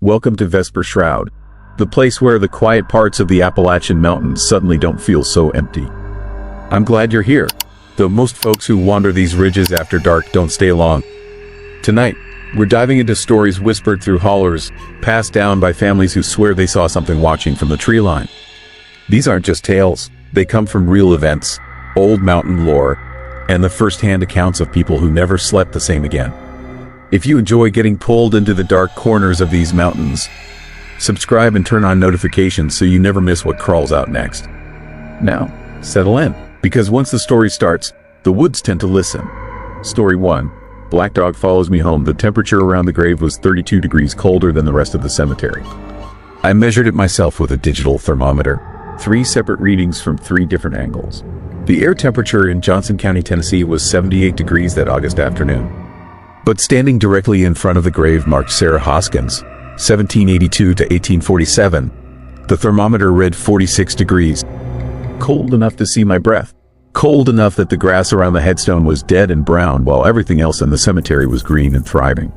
Welcome to Vesper Shroud, the place where the quiet parts of the Appalachian Mountains suddenly don't feel so empty. I'm glad you're here, though most folks who wander these ridges after dark don't stay long. Tonight, we're diving into stories whispered through hollers, passed down by families who swear they saw something watching from the tree line. These aren't just tales, they come from real events, old mountain lore, and the first-hand accounts of people who never slept the same again. If you enjoy getting pulled into the dark corners of these mountains, subscribe and turn on notifications so you never miss what crawls out next. Now, settle in, because once the story starts, the woods tend to listen. Story 1. Black dog follows me home. The temperature around the grave was 32 degrees colder than the rest of the cemetery. I measured it myself with a digital thermometer. 3 separate readings from 3 different angles. The air temperature in Johnson County, Tennessee was 78 degrees that August afternoon. But standing directly in front of the grave marked Sarah Hoskins, 1782 to 1847. The thermometer read 46 degrees. Cold enough to see my breath. Cold enough that the grass around the headstone was dead and brown while everything else in the cemetery was green and thriving.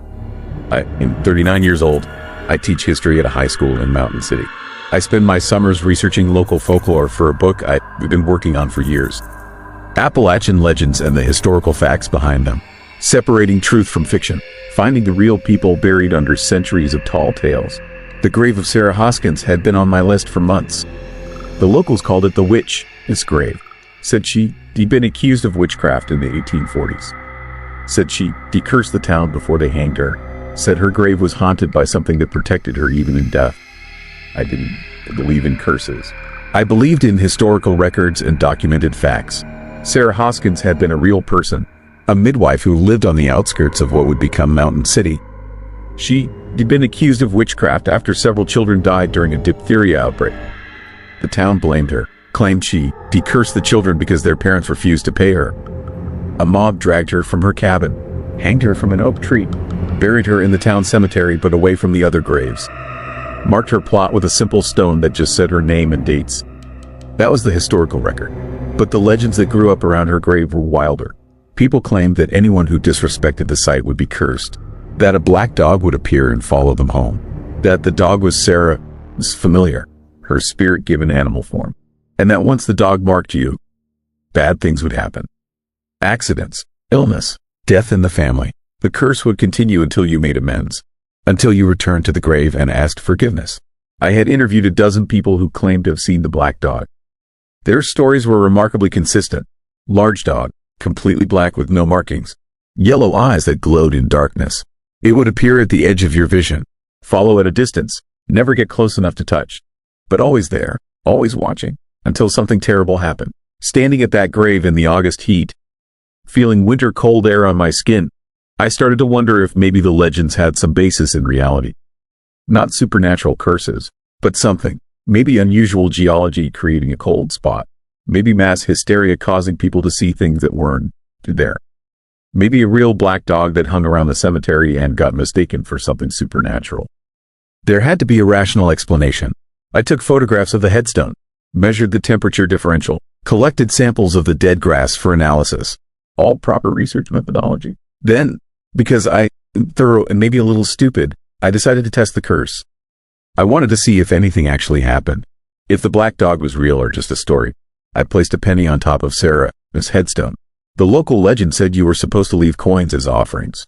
I'm 39 years old. I teach history at a high school in Mountain City. I spend my summers researching local folklore for a book I've been working on for years. Appalachian legends and the historical facts behind them. Separating truth from fiction, finding the real people buried under centuries of tall tales. The grave of Sarah Hoskins had been on my list for months. The locals called it the witch's grave. Said she'd been accused of witchcraft in the 1840s. Said she cursed the town before they hanged her. Said her grave was haunted by something that protected her even in death. I didn't believe in curses. I believed in historical records and documented facts. Sarah Hoskins had been a real person. A midwife who lived on the outskirts of what would become Mountain City. She'd been accused of witchcraft after several children died during a diphtheria outbreak. The town blamed her, claimed she cursed the children because their parents refused to pay her. A mob dragged her from her cabin, hanged her from an oak tree, buried her in the town cemetery but away from the other graves. Marked her plot with a simple stone that just said her name and dates. That was the historical record. But the legends that grew up around her grave were wilder. People claimed that anyone who disrespected the site would be cursed, that a black dog would appear and follow them home, that the dog was Sarah's familiar, her spirit-given animal form, and that once the dog marked you, bad things would happen. Accidents, illness, death in the family. The curse would continue until you made amends, until you returned to the grave and asked forgiveness. I had interviewed a dozen people who claimed to have seen the black dog. Their stories were remarkably consistent. Large dog, completely black with no markings. Yellow eyes that glowed in darkness. It would appear at the edge of your vision. Follow at a distance. Never get close enough to touch. But always there, always watching, until something terrible happened. Standing at that grave in the August heat, feeling winter cold air on my skin, I started to wonder if maybe the legends had some basis in reality. Not supernatural curses, but something. Maybe unusual geology creating a cold spot. Maybe mass hysteria causing people to see things that weren't there. Maybe a real black dog that hung around the cemetery and got mistaken for something supernatural. There had to be a rational explanation. I took photographs of the headstone, measured the temperature differential, collected samples of the dead grass for analysis. All proper research methodology. Then, because I'm thorough and maybe a little stupid, I decided to test the curse. I wanted to see if anything actually happened. If the black dog was real or just a story. I placed a penny on top of Sarah's headstone. The local legend said you were supposed to leave coins as offerings.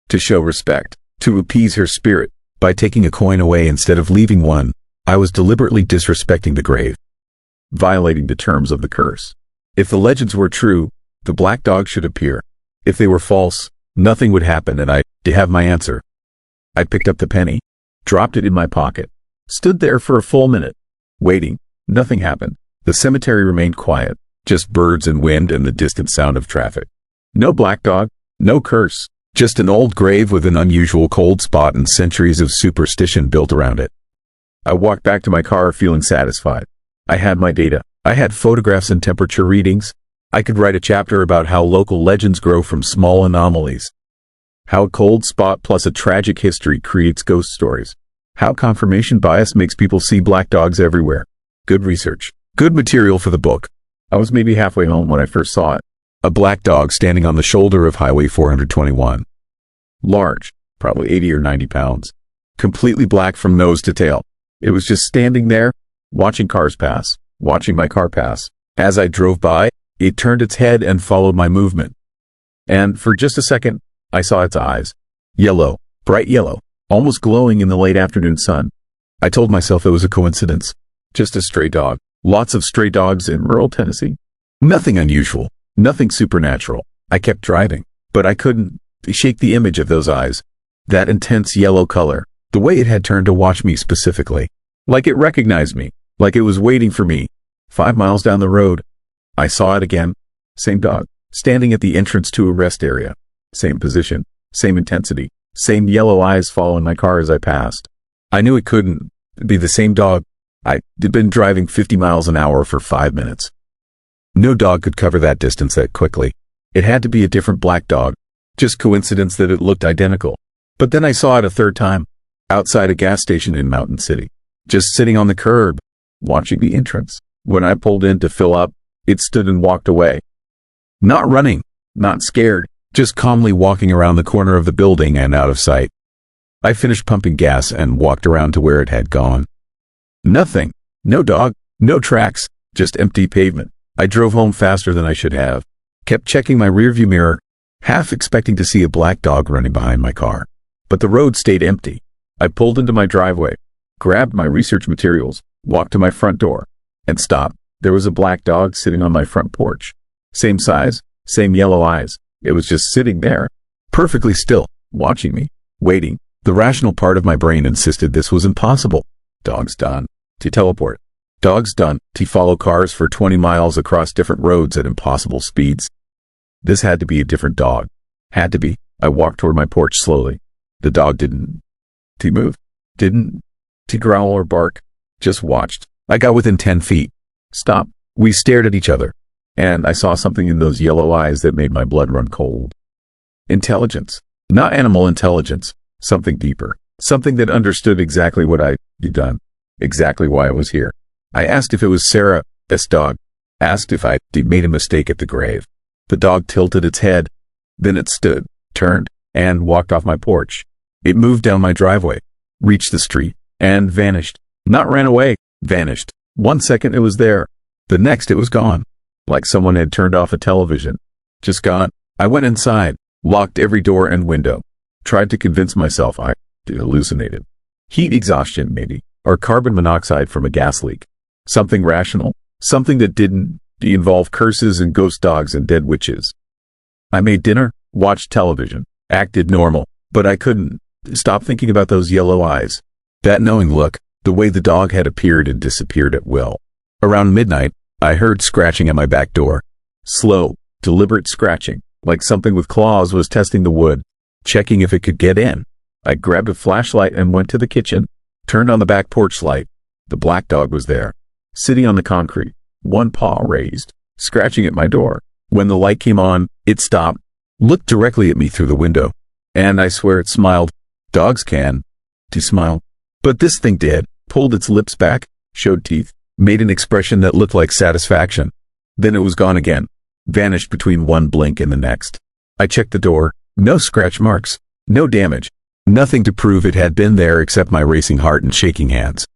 To show respect, to appease her spirit. By taking a coin away instead of leaving one, I was deliberately disrespecting the grave, violating the terms of the curse. If the legends were true, the black dog should appear. If they were false, nothing would happen and I'd have my answer. I picked up the penny, dropped it in my pocket, stood there for a full minute, waiting. Nothing happened. The cemetery remained quiet, just birds and wind and the distant sound of traffic. No black dog, no curse, just an old grave with an unusual cold spot and centuries of superstition built around it. I walked back to my car feeling satisfied. I had my data. I had photographs and temperature readings. I could write a chapter about how local legends grow from small anomalies. How a cold spot plus a tragic history creates ghost stories. How confirmation bias makes people see black dogs everywhere. Good research. Good material for the book. I was maybe halfway home when I first saw it. A black dog standing on the shoulder of Highway 421. Large, probably 80 or 90 pounds. completely black from nose to tail. It was just standing there, watching cars pass, watching my car pass. As I drove by, it turned its head and followed my movement. And for just a second, I saw its eyes. Yellow, bright yellow, almost glowing in the late afternoon sun. I told myself it was a coincidence. Just a stray dog. Lots of stray dogs in rural Tennessee. Nothing unusual, nothing supernatural. I kept driving, but I couldn't shake the image of those eyes. That intense yellow color, the way it had turned to watch me specifically. Like it recognized me, like it was waiting for me. 5 miles down the road, I saw it again. Same dog, standing at the entrance to a rest area. Same position, same intensity, same yellow eyes following my car as I passed. I knew it couldn't be the same dog. I'd been driving 50 miles an hour for 5 minutes. No dog could cover that distance that quickly. It had to be a different black dog. Just coincidence that it looked identical. But then I saw it a third time, outside a gas station in Mountain City, just sitting on the curb, watching the entrance. When I pulled in to fill up, it stood and walked away. Not running, not scared, just calmly walking around the corner of the building and out of sight. I finished pumping gas and walked around to where it had gone. Nothing. No dog, no tracks, just empty pavement. I drove home faster than I should have. Kept checking my rearview mirror, half expecting to see a black dog running behind my car. But the road stayed empty. I pulled into my driveway, grabbed my research materials, walked to my front door, and stopped. There was a black dog sitting on my front porch. Same size, same yellow eyes. It was just sitting there, perfectly still, watching me, waiting. The rational part of my brain insisted this was impossible. Dog's done to teleport. Dog's done to follow cars for 20 miles across different roads at impossible speeds. This had to be a different dog. Had to be. I walked toward my porch slowly. The dog didn't move, didn't growl or bark, just watched. I got within 10 feet. Stopped. We stared at each other, and I saw something in those yellow eyes that made my blood run cold. Intelligence. Not animal intelligence. Something deeper. Something that understood exactly what I'd done. Exactly why I was here. I asked if it was Sarah's dog. Asked if I'd made a mistake at the grave. The dog tilted its head. Then it stood, turned, and walked off my porch. It moved down my driveway, reached the street, and vanished. Not ran away, vanished. 1 second it was there. The next it was gone. Like someone had turned off a television. Just gone. I went inside, locked every door and window. Tried to convince myself I hallucinated. Heat exhaustion, maybe, or carbon monoxide from a gas leak. Something rational. Something that didn't involve curses and ghost dogs and dead witches. I made dinner, watched television, acted normal, but I couldn't stop thinking about those yellow eyes. That knowing look, the way the dog had appeared and disappeared at will. Around midnight, I heard scratching at my back door. Slow, deliberate scratching, like something with claws was testing the wood, checking if it could get in. I grabbed a flashlight and went to the kitchen, turned on the back porch light. The black dog was there, sitting on the concrete, one paw raised, scratching at my door. When the light came on, it stopped, looked directly at me through the window, and I swear it smiled. Dogs can smile. But this thing did, pulled its lips back, showed teeth, made an expression that looked like satisfaction. Then it was gone again, vanished between one blink and the next. I checked the door, no scratch marks, no damage, nothing to prove it had been there except my racing heart and shaking hands.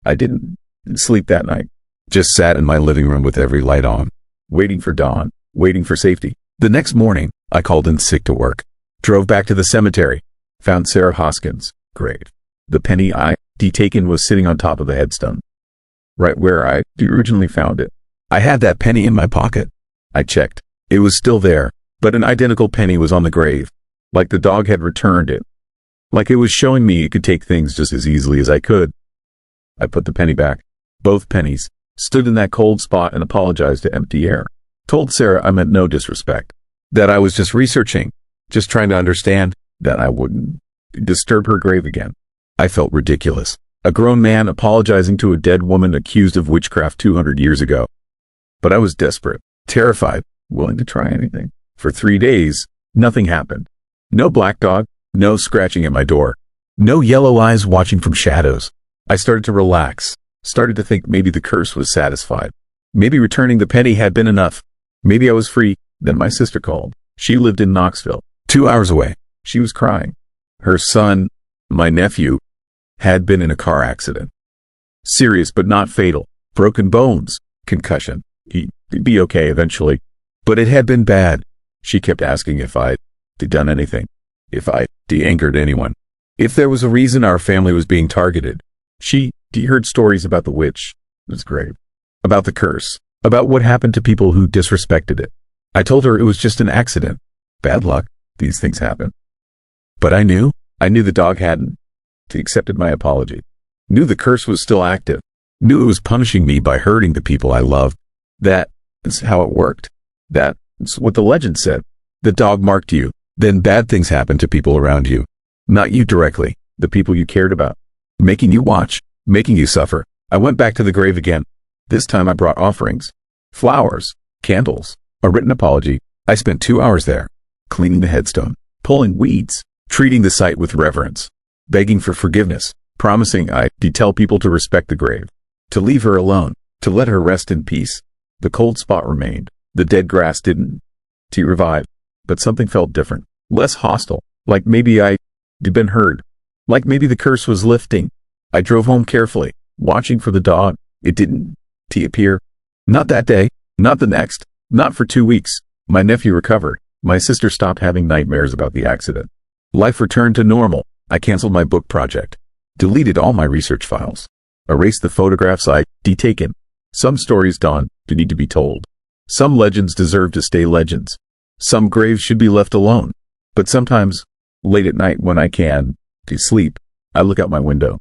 I didn't sleep that night, just sat in my living room with every light on, waiting for dawn, waiting for safety. The next morning, I called in sick to work, drove back to the cemetery, found Sarah Hoskins' grave. The penny I'd taken was sitting on top of the headstone, right where I originally found it. I had that penny in my pocket. I checked. It was still there, but an identical penny was on the grave, like the dog had returned it, like it was showing me it could take things just as easily as I could. I put the penny back, both pennies, stood in that cold spot and apologized to empty air. Told Sarah I meant no disrespect, that I was just researching, just trying to understand, that I wouldn't disturb her grave again. I felt ridiculous. A grown man apologizing to a dead woman accused of witchcraft 200 years ago. But I was desperate, terrified, willing to try anything. For 3 days, nothing happened. No black dog, no scratching at my door, no yellow eyes watching from shadows. I started to relax, started to think maybe the curse was satisfied. Maybe returning the penny had been enough. Maybe I was free. Then my sister called. She lived in Knoxville, 2 hours away. She was crying. Her son, my nephew, had been in a car accident. Serious but not fatal. Broken bones. Concussion. He'd be okay eventually. But it had been bad. She kept asking if I'd done anything. If I'd angered anyone. If there was a reason our family was being targeted. She heard stories about the witch. It's grave. About the curse. About what happened to people who disrespected it. I told her it was just an accident. Bad luck. These things happen. But I knew the dog hadn't accepted my apology. Knew the curse was still active. Knew it was punishing me by hurting the people I loved. That's how it worked. That's what the legend said. The dog marked you. Then bad things happened to people around you. Not you directly. The people you cared about. Making you watch. Making you suffer. I went back to the grave again. This time I brought offerings. Flowers. Candles. A written apology. I spent 2 hours there. Cleaning the headstone. Pulling weeds. Treating the site with reverence. Begging for forgiveness. Promising I'd tell people to respect the grave. To leave her alone. To let her rest in peace. The cold spot remained. The dead grass didn't revive. But something felt different. Less hostile. Like maybe I'd been heard. Like maybe the curse was lifting. I drove home carefully. Watching for the dog. It didn't appear. Not that day. Not the next. Not for 2 weeks. My nephew recovered. My sister stopped having nightmares about the accident. Life returned to normal. I canceled my book project. Deleted all my research files. Erased the photographs I'd taken. Some stories, Dawn, need to be told. Some legends deserve to stay legends. Some graves should be left alone. But sometimes, late at night when I can sleep, I look out my window.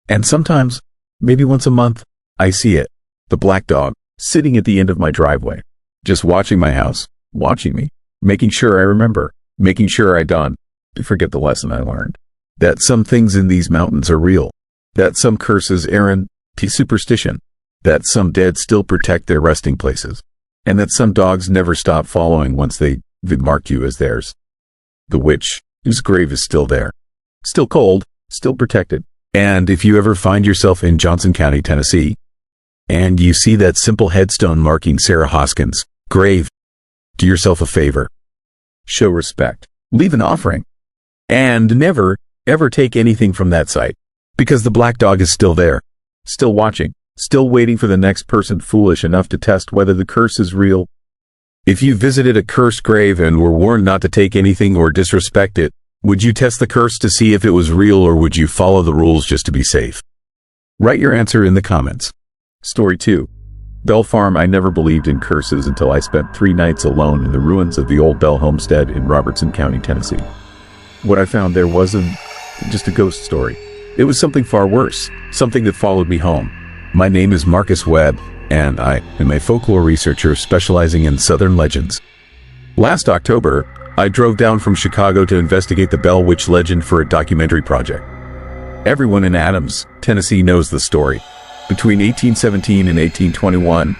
And sometimes, maybe once a month, I see it. The black dog, sitting at the end of my driveway. Just watching my house. Watching me. Making sure I remember. Making sure I don't forget the lesson I learned. That some things in these mountains are real. That some curses aren't superstition. That some dead still protect their resting places. And that some dogs never stop following once they mark you as theirs. The witch, whose grave is still there. Still cold, still protected. And if you ever find yourself in Johnson County, Tennessee, and you see that simple headstone marking Sarah Hoskins' grave, do yourself a favor. Show respect. Leave an offering. And never, ever take anything from that site. Because the black dog is still there. Still watching. Still waiting for the next person foolish enough to test whether the curse is real. If you visited a cursed grave and were warned not to take anything or disrespect it, would you test the curse to see if it was real, or would you follow the rules just to be safe? Write your answer in the comments. Story 2. Bell Farm. I never believed in curses until I spent 3 nights alone in the ruins of the old Bell homestead in Robertson County, Tennessee. What I found there wasn't just a ghost story. It was something far worse, something that followed me home. My name is Marcus Webb, and I am a folklore researcher specializing in Southern legends. Last October, I drove down from Chicago to investigate the Bell Witch legend for a documentary project. Everyone in Adams, Tennessee knows the story. Between 1817 and 1821,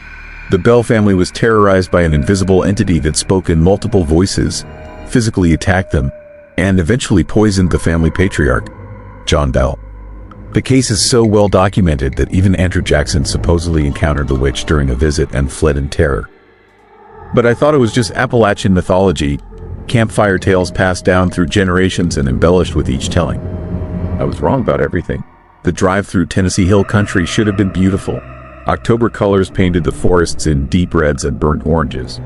the Bell family was terrorized by an invisible entity that spoke in multiple voices, physically attacked them, and eventually poisoned the family patriarch, John Bell. The case is so well documented that even Andrew Jackson supposedly encountered the witch during a visit and fled in terror. But I thought it was just Appalachian mythology, campfire tales passed down through generations and embellished with each telling. I was wrong about everything. The drive through Tennessee Hill Country should have been beautiful. October colors painted the forests in deep reds and burnt oranges.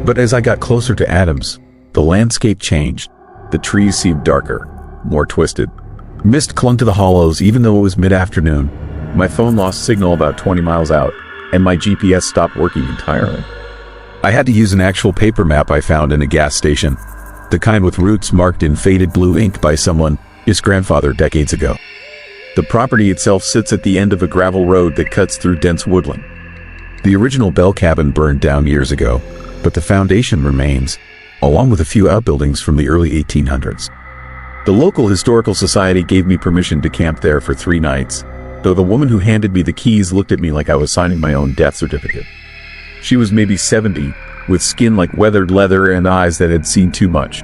But as I got closer to Adams, the landscape changed. The trees seemed darker, more twisted. Mist clung to the hollows even though it was mid-afternoon. My phone lost signal about 20 miles out, and my GPS stopped working entirely. I had to use an actual paper map I found in a gas station, the kind with routes marked in faded blue ink by his grandfather decades ago. The property itself sits at the end of a gravel road that cuts through dense woodland. The original Bell cabin burned down years ago, but the foundation remains, along with a few outbuildings from the early 1800s. The local historical society gave me permission to camp there for 3 nights, though the woman who handed me the keys looked at me like I was signing my own death certificate. She was maybe 70, with skin like weathered leather and eyes that had seen too much.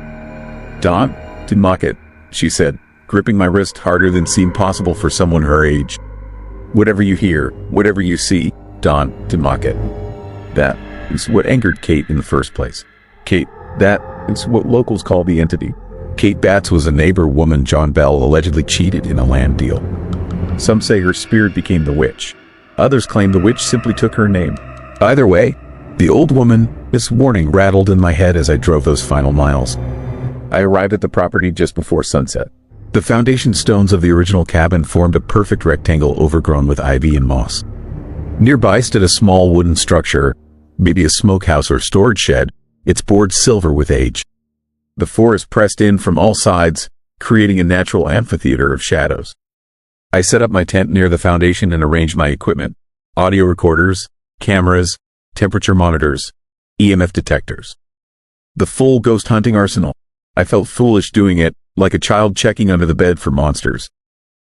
"Don, to mock it," she said, gripping my wrist harder than seemed possible for someone her age. "Whatever you hear, whatever you see, Don, to mock it." That is what angered Kate in the first place. Kate, that is what locals call the entity. Kate Batts was a neighbor woman John Bell allegedly cheated in a land deal. Some say her spirit became the witch. Others claim the witch simply took her name. Either way, the old woman, this warning rattled in my head as I drove those final miles. I arrived at the property just before sunset. The foundation stones of the original cabin formed a perfect rectangle overgrown with ivy and moss. Nearby stood a small wooden structure, maybe a smokehouse or storage shed, its boards silver with age. The forest pressed in from all sides, creating a natural amphitheater of shadows. I set up my tent near the foundation and arranged my equipment: audio recorders, cameras, temperature monitors, EMF detectors. The full ghost hunting arsenal. I felt foolish doing it, like a child checking under the bed for monsters.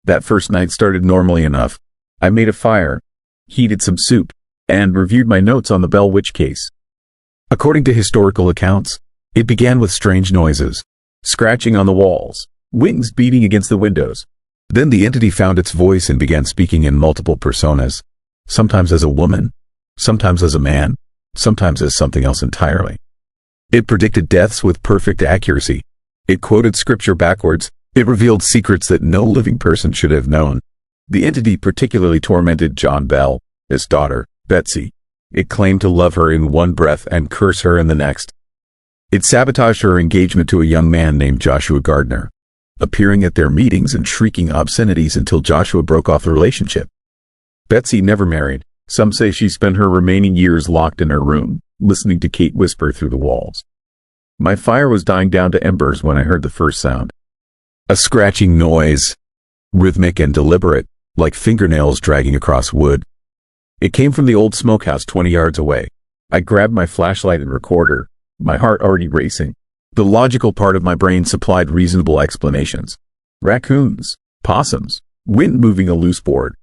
That first night started normally enough. I made a fire, heated some soup, and reviewed my notes on the Bell Witch case. According to historical accounts, it began with strange noises, scratching on the walls, wings beating against the windows. Then the entity found its voice and began speaking in multiple personas, sometimes as a woman, sometimes as a man, sometimes as something else entirely. It predicted deaths with perfect accuracy. It quoted scripture backwards. It revealed secrets that no living person should have known. The entity particularly tormented John Bell, his daughter, Betsy. It claimed to love her in one breath and curse her in the next. It sabotaged her engagement to a young man named Joshua Gardner, appearing at their meetings and shrieking obscenities until Joshua broke off the relationship. Betsy never married. Some say she spent her remaining years locked in her room, listening to Kate whisper through the walls. My fire was dying down to embers when I heard the first sound. A scratching noise, rhythmic and deliberate, like fingernails dragging across wood. It came from the old smokehouse 20 yards away. I grabbed my flashlight and recorder, my heart already racing. The logical part of my brain supplied reasonable explanations. Raccoons, possums, wind moving a loose board.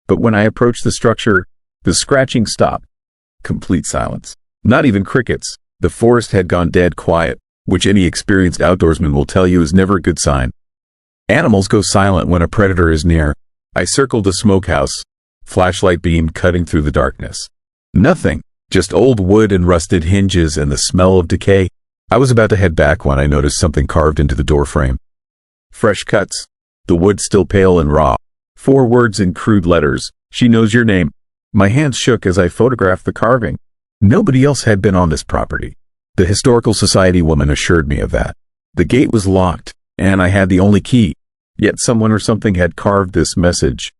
But when I approached the structure, the scratching stopped. Complete silence. Not even crickets. The forest had gone dead quiet, which any experienced outdoorsman will tell you is never a good sign. Animals go silent when a predator is near. I circled the smokehouse, flashlight beam cutting through the darkness. Nothing, just old wood and rusted hinges and the smell of decay. I was about to head back when I noticed something carved into the doorframe. Fresh cuts, the wood still pale and raw. 4 words in crude letters: "She knows your name." My hands shook as I photographed the carving. Nobody else had been on this property. The Historical Society woman assured me of that. The gate was locked, and I had the only key. Yet someone or something had carved this message,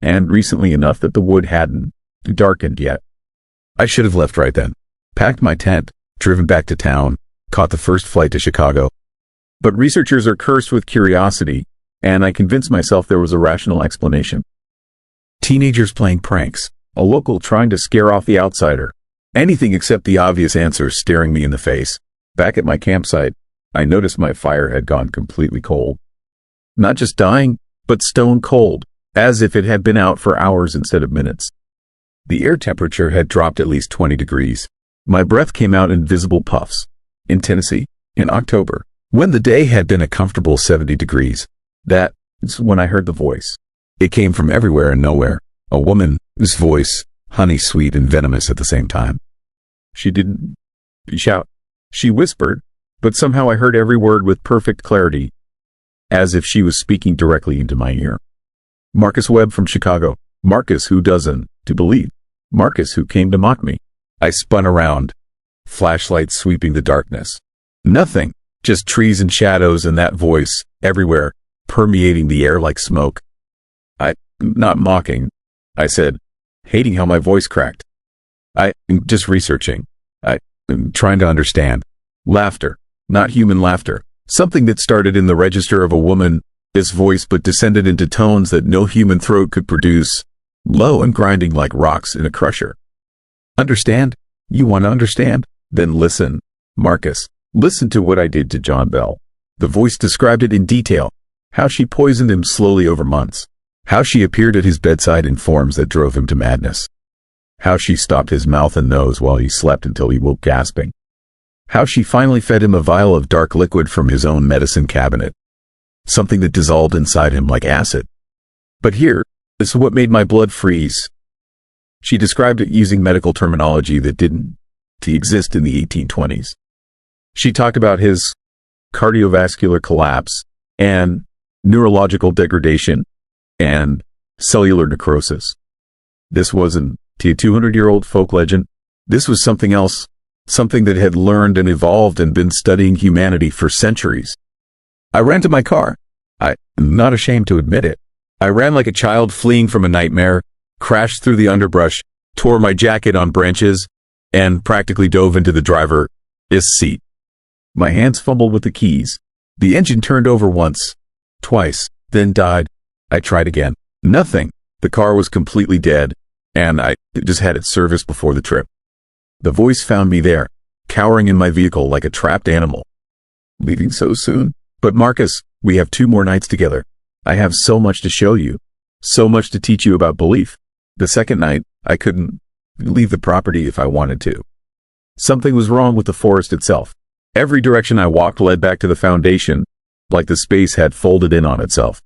and recently enough that the wood hadn't darkened yet. I should have left right then. Packed my tent, driven back to town, caught the first flight to Chicago. But researchers are cursed with curiosity, and I convinced myself there was a rational explanation. Teenagers playing pranks, a local trying to scare off the outsider. Anything except the obvious answers staring me in the face. Back at my campsite, I noticed my fire had gone completely cold. Not just dying, but stone cold, as if it had been out for hours instead of minutes. The air temperature had dropped at least 20 degrees. My breath came out in visible puffs. In Tennessee, in October, when the day had been a comfortable 70 degrees, that's when I heard the voice. It came from everywhere and nowhere. A woman whose voice, honey sweet and venomous at the same time. She didn't shout. She whispered, but somehow I heard every word with perfect clarity, as if she was speaking directly into my ear. Marcus Webb from Chicago. Marcus who doesn't to believe. Marcus who came to mock me. I spun around, flashlight sweeping the darkness. Nothing, just trees and shadows and that voice, everywhere, permeating the air like smoke. I'm not mocking, I said, hating how my voice cracked. I'm just researching. I'm trying to understand. Laughter, not human laughter. Something that started in the register of a woman, this voice, but descended into tones that no human throat could produce, low and grinding like rocks in a crusher. Understand? You want to understand? Then listen, Marcus. Listen to what I did to John Bell. The voice described it in detail. How she poisoned him slowly over months. How she appeared at his bedside in forms that drove him to madness. How she stopped his mouth and nose while he slept until he woke gasping. How she finally fed him a vial of dark liquid from his own medicine cabinet. Something that dissolved inside him like acid. But here, this is what made my blood freeze. She described it using medical terminology that didn't exist in the 1820s. She talked about his cardiovascular collapse, and neurological degradation, and cellular necrosis. This wasn't a 200-year-old folk legend. This was something else, something that had learned and evolved and been studying humanity for centuries. I ran to my car. I'm not ashamed to admit it. I ran like a child fleeing from a nightmare, crashed through the underbrush, tore my jacket on branches, and practically dove into the driver's seat. My hands fumbled with the keys. The engine turned over once, twice, then died. I tried again. Nothing. The car was completely dead, and I just had it serviced before the trip. The voice found me there, cowering in my vehicle like a trapped animal. Leaving so soon? But Marcus, we have 2 more nights together. I have so much to show you, so much to teach you about belief. The second night, I couldn't leave the property if I wanted to. Something was wrong with the forest itself. Every direction I walked led back to the foundation, like the space had folded in on itself.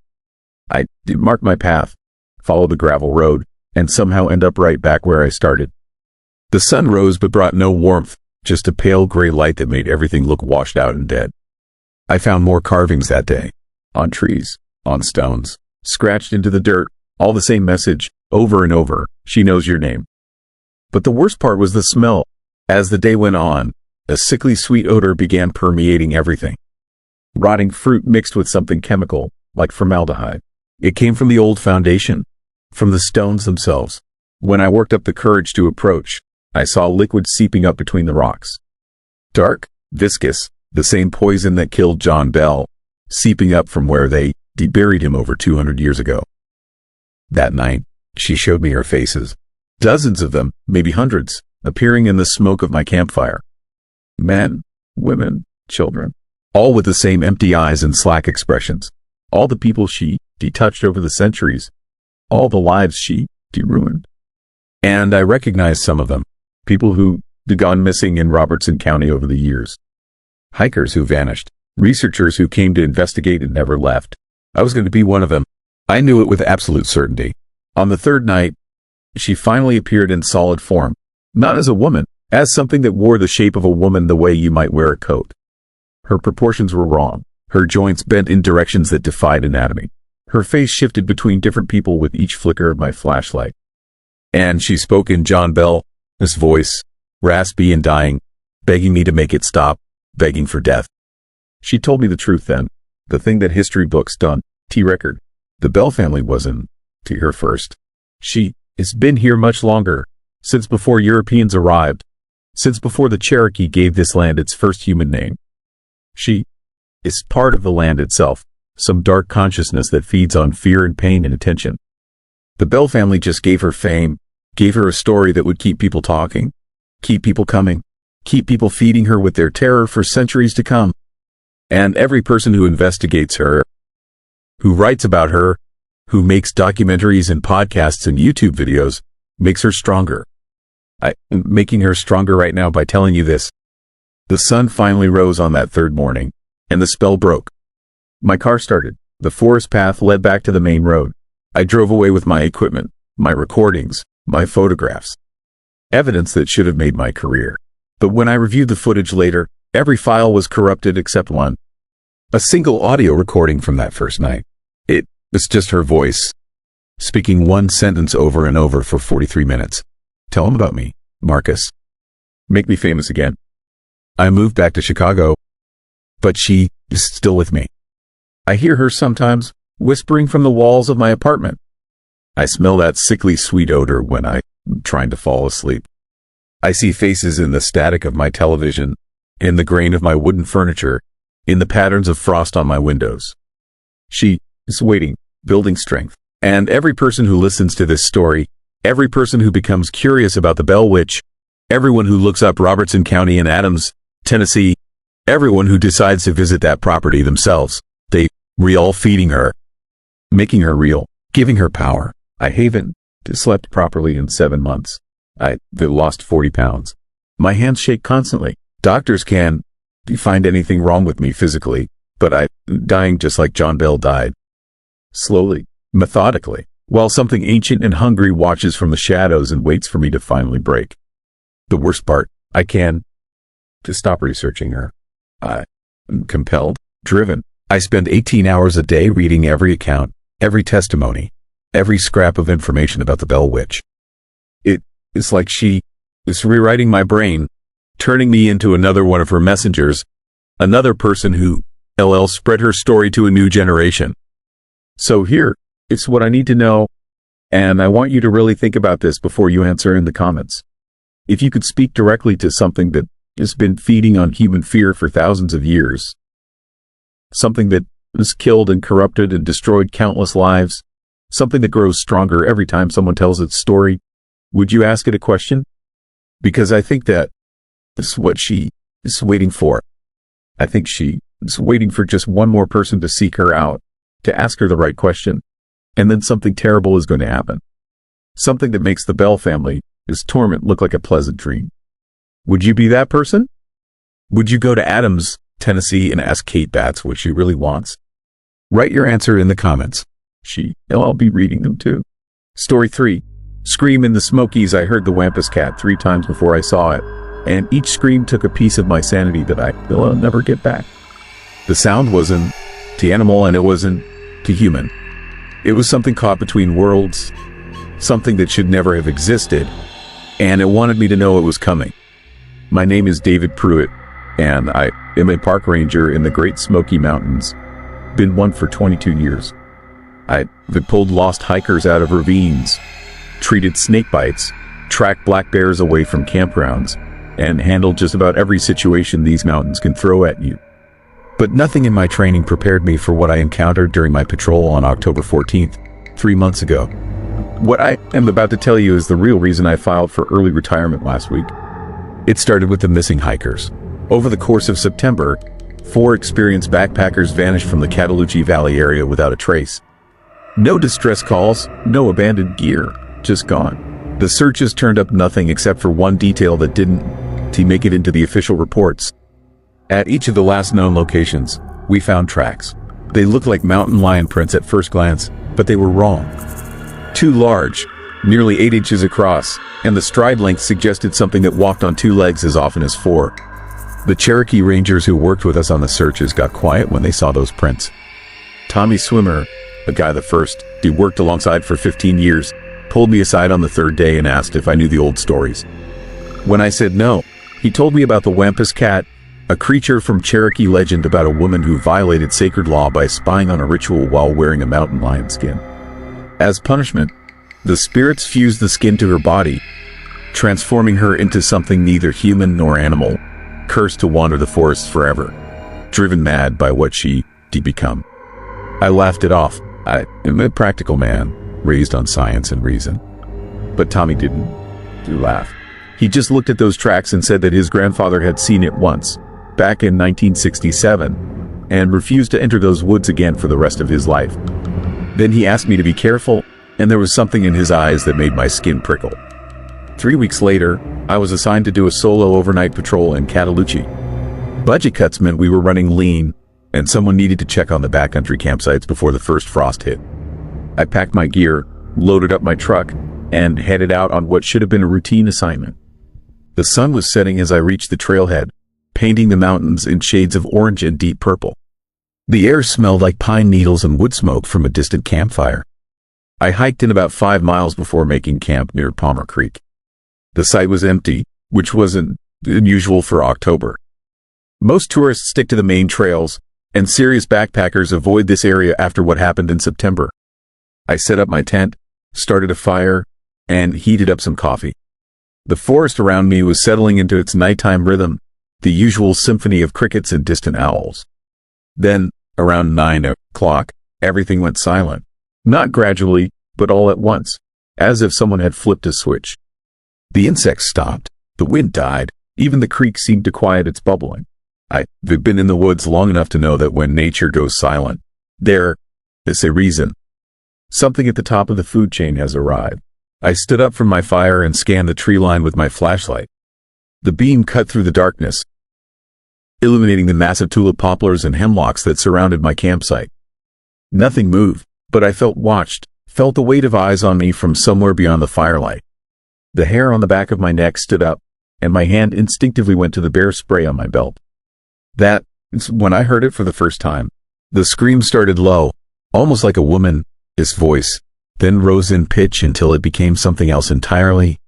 I marked my path, followed the gravel road, and somehow end up right back where I started. The sun rose but brought no warmth, just a pale gray light that made everything look washed out and dead. I found more carvings that day, on trees, on stones, scratched into the dirt, all the same message, over and over, she knows your name. But the worst part was the smell. As the day went on, a sickly sweet odor began permeating everything. Rotting fruit mixed with something chemical, like formaldehyde. It came from the old foundation, from the stones themselves. When I worked up the courage to approach, I saw liquid seeping up between the rocks. Dark, viscous, the same poison that killed John Bell, seeping up from where they buried him over 200 years ago. That night, she showed me her faces. Dozens of them, maybe hundreds, appearing in the smoke of my campfire. Men, women, children, all with the same empty eyes and slack expressions. All the people she touched over the centuries. All the lives she ruined. And I recognized some of them. People who had gone missing in Robertson County over the years. Hikers who vanished. Researchers who came to investigate and never left. I was going to be one of them. I knew it with absolute certainty. On the third night, she finally appeared in solid form. Not as a woman, as something that wore the shape of a woman the way you might wear a coat. Her proportions were wrong. Her joints bent in directions that defied anatomy. Her face shifted between different people with each flicker of my flashlight. And she spoke in John Bell, this voice, raspy and dying, begging me to make it stop, begging for death. She told me the truth then, the thing that history books don't record. The Bell family wasn't her first. She has been here much longer, since before Europeans arrived, since before the Cherokee gave this land its first human name. She is part of the land itself, some dark consciousness that feeds on fear and pain and attention. The Bell family just gave her fame, gave her a story that would keep people talking, keep people coming, keep people feeding her with their terror for centuries to come. And every person who investigates her, who writes about her, who makes documentaries and podcasts and YouTube videos, makes her stronger. I'm making her stronger right now by telling you this. The sun finally rose on that third morning, and the spell broke. My car started. The forest path led back to the main road. I drove away with my equipment, my recordings, my photographs. Evidence that should have made my career. But when I reviewed the footage later, every file was corrupted except one. A single audio recording from that first night. It was just her voice, speaking one sentence over and over for 43 minutes. Tell him about me, Marcus. Make me famous again. I moved back to Chicago, but she is still with me. I hear her sometimes, whispering from the walls of my apartment. I smell that sickly sweet odor when I'm trying to fall asleep. I see faces in the static of my television, in the grain of my wooden furniture, in the patterns of frost on my windows. She is waiting, building strength. And every person who listens to this story, every person who becomes curious about the Bell Witch, everyone who looks up Robertson County in Adams, Tennessee, everyone who decides to visit that property themselves, they all feeding her, making her real, giving her power. I haven't slept properly in 7 months. I lost 40 pounds. My hands shake constantly. Doctors can't find anything wrong with me physically, but I'm dying just like John Bell died. Slowly, methodically, while something ancient and hungry watches from the shadows and waits for me to finally break. The worst part, I can to stop researching her. compelled, driven. I spend 18 hours a day reading every account, every testimony, every scrap of information about the Bell Witch. It's like she is rewriting my brain, turning me into another one of her messengers, another person who, spread her story to a new generation. So here, it's what I need to know, and I want you to really think about this before you answer in the comments. If you could speak directly to something that has been feeding on human fear for thousands of years, something that has killed and corrupted and destroyed countless lives, something that grows stronger every time someone tells its story, would you ask it a question? Because I think that is what she is waiting for. I think she is waiting for just one more person to seek her out, to ask her the right question, and then something terrible is going to happen. Something that makes the Bell family, his torment, look like a pleasant dream. Would you be that person? Would you go to Adams, Tennessee and ask Kate Batts what she really wants? Write your answer in the comments. I'll be reading them too. Story 3. Scream in the Smokies. I heard the Wampus Cat 3 times before I saw it, and each scream took a piece of my sanity that I'll never get back. The sound wasn't to animal and it wasn't to human. It was something caught between worlds, something that should never have existed, and it wanted me to know it was coming. My name is David Pruitt, and I am a park ranger in the Great Smoky Mountains. Been one for 22 years. I've pulled lost hikers out of ravines, treated snake bites, tracked black bears away from campgrounds, and handled just about every situation these mountains can throw at you. But nothing in my training prepared me for what I encountered during my patrol on October 14th, 3 months ago. What I am about to tell you is the real reason I filed for early retirement last week. It started with the missing hikers. Over the course of September, 4 experienced backpackers vanished from the Cataloochee Valley area without a trace. No distress calls, no abandoned gear, just gone. The searches turned up nothing except for one detail that didn't make it into the official reports. At each of the last known locations, we found tracks. They looked like mountain lion prints at first glance, but they were wrong. Too large, nearly 8 inches across, and the stride length suggested something that walked on 2 legs as often as 4. The Cherokee Rangers who worked with us on the searches got quiet when they saw those prints. Tommy Swimmer, the guy the first he worked alongside for 15 years, pulled me aside on the 3rd day and asked if I knew the old stories. When I said no, he told me about the Wampus Cat, a creature from Cherokee legend about a woman who violated sacred law by spying on a ritual while wearing a mountain lion skin. As punishment, the spirits fused the skin to her body, transforming her into something neither human nor animal, cursed to wander the forests forever, driven mad by what she'd become. I laughed it off. I am a practical man, raised on science and reason. But Tommy didn't laugh. He just looked at those tracks and said that his grandfather had seen it once, back in 1967, and refused to enter those woods again for the rest of his life. Then he asked me to be careful, and there was something in his eyes that made my skin prickle. 3 weeks later, I was assigned to do a solo overnight patrol in Cataloochee. Budget cuts meant we were running lean, and someone needed to check on the backcountry campsites before the first frost hit. I packed my gear, loaded up my truck, and headed out on what should have been a routine assignment. The sun was setting as I reached the trailhead, painting the mountains in shades of orange and deep purple. The air smelled like pine needles and wood smoke from a distant campfire. I hiked in about 5 miles before making camp near Palmer Creek. The site was empty, which wasn't unusual for October. Most tourists stick to the main trails, and serious backpackers avoid this area after what happened in September. I set up my tent, started a fire, and heated up some coffee. The forest around me was settling into its nighttime rhythm, the usual symphony of crickets and distant owls. Then, around 9 o'clock, everything went silent. Not gradually, but all at once, as if someone had flipped a switch. The insects stopped, the wind died, even the creek seemed to quiet its bubbling. I've been in the woods long enough to know that when nature goes silent, there is a reason. Something at the top of the food chain has arrived. I stood up from my fire and scanned the tree line with my flashlight. The beam cut through the darkness, illuminating the massive tulip poplars and hemlocks that surrounded my campsite. Nothing moved, but I felt watched, felt the weight of eyes on me from somewhere beyond the firelight. The hair on the back of my neck stood up, and my hand instinctively went to the bear spray on my belt. That It's when I heard it for the first time. The scream started low, almost like a woman's voice, then rose in pitch until it became something else entirely.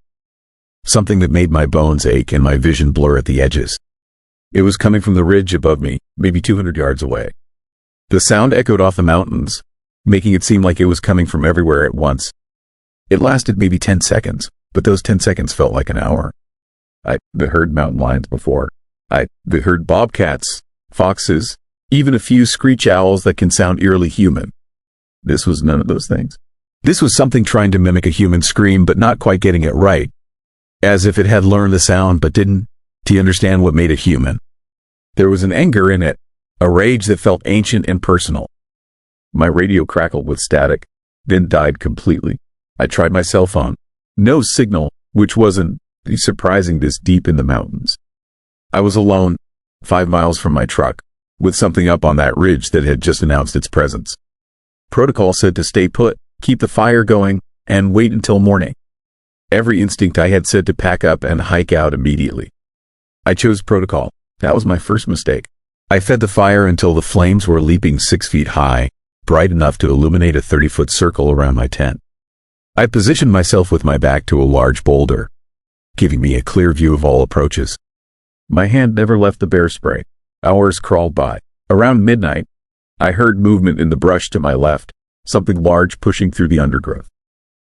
Something that made my bones ache and my vision blur at the edges. It was coming from the ridge above me, maybe 200 yards away. The sound echoed off the mountains, making it seem like it was coming from everywhere at once. It lasted maybe 10 seconds, but those 10 seconds felt like an hour. I'd heard mountain lions before. I'd heard bobcats, foxes, even a few screech owls that can sound eerily human. This was none of those things. This was something trying to mimic a human scream but not quite getting it right. As if it had learned the sound but didn't to understand what made it human. There was an anger in it, a rage that felt ancient and personal. My radio crackled with static, then died completely. I tried my cell phone. No signal, which wasn't surprising this deep in the mountains. I was alone, 5 miles from my truck, with something up on that ridge that had just announced its presence. Protocol said to stay put, keep the fire going, and wait until morning. Every instinct I had said to pack up and hike out immediately. I chose protocol. That was my first mistake. I fed the fire until the flames were leaping 6 feet high, bright enough to illuminate a 30-foot circle around my tent. I positioned myself with my back to a large boulder, giving me a clear view of all approaches. My hand never left the bear spray. Hours crawled by. Around midnight, I heard movement in the brush to my left, something large pushing through the undergrowth.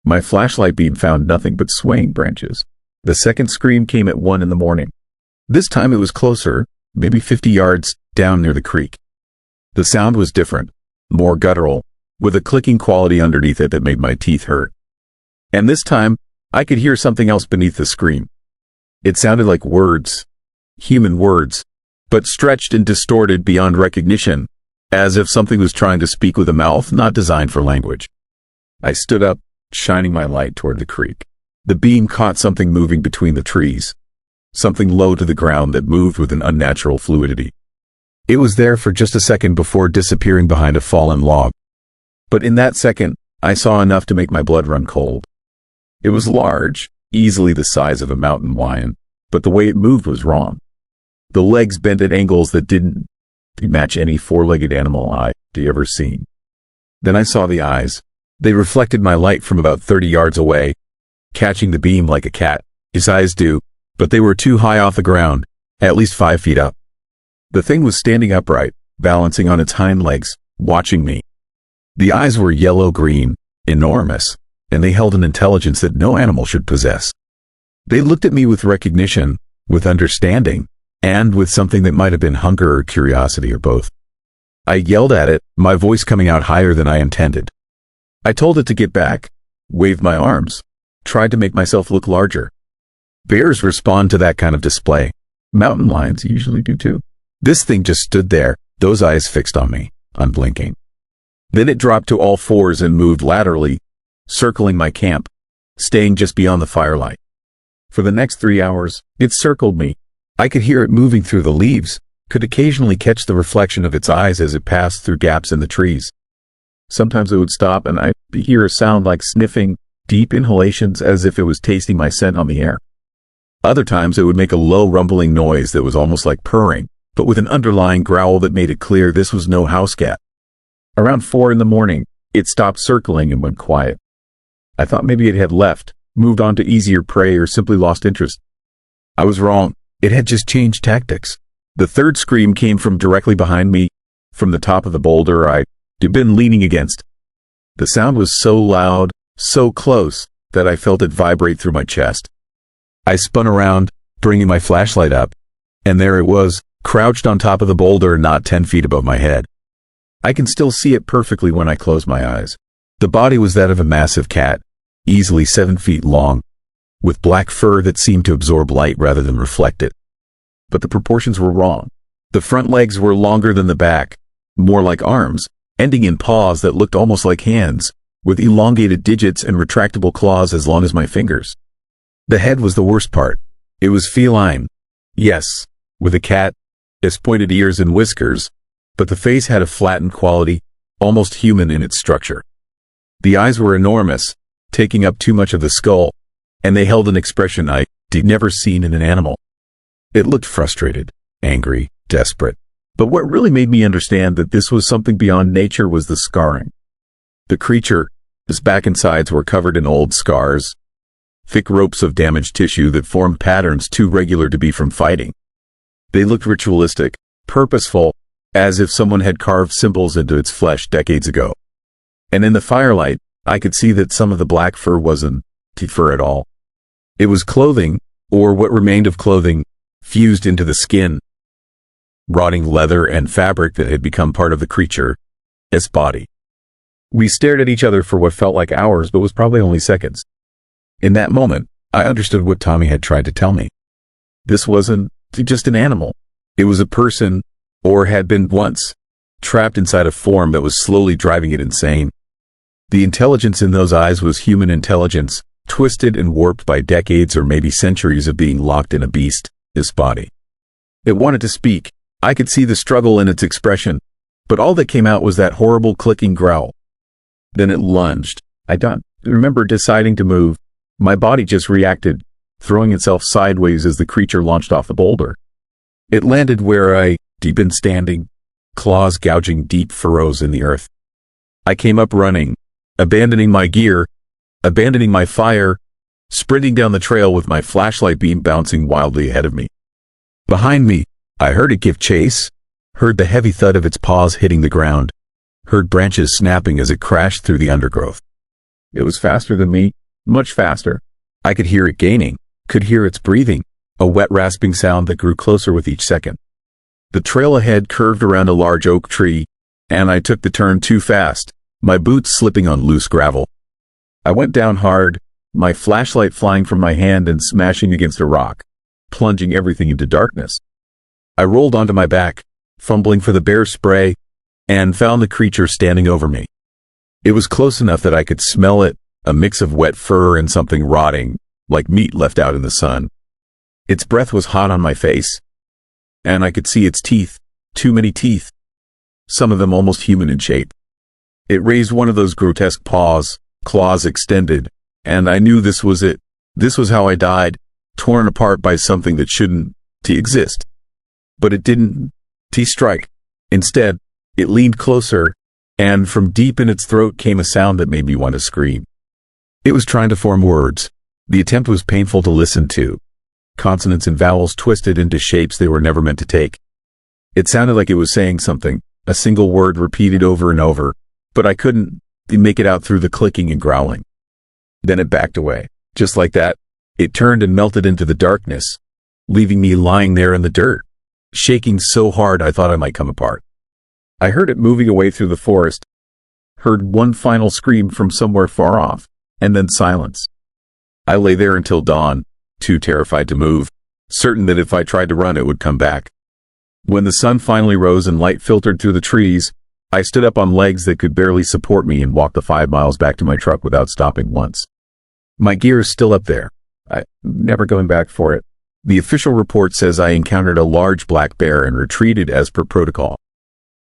My flashlight beam found nothing but swaying branches. The second scream came at 1 in the morning. This time it was closer, maybe 50 yards down near the creek. The sound was different, more guttural, with a clicking quality underneath it that made my teeth hurt. And this time, I could hear something else beneath the scream. It sounded like words, human words, but stretched and distorted beyond recognition, as if something was trying to speak with a mouth not designed for language. I stood up, shining my light toward the creek. The beam caught something moving between the trees, something low to the ground that moved with an unnatural fluidity. It was there for just a second before disappearing behind a fallen log. But in that second, I saw enough to make my blood run cold. It was large, easily the size of a mountain lion, but the way it moved was wrong. The legs bent at angles that didn't match any four-legged animal I'd ever seen. Then I saw the eyes. They reflected my light from about 30 yards away, catching the beam like a cat. His eyes do, but they were too high off the ground, at least 5 feet up. The thing was standing upright, balancing on its hind legs, watching me. The eyes were yellow-green, enormous, and they held an intelligence that no animal should possess. They looked at me with recognition, with understanding, and with something that might have been hunger or curiosity or both. I yelled at it, my voice coming out higher than I intended. I told it to get back, waved my arms, tried to make myself look larger. Bears respond to that kind of display. Mountain lions usually do too. This thing just stood there, those eyes fixed on me, unblinking. Then it dropped to all fours and moved laterally, circling my camp, staying just beyond the firelight. For the next 3 hours, it circled me. I could hear it moving through the leaves, could occasionally catch the reflection of its eyes as it passed through gaps in the trees. Sometimes it would stop and I'd hear a sound like sniffing, deep inhalations as if it was tasting my scent on the air. Other times it would make a low rumbling noise that was almost like purring, but with an underlying growl that made it clear this was no house cat. Around 4 in the morning, it stopped circling and went quiet. I thought maybe it had left, moved on to easier prey, or simply lost interest. I was wrong. It had just changed tactics. The third scream came from directly behind me, from the top of the boulder I'd been leaning against. The sound was so loud, so close, that I felt it vibrate through my chest. I spun around, bringing my flashlight up, and there it was, crouched on top of the boulder not 10 feet above my head. I can still see it perfectly when I close my eyes. The body was that of a massive cat, easily 7 feet long, with black fur that seemed to absorb light rather than reflect it. But the proportions were wrong. The front legs were longer than the back, more like arms, ending in paws that looked almost like hands, with elongated digits and retractable claws as long as my fingers. The head was the worst part. It was feline. Yes, with a cat's pointed ears and whiskers, but the face had a flattened quality, almost human in its structure. The eyes were enormous, taking up too much of the skull, and they held an expression I'd never seen in an animal. It looked frustrated, angry, desperate. But what really made me understand that this was something beyond nature was the scarring. The creature, his back and sides were covered in old scars, thick ropes of damaged tissue that formed patterns too regular to be from fighting. They looked ritualistic, purposeful, as if someone had carved symbols into its flesh decades ago. And in the firelight, I could see that some of the black fur wasn't fur at all. It was clothing, or what remained of clothing, fused into the skin. Rotting leather and fabric that had become part of the creature's body. We stared at each other for what felt like hours, but was probably only seconds. In that moment, I understood what Tommy had tried to tell me. This wasn't just an animal. It was a person, or had been once, trapped inside a form that was slowly driving it insane. The intelligence in those eyes was human intelligence, twisted and warped by decades or maybe centuries of being locked in a beast's body. It wanted to speak. I could see the struggle in its expression, but all that came out was that horrible clicking growl. Then it lunged. I don't remember deciding to move. My body just reacted, throwing itself sideways as the creature launched off the boulder. It landed where I'd been standing, claws gouging deep furrows in the earth. I came up running, abandoning my gear, abandoning my fire, sprinting down the trail with my flashlight beam bouncing wildly ahead of me. Behind me, I heard it give chase, heard the heavy thud of its paws hitting the ground, heard branches snapping as it crashed through the undergrowth. It was faster than me, much faster. I could hear it gaining, could hear its breathing, a wet rasping sound that grew closer with each second. The trail ahead curved around a large oak tree, and I took the turn too fast, my boots slipping on loose gravel. I went down hard, my flashlight flying from my hand and smashing against a rock, plunging everything into darkness. I rolled onto my back, fumbling for the bear spray, and found the creature standing over me. It was close enough that I could smell it, a mix of wet fur and something rotting, like meat left out in the sun. Its breath was hot on my face, and I could see its teeth, too many teeth, some of them almost human in shape. It raised one of those grotesque paws, claws extended, and I knew this was it. This was how I died, torn apart by something that shouldn't exist. But it didn't strike. Instead, it leaned closer, and from deep in its throat came a sound that made me want to scream. It was trying to form words. The attempt was painful to listen to. Consonants and vowels twisted into shapes they were never meant to take. It sounded like it was saying something, a single word repeated over and over, but I couldn't make it out through the clicking and growling. Then it backed away. Just like that, it turned and melted into the darkness, leaving me lying there in the dirt, shaking so hard I thought I might come apart. I heard it moving away through the forest, heard one final scream from somewhere far off, and then silence. I lay there until dawn, too terrified to move, certain that if I tried to run it would come back. When the sun finally rose and light filtered through the trees, I stood up on legs that could barely support me and walked the 5 miles back to my truck without stopping once. My gear is still up there. I'm never going back for it. The official report says I encountered a large black bear and retreated as per protocol.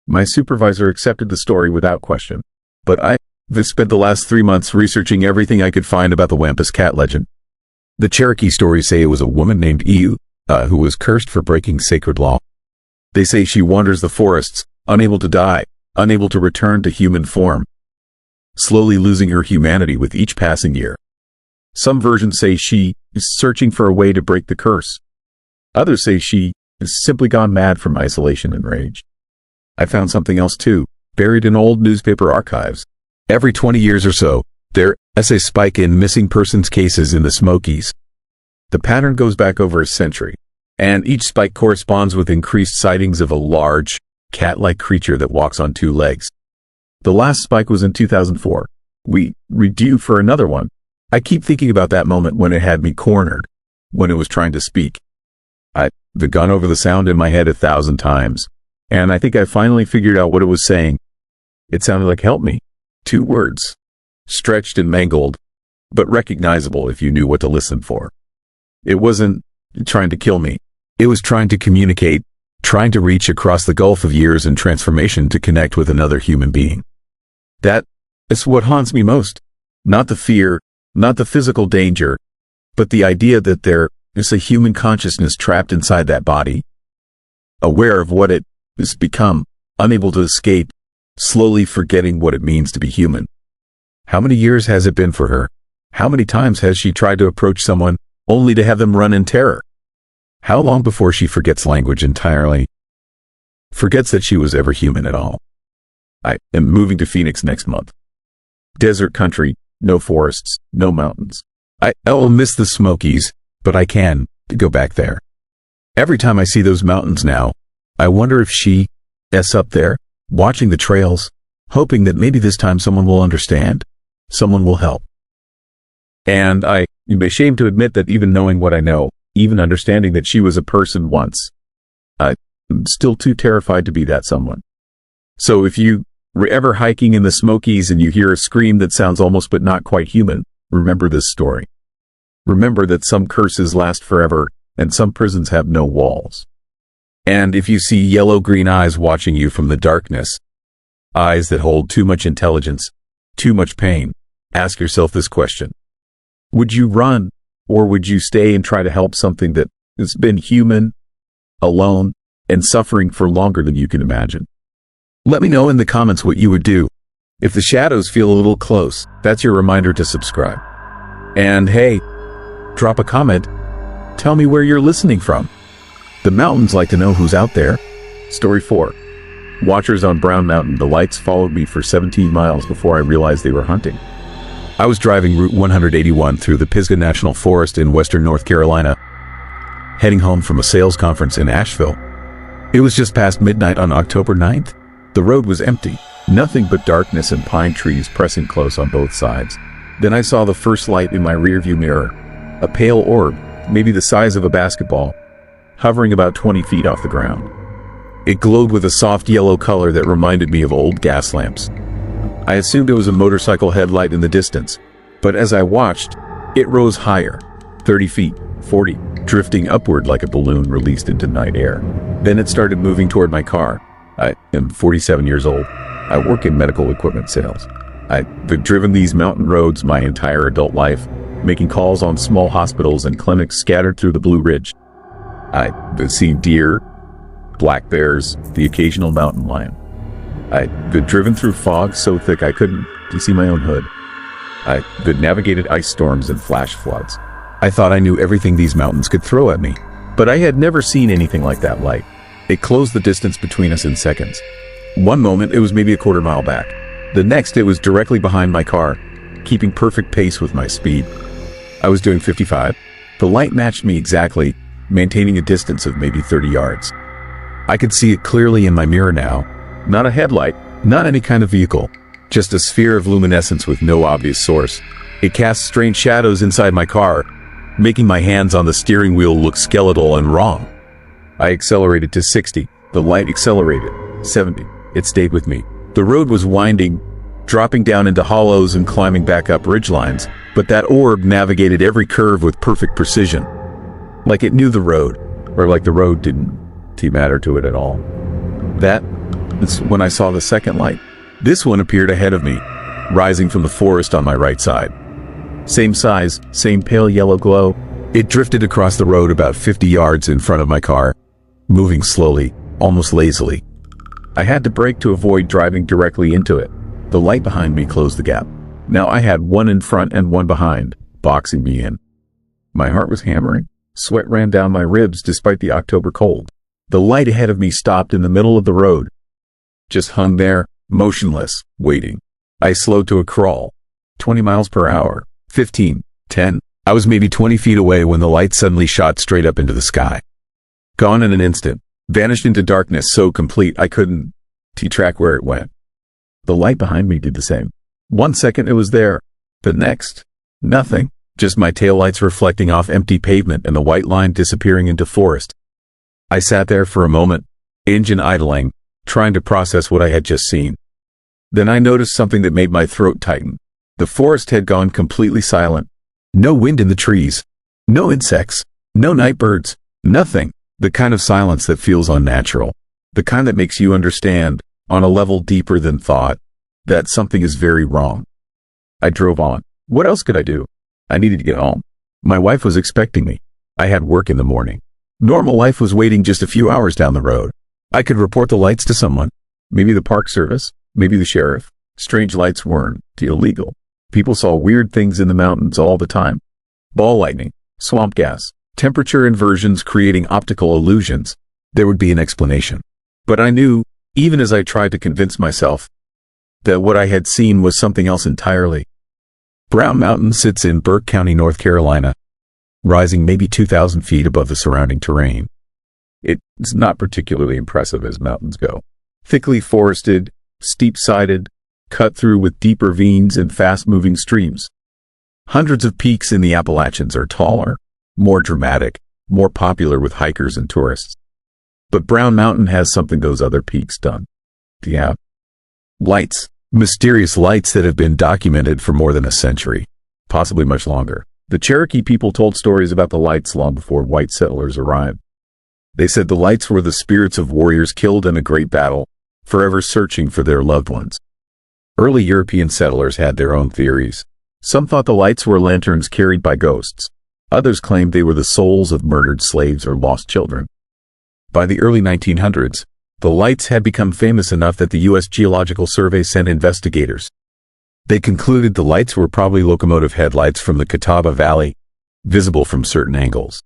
My supervisor accepted the story without question, but I've spent the last 3 months researching everything I could find about the Wampus Cat legend. The Cherokee stories say it was a woman named Iu, who was cursed for breaking sacred law. They say she wanders the forests, unable to die, unable to return to human form, slowly losing her humanity with each passing year. Some versions say she is searching for a way to break the curse. Others say she has simply gone mad from isolation and rage. I found something else too, buried in old newspaper archives. Every 20 years or so, there's a spike in missing persons cases in the Smokies. The pattern goes back over a century, and each spike corresponds with increased sightings of a large, cat-like creature that walks on 2 legs. The last spike was in 2004. We're due for another one. I keep thinking about that moment when it had me cornered, when it was trying to speak. I've gone over the sound in my head 1,000 times, and I think I finally figured out what it was saying. It sounded like "help me." 2 words, stretched and mangled, but recognizable if you knew what to listen for. It wasn't trying to kill me. It was trying to communicate, trying to reach across the gulf of years and transformation to connect with another human being. That is what haunts me most. Not the fear, not the physical danger, but the idea that there is a human consciousness trapped inside that body, aware of what it has become unable to escape, slowly forgetting what it means to be human. How many years has it been for her? How many times has she tried to approach someone only to have them run in terror? How long before she forgets language entirely? Forgets that she was ever human at all. I am moving to Phoenix next month. Desert country, no forests, no mountains. I'll miss the Smokies, but I can go back there. Every time I see those mountains now, I wonder if she's up there, watching the trails, hoping that maybe this time someone will understand, someone will help. And I'm ashamed to admit that even knowing what I know, even understanding that she was a person once, I'm still too terrified to be that someone. So if you were ever hiking in the Smokies and you hear a scream that sounds almost but not quite human, remember this story. Remember that some curses last forever and some prisons have no walls. And if you see yellow-green eyes watching you from the darkness, eyes that hold too much intelligence, too much pain, ask yourself this question. Would you run, or would you stay and try to help something that has been human, alone, and suffering for longer than you can imagine? Let me know in the comments what you would do. If the shadows feel a little close, that's your reminder to subscribe. And hey, drop a comment. Tell me where you're listening from. The mountains like to know who's out there. Story 4. Watchers on Brown Mountain. The lights followed me for 17 miles before I realized they were hunting. I was driving Route 181 through the Pisgah National Forest in western North Carolina, heading home from a sales conference in Asheville. It was just past midnight on October 9th. The road was empty, nothing but darkness and pine trees pressing close on both sides. Then I saw the first light in my rearview mirror, a pale orb, maybe the size of a basketball, hovering about 20 feet off the ground. It glowed with a soft yellow color that reminded me of old gas lamps. I assumed it was a motorcycle headlight in the distance, but as I watched, it rose higher, 30 feet, 40, drifting upward like a balloon released into night air. Then it started moving toward my car. I am 47 years old. I work in medical equipment sales. I've driven these mountain roads my entire adult life, making calls on small hospitals and clinics scattered through the Blue Ridge. I've seen deer, black bears, the occasional mountain lion. I've been driven through fog so thick I couldn't see my own hood. I've navigated ice storms and flash floods. I thought I knew everything these mountains could throw at me, but I had never seen anything like that light. It closed the distance between us in seconds. One moment, it was maybe a quarter mile back. The next, it was directly behind my car, keeping perfect pace with my speed. I was doing 55. The light matched me exactly, maintaining a distance of maybe 30 yards. I could see it clearly in my mirror now. Not a headlight, not any kind of vehicle, just a sphere of luminescence with no obvious source. It cast strange shadows inside my car, making my hands on the steering wheel look skeletal and wrong. I accelerated to 60. The light accelerated. 70. It stayed with me. The road was winding, dropping down into hollows and climbing back up ridgelines, but that orb navigated every curve with perfect precision. Like it knew the road, or like the road didn't matter to it at all. That's when I saw the second light. This one appeared ahead of me, rising from the forest on my right side. Same size, same pale yellow glow. It drifted across the road about 50 yards in front of my car, moving slowly, almost lazily. I had to brake to avoid driving directly into it. The light behind me closed the gap. Now I had one in front and one behind, boxing me in. My heart was hammering. Sweat ran down my ribs despite the October cold. The light ahead of me stopped in the middle of the road. Just hung there, motionless, waiting. I slowed to a crawl. 20 miles per hour. 15. 10. I was maybe 20 feet away when the light suddenly shot straight up into the sky. Gone in an instant. Vanished into darkness so complete I couldn't track where it went. The light behind me did the same. 1 second it was there. The next, nothing. Just my taillights reflecting off empty pavement and the white line disappearing into forest. I sat there for a moment, engine idling, trying to process what I had just seen. Then I noticed something that made my throat tighten. The forest had gone completely silent. No wind in the trees. No insects. No night birds. Nothing. The kind of silence that feels unnatural. The kind that makes you understand, on a level deeper than thought, that something is very wrong. I drove on. What else could I do? I needed to get home. My wife was expecting me. I had work in the morning. Normal life was waiting just a few hours down the road. I could report the lights to someone. Maybe the Park Service, maybe the sheriff. Strange lights weren't illegal. People saw weird things in the mountains all the time. Ball lightning, swamp gas, temperature inversions creating optical illusions. There would be an explanation. But I knew, even as I tried to convince myself, that what I had seen was something else entirely. Brown Mountain sits in Burke County, North Carolina, rising maybe 2,000 feet above the surrounding terrain. It's not particularly impressive as mountains go. Thickly forested, steep-sided, cut through with deep ravines and fast-moving streams. Hundreds of peaks in the Appalachians are taller, more dramatic, more popular with hikers and tourists. But Brown Mountain has something those other peaks don't. Yeah. Lights. Mysterious lights that have been documented for more than a century, possibly much longer. The Cherokee people told stories about the lights long before white settlers arrived. They said the lights were the spirits of warriors killed in a great battle, forever searching for their loved ones. Early European settlers had their own theories. Some thought the lights were lanterns carried by ghosts. Others claimed they were the souls of murdered slaves or lost children. By the early 1900s, the lights had become famous enough that the U.S. Geological Survey sent investigators. They concluded the lights were probably locomotive headlights from the Catawba Valley, visible from certain angles.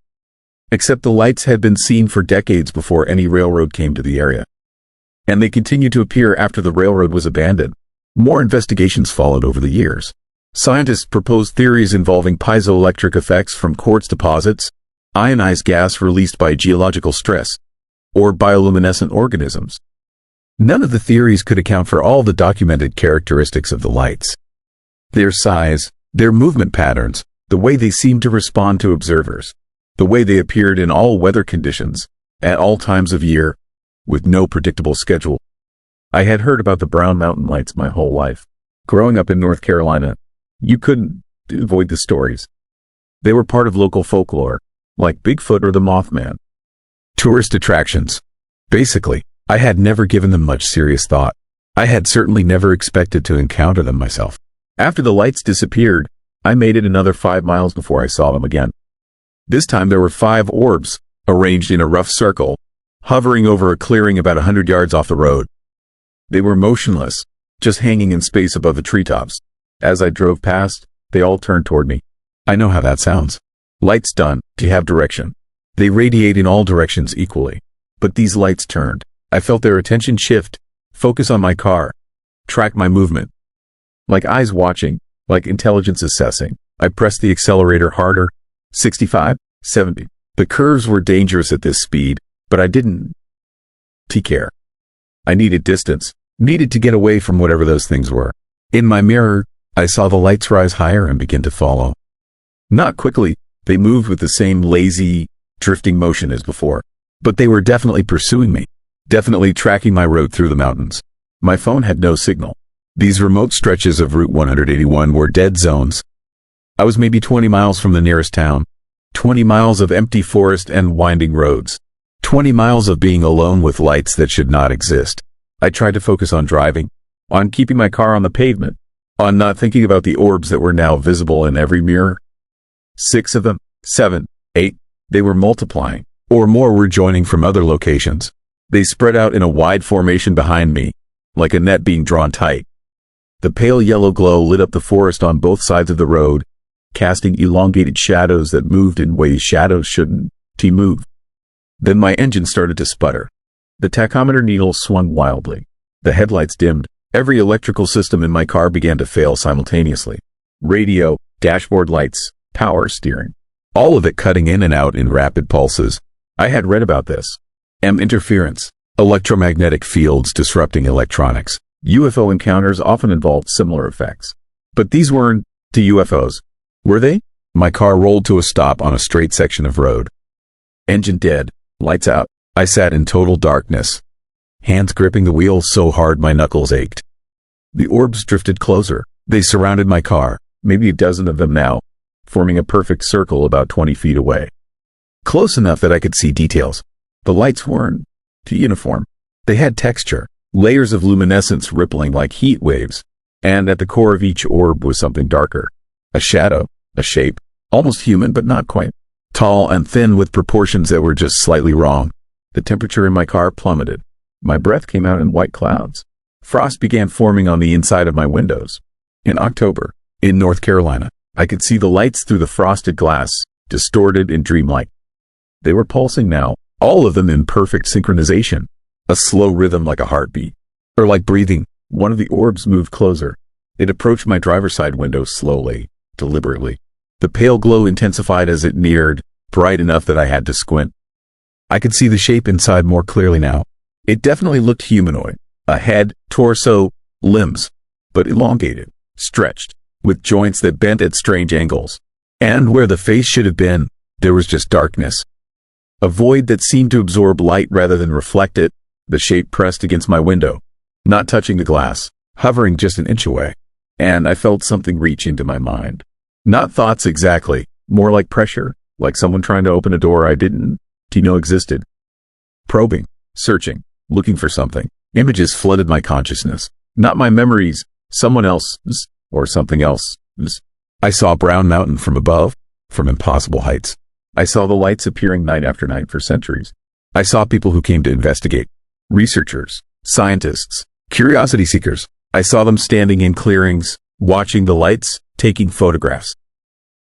Except the lights had been seen for decades before any railroad came to the area. And they continued to appear after the railroad was abandoned. More investigations followed over the years. Scientists proposed theories involving piezoelectric effects from quartz deposits, ionized gas released by geological stress, or bioluminescent organisms. None of the theories could account for all the documented characteristics of the lights. Their size, their movement patterns, the way they seemed to respond to observers, the way they appeared in all weather conditions, at all times of year, with no predictable schedule. I had heard about the Brown Mountain lights my whole life. Growing up in North Carolina, you couldn't avoid the stories. They were part of local folklore, like Bigfoot or the Mothman. Tourist attractions. Basically, I had never given them much serious thought. I had certainly never expected to encounter them myself. After the lights disappeared, I made it another 5 miles before I saw them again. This time there were 5 orbs, arranged in a rough circle, hovering over a clearing about 100 yards off the road. They were motionless, just hanging in space above the treetops. As I drove past, they all turned toward me. I know how that sounds. Lights don't have direction. They radiate in all directions equally. But these lights turned. I felt their attention shift, focus on my car, track my movement. Like eyes watching, like intelligence assessing. I pressed the accelerator harder. 65, 70. The curves were dangerous at this speed, but I didn't care. I needed distance, needed to get away from whatever those things were. In my mirror, I saw the lights rise higher and begin to follow. Not quickly, they moved with the same lazy, drifting motion as before. But they were definitely pursuing me, definitely tracking my road through the mountains. My phone had no signal. These remote stretches of Route 181 were dead zones. I was maybe 20 miles from the nearest town, 20 miles of empty forest and winding roads, 20 miles of being alone with lights that should not exist. I tried to focus on driving, on keeping my car on the pavement, on not thinking about the orbs that were now visible in every mirror. 6 of them, 7, 8, they were multiplying, or more were joining from other locations. They spread out in a wide formation behind me, like a net being drawn tight. The pale yellow glow lit up the forest on both sides of the road, casting elongated shadows that moved in ways shadows shouldn't move. Then my engine started to sputter. The tachometer needle swung wildly. The headlights dimmed. Every electrical system in my car began to fail simultaneously. Radio, dashboard lights, power steering. All of it cutting in and out in rapid pulses. I had read about this. Interference. Electromagnetic fields disrupting electronics. UFO encounters often involved similar effects. But these weren't UFOs. Were they? My car rolled to a stop on a straight section of road. Engine dead. Lights out. I sat in total darkness, hands gripping the wheel so hard my knuckles ached. The orbs drifted closer. They surrounded my car, maybe a dozen of them now, forming a perfect circle about 20 feet away. Close enough that I could see details. The lights weren't uniform. They had texture, layers of luminescence rippling like heat waves, and at the core of each orb was something darker. A shadow, a shape, almost human but not quite. Tall and thin with proportions that were just slightly wrong. The temperature in my car plummeted. My breath came out in white clouds. Frost began forming on the inside of my windows. In October, in North Carolina, I could see the lights through the frosted glass, distorted and dreamlike. They were pulsing now, all of them in perfect synchronization. A slow rhythm like a heartbeat. Or like breathing. One of the orbs moved closer. It approached my driver's side window slowly, deliberately. The pale glow intensified as it neared, bright enough that I had to squint. I could see the shape inside more clearly now. It definitely looked humanoid. A head, torso, limbs, but elongated, stretched, with joints that bent at strange angles. And where the face should have been, there was just darkness. A void that seemed to absorb light rather than reflect it. The shape pressed against my window, not touching the glass, hovering just an inch away. And I felt something reach into my mind. Not thoughts exactly, more like pressure, like someone trying to open a door I didn't know existed. Probing, searching, looking for something. Images flooded my consciousness. Not my memories, someone else's, or something else. I saw Brown Mountain from above, from impossible heights. I saw the lights appearing night after night for centuries. I saw people who came to investigate. Researchers, scientists, curiosity seekers. I saw them standing in clearings, watching the lights, taking photographs.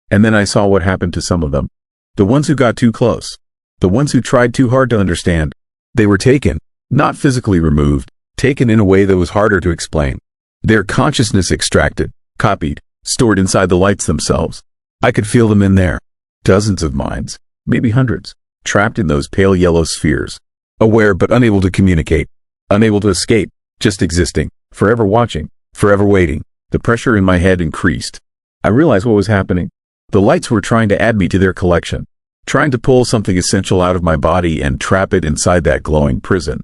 And then I saw what happened to some of them. The ones who got too close. The ones who tried too hard to understand. They were taken, not physically removed, taken in a way that was harder to explain. Their consciousness extracted, copied, stored inside the lights themselves. I could feel them in there. Dozens of minds, maybe hundreds, trapped in those pale yellow spheres. Aware but unable to communicate. Unable to escape, just existing, forever watching, forever waiting. The pressure in my head increased. I realized what was happening. The lights were trying to add me to their collection. Trying to pull something essential out of my body and trap it inside that glowing prison.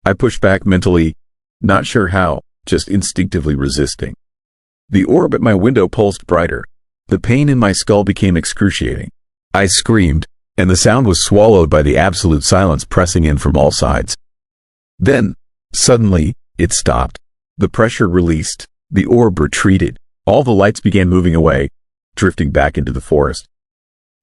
I pushed back mentally, not sure how, just instinctively resisting. The orb at my window pulsed brighter. The pain in my skull became excruciating. I screamed, and the sound was swallowed by the absolute silence pressing in from all sides. Then, suddenly, it stopped. The pressure released. The orb retreated. All the lights began moving away, drifting back into the forest.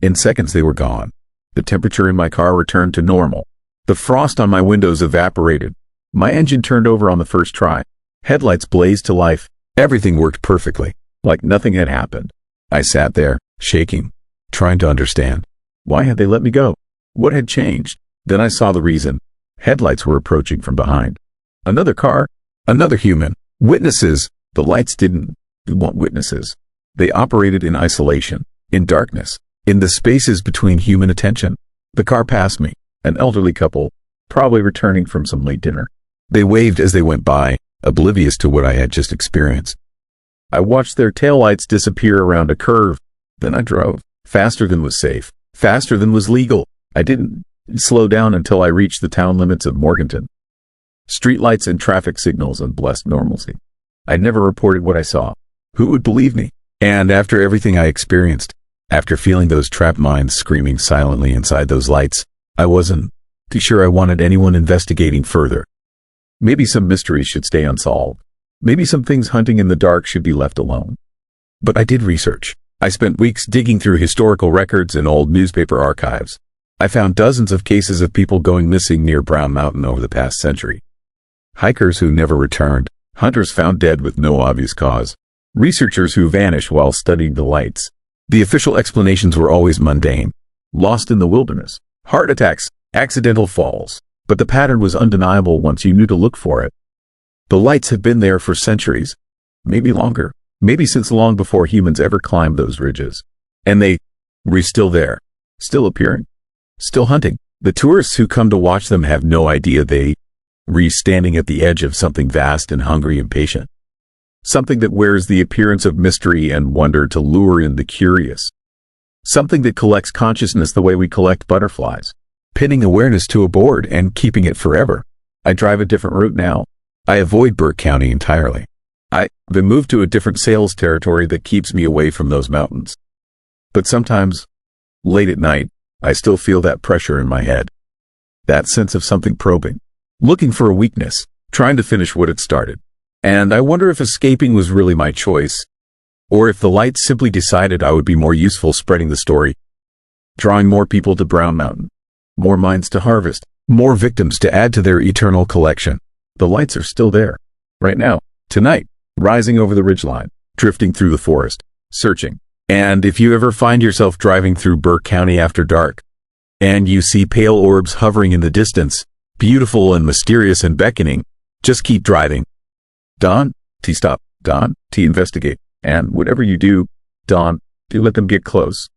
In seconds they were gone. The temperature in my car returned to normal. The frost on my windows evaporated. My engine turned over on the first try. Headlights blazed to life. Everything worked perfectly, like nothing had happened. I sat there, shaking, trying to understand. Why had they let me go? What had changed? Then I saw the reason. Headlights were approaching from behind. Another car, another human. Witnesses. The lights didn't want witnesses. They operated in isolation, in darkness. In the spaces between human attention. The car passed me, an elderly couple, probably returning from some late dinner. They waved as they went by, oblivious to what I had just experienced. I watched their taillights disappear around a curve. Then I drove, faster than was safe, faster than was legal. I didn't slow down until I reached the town limits of Morganton. Streetlights and traffic signals and blessed normalcy. I never reported what I saw. Who would believe me? And after everything I experienced, after feeling those trapped minds screaming silently inside those lights, I wasn't too sure I wanted anyone investigating further. Maybe some mysteries should stay unsolved. Maybe some things hunting in the dark should be left alone. But I did research. I spent weeks digging through historical records and old newspaper archives. I found dozens of cases of people going missing near Brown Mountain over the past century. Hikers who never returned. Hunters found dead with no obvious cause. Researchers who vanished while studying the lights. The official explanations were always mundane. Lost in the wilderness. Heart attacks. Accidental falls. But the pattern was undeniable once you knew to look for it. The lights have been there for centuries. Maybe longer. Maybe since long before humans ever climbed those ridges. And they were still there. Still appearing. Still hunting. The tourists who come to watch them have no idea they were standing at the edge of something vast and hungry and patient. Something that wears the appearance of mystery and wonder to lure in the curious. Something that collects consciousness the way we collect butterflies, pinning awareness to a board and keeping it forever. I drive a different route now. I avoid Burke County entirely. I've been moved to a different sales territory that keeps me away from those mountains. But sometimes, late at night, I still feel that pressure in my head. That sense of something probing, looking for a weakness, trying to finish what it started. And I wonder if escaping was really my choice, or if the lights simply decided I would be more useful spreading the story, drawing more people to Brown Mountain, more minds to harvest, More victims to add to their eternal collection. The lights are still there. Right now. Tonight. Rising over the ridgeline. Drifting through the forest. Searching. And if you ever find yourself driving through Burke County after dark, and you see pale orbs hovering in the distance, beautiful and mysterious and beckoning, just keep driving. Don, T stop. Don, T investigate. And whatever you do, Don, do let them get close.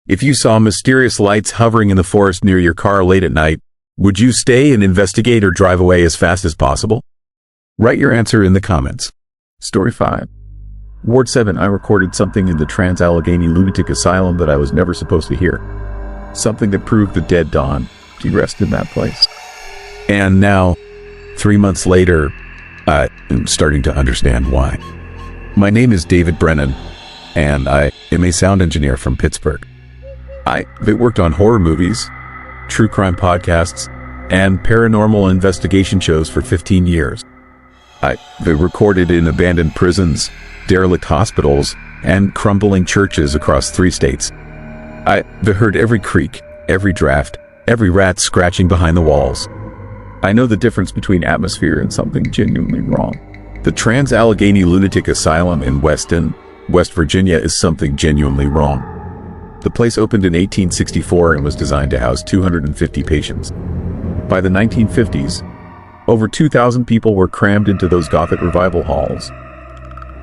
If you saw mysterious lights hovering in the forest near your car late at night, would you stay and investigate or drive away as fast as possible? Write your answer in the comments. Story 5. Ward 7. I recorded something in the Trans-Allegheny Lunatic Asylum that I was never supposed to hear. Something that proved the dead Don to rest in that place. And now, 3 months later, I'm starting to understand why. My name is David Brennan, and I am a sound engineer from Pittsburgh. I've worked on horror movies, true crime podcasts, and paranormal investigation shows for 15 years. I've recorded in abandoned prisons, derelict hospitals, and crumbling churches across 3 states. I've heard every creak, every draft, every rat scratching behind the walls. I know the difference between atmosphere and something genuinely wrong. The Trans-Allegheny Lunatic Asylum in Weston, West Virginia is something genuinely wrong. The place opened in 1864 and was designed to house 250 patients. By the 1950s, over 2,000 people were crammed into those Gothic revival halls.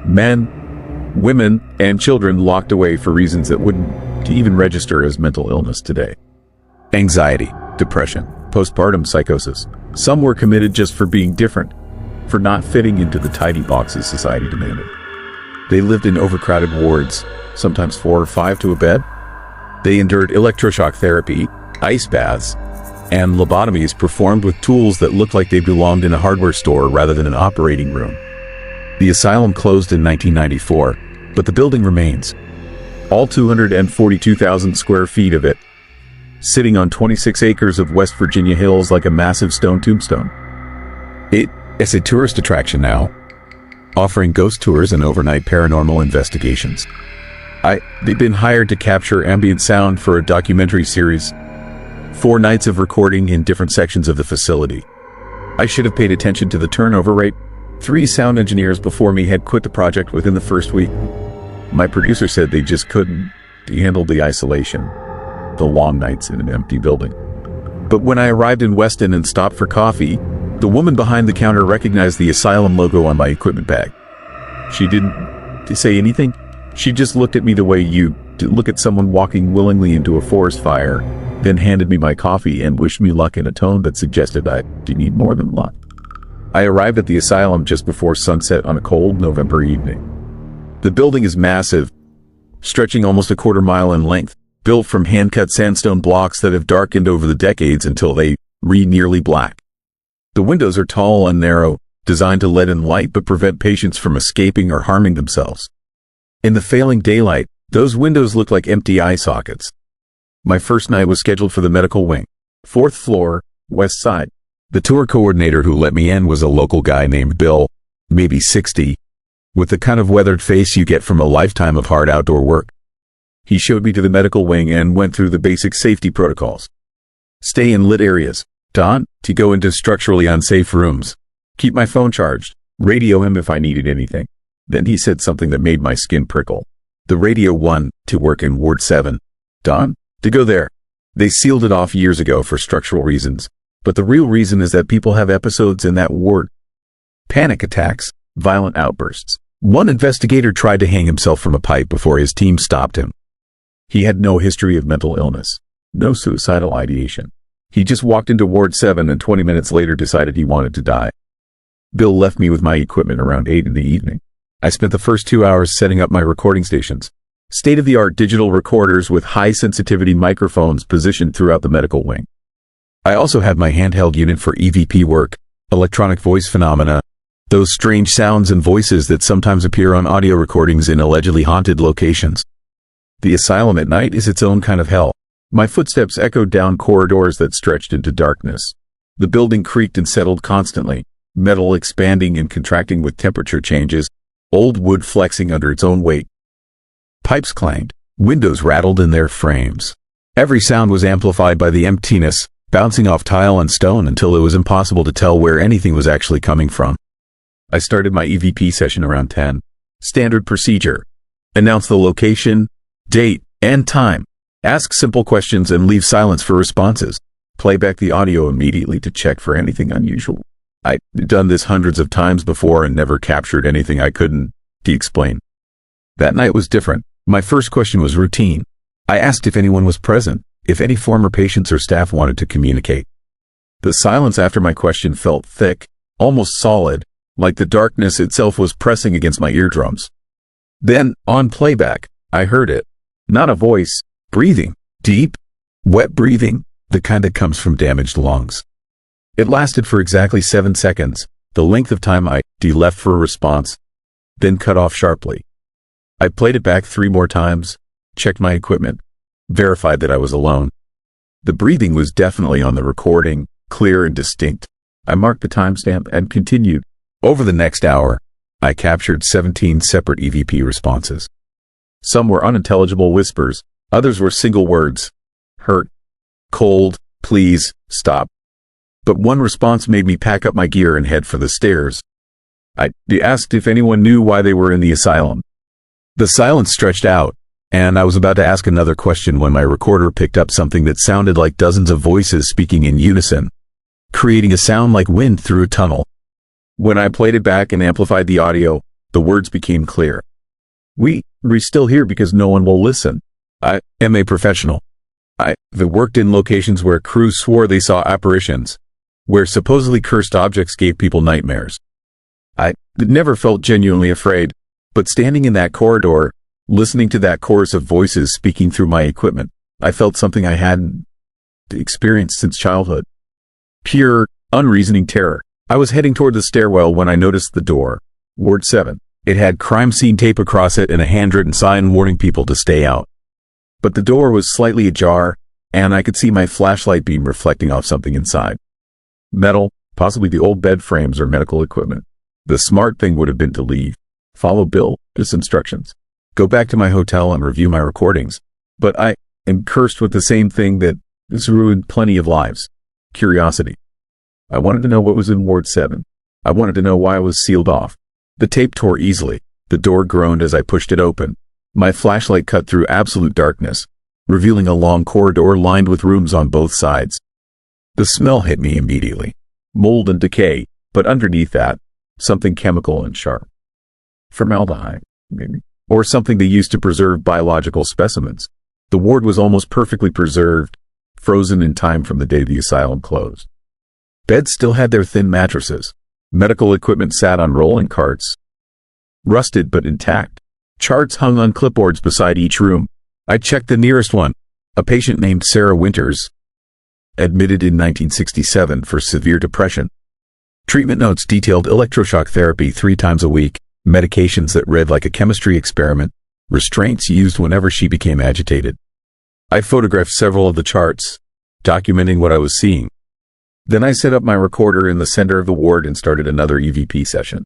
Men, women, and children locked away for reasons that wouldn't even register as mental illness today. Anxiety, depression, postpartum psychosis. Some were committed just for being different, for not fitting into the tidy boxes society demanded. They lived in overcrowded wards, sometimes 4 or 5 to a bed. They endured electroshock therapy, ice baths, and lobotomies performed with tools that looked like they belonged in a hardware store rather than an operating room. The asylum closed in 1994, but the building remains. All 242,000 square feet of it, sitting on 26 acres of West Virginia hills like a massive stone tombstone. It's a tourist attraction now, offering ghost tours and overnight paranormal investigations. They've been hired to capture ambient sound for a documentary series. 4 nights of recording in different sections of the facility. I should have paid attention to the turnover rate. 3 sound engineers before me had quit the project within the first week. My producer said they just couldn't handle the isolation, the long nights in an empty building. But when I arrived in Weston and stopped for coffee, the woman behind the counter recognized the asylum logo on my equipment bag. She didn't say anything. She just looked at me the way you look at someone walking willingly into a forest fire, then handed me my coffee and wished me luck in a tone that suggested I need more than luck. I arrived at the asylum just before sunset on a cold November evening. The building is massive, stretching almost a quarter mile in length, built from hand-cut sandstone blocks that have darkened over the decades until they read nearly black. The windows are tall and narrow, designed to let in light but prevent patients from escaping or harming themselves. In the failing daylight, those windows look like empty eye sockets. My first night was scheduled for the medical wing, 4th floor, west side. The tour coordinator who let me in was a local guy named Bill, maybe 60, with the kind of weathered face you get from a lifetime of hard outdoor work. He showed me to the medical wing and went through the basic safety protocols. Stay in lit areas. Don, to go into structurally unsafe rooms. Keep my phone charged. Radio him if I needed anything. Then he said something that made my skin prickle. The radio 1, to work in Ward 7. Don, to go there. They sealed it off years ago for structural reasons, but the real reason is that people have episodes in that ward. Panic attacks, violent outbursts. One investigator tried to hang himself from a pipe before his team stopped him. He had no history of mental illness, no suicidal ideation. He just walked into Ward 7 and 20 minutes later decided he wanted to die. Bill left me with my equipment around 8 in the evening. I spent the first 2 hours setting up my recording stations. State-of-the-art digital recorders with high-sensitivity microphones positioned throughout the medical wing. I also had my handheld unit for EVP work, electronic voice phenomena, those strange sounds and voices that sometimes appear on audio recordings in allegedly haunted locations. The asylum at night is its own kind of hell. My footsteps echoed down corridors that stretched into darkness. The building creaked and settled constantly, metal expanding and contracting with temperature changes, old wood flexing under its own weight. Pipes clanged, windows rattled in their frames. Every sound was amplified by the emptiness, bouncing off tile and stone until it was impossible to tell where anything was actually coming from. I started my EVP session around 10. Standard procedure. Announce the location, date, and time. Ask simple questions and leave silence for responses. Play back the audio immediately to check for anything unusual. I've done this hundreds of times before and never captured anything I couldn't explain. That night was different. My first question was routine. I asked if anyone was present, if any former patients or staff wanted to communicate. The silence after my question felt thick, almost solid, like the darkness itself was pressing against my eardrums. Then, on playback, I heard it. Not a voice, breathing, deep, wet breathing, the kind that comes from damaged lungs. It lasted for exactly 7 seconds, the length of time I left for a response, then cut off sharply. I played it back 3 more times, checked my equipment, verified that I was alone. The breathing was definitely on the recording, clear and distinct. I marked the timestamp and continued. Over the next hour, I captured 17 separate EVP responses. Some were unintelligible whispers, others were single words. Hurt, cold, please, stop. But one response made me pack up my gear and head for the stairs. I asked if anyone knew why they were in the asylum. The silence stretched out, and I was about to ask another question when my recorder picked up something that sounded like dozens of voices speaking in unison, creating a sound like wind through a tunnel. When I played it back and amplified the audio, the words became clear. We're still here because no one will listen. I am a professional. I've worked in locations where crews swore they saw apparitions, where supposedly cursed objects gave people nightmares. I never felt genuinely afraid, but standing in that corridor, listening to that chorus of voices speaking through my equipment, I felt something I hadn't experienced since childhood. Pure, unreasoning terror. I was heading toward the stairwell when I noticed the door. Ward 7. It had crime scene tape across it and a handwritten sign warning people to stay out. But the door was slightly ajar, and I could see my flashlight beam reflecting off something inside. Metal, possibly the old bed frames or medical equipment. The smart thing would have been to leave. Follow Bill's instructions. Go back to my hotel and review my recordings. But I am cursed with the same thing that has ruined plenty of lives. Curiosity. I wanted to know what was in Ward 7. I wanted to know why it was sealed off. The tape tore easily. The door groaned as I pushed it open. My flashlight cut through absolute darkness, revealing a long corridor lined with rooms on both sides. The smell hit me immediately. Mold and decay, but underneath that, something chemical and sharp. Formaldehyde, maybe. Or something they used to preserve biological specimens. The ward was almost perfectly preserved, frozen in time from the day the asylum closed. Beds still had their thin mattresses. Medical equipment sat on rolling carts. Rusted but intact. Charts hung on clipboards beside each room. I checked the nearest one. A patient named Sarah Winters, admitted in 1967 for severe depression. Treatment notes detailed electroshock therapy 3 times a week, medications that read like a chemistry experiment, restraints used whenever she became agitated. I photographed several of the charts, documenting what I was seeing. Then I set up my recorder in the center of the ward and started another EVP session.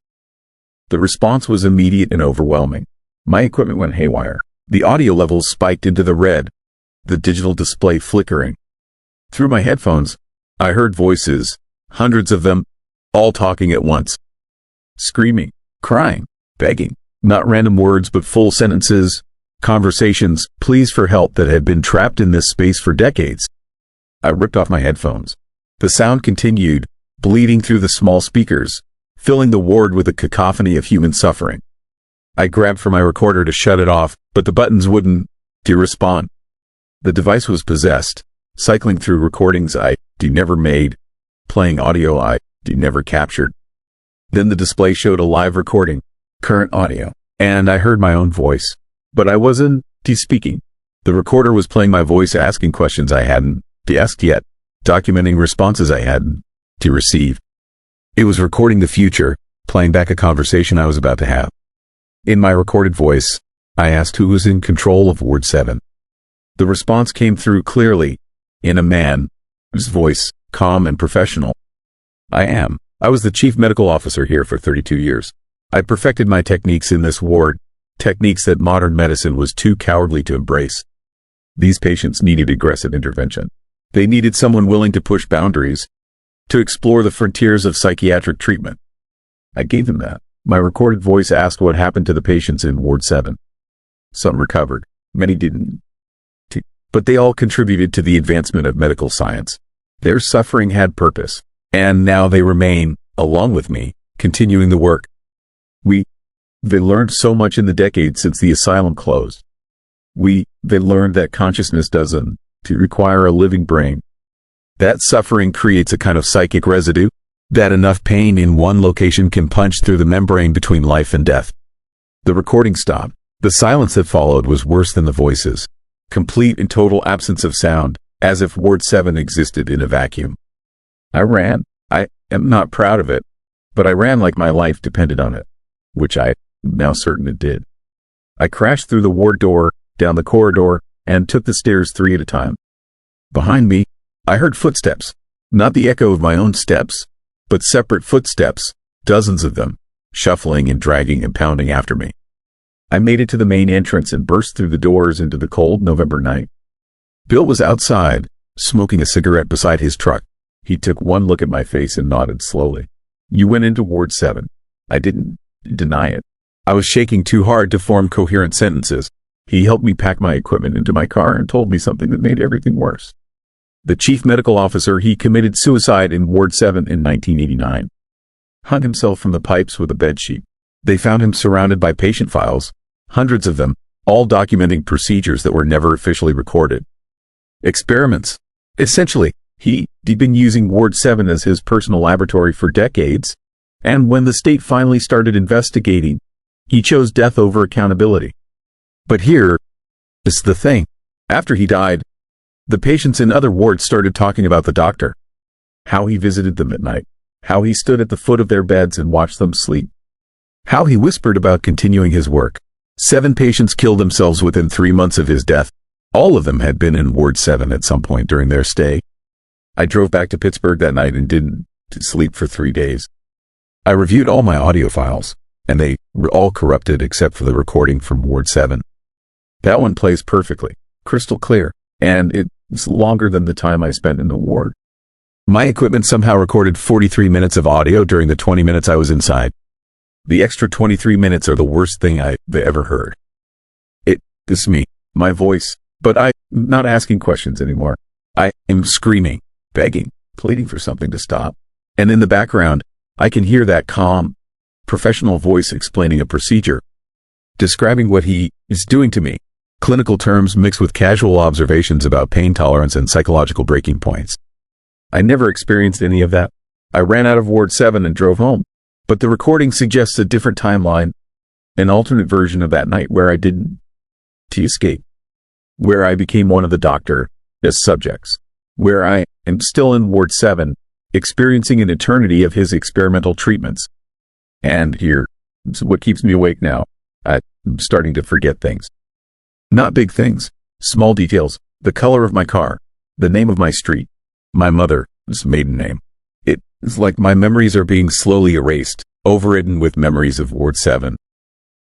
The response was immediate and overwhelming. My equipment went haywire. The audio levels spiked into the red, the digital display flickering. Through my headphones, I heard voices, hundreds of them, all talking at once. Screaming, crying, begging, not random words but full sentences, conversations, pleas for help that had been trapped in this space for decades. I ripped off my headphones. The sound continued, bleeding through the small speakers, filling the ward with a cacophony of human suffering. I grabbed for my recorder to shut it off, but the buttons wouldn't respond. The device was possessed, cycling through recordings I never made, playing audio I never captured. Then the display showed a live recording, current audio, and I heard my own voice. But I wasn't speaking. The recorder was playing my voice asking questions I hadn't asked yet, documenting responses I hadn't received. It was recording the future, playing back a conversation I was about to have. In my recorded voice, I asked who was in control of Ward 7. The response came through clearly, in a man's voice, calm and professional. I am. I was the chief medical officer here for 32 years. I perfected my techniques in this ward, techniques that modern medicine was too cowardly to embrace. These patients needed aggressive intervention. They needed someone willing to push boundaries, to explore the frontiers of psychiatric treatment. I gave them that. My recorded voice asked what happened to the patients in Ward 7. Some recovered. Many didn't. But they all contributed to the advancement of medical science. Their suffering had purpose. And now they remain, along with me, continuing the work. They learned so much in the decades since the asylum closed. They learned that consciousness doesn't require a living brain. That suffering creates a kind of psychic residue, that enough pain in one location can punch through the membrane between life and death. The recording stopped. The silence that followed was worse than the voices. Complete and total absence of sound, as if Ward 7 existed in a vacuum. I ran. I am not proud of it, but I ran like my life depended on it, which I am now certain it did. I crashed through the ward door, down the corridor, and took the stairs 3 at a time. Behind me, I heard footsteps, not the echo of my own steps, but separate footsteps, dozens of them, shuffling and dragging and pounding after me. I made it to the main entrance and burst through the doors into the cold November night. Bill was outside, smoking a cigarette beside his truck. He took one look at my face and nodded slowly. You went into Ward 7. I didn't deny it. I was shaking too hard to form coherent sentences. He helped me pack my equipment into my car and told me something that made everything worse. The chief medical officer, he committed suicide in Ward 7 in 1989. Hung himself from the pipes with a bedsheet. They found him surrounded by patient files, hundreds of them, all documenting procedures that were never officially recorded. Experiments. Essentially, he'd been using Ward 7 as his personal laboratory for decades, and when the state finally started investigating, he chose death over accountability. But here is the thing. After he died, the patients in other wards started talking about the doctor. How he visited them at night. How he stood at the foot of their beds and watched them sleep. How he whispered about continuing his work. 7 patients killed themselves within 3 months of his death. All of them had been in Ward 7 at some point during their stay. I drove back to Pittsburgh that night and didn't sleep for 3 days. I reviewed all my audio files, and they were all corrupted except for the recording from Ward 7. That one plays perfectly, crystal clear, and it's longer than the time I spent in the ward. My equipment somehow recorded 43 minutes of audio during the 20 minutes I was inside. The extra 23 minutes are the worst thing I've ever heard. It's me, my voice, but I'm not asking questions anymore. I am screaming, begging, pleading for something to stop. And in the background, I can hear that calm, professional voice explaining a procedure, describing what he is doing to me. Clinical terms mixed with casual observations about pain tolerance and psychological breaking points. I never experienced any of that. I ran out of Ward 7 and drove home. But the recording suggests a different timeline, an alternate version of that night where I didn't escape, where I became one of the doctor's subjects, where I am still in Ward 7, experiencing an eternity of his experimental treatments. And here's what keeps me awake now. I'm starting to forget things. Not big things, small details, the color of my car, the name of my street, my mother's maiden name. It's like my memories are being slowly erased, overridden with memories of Ward 7,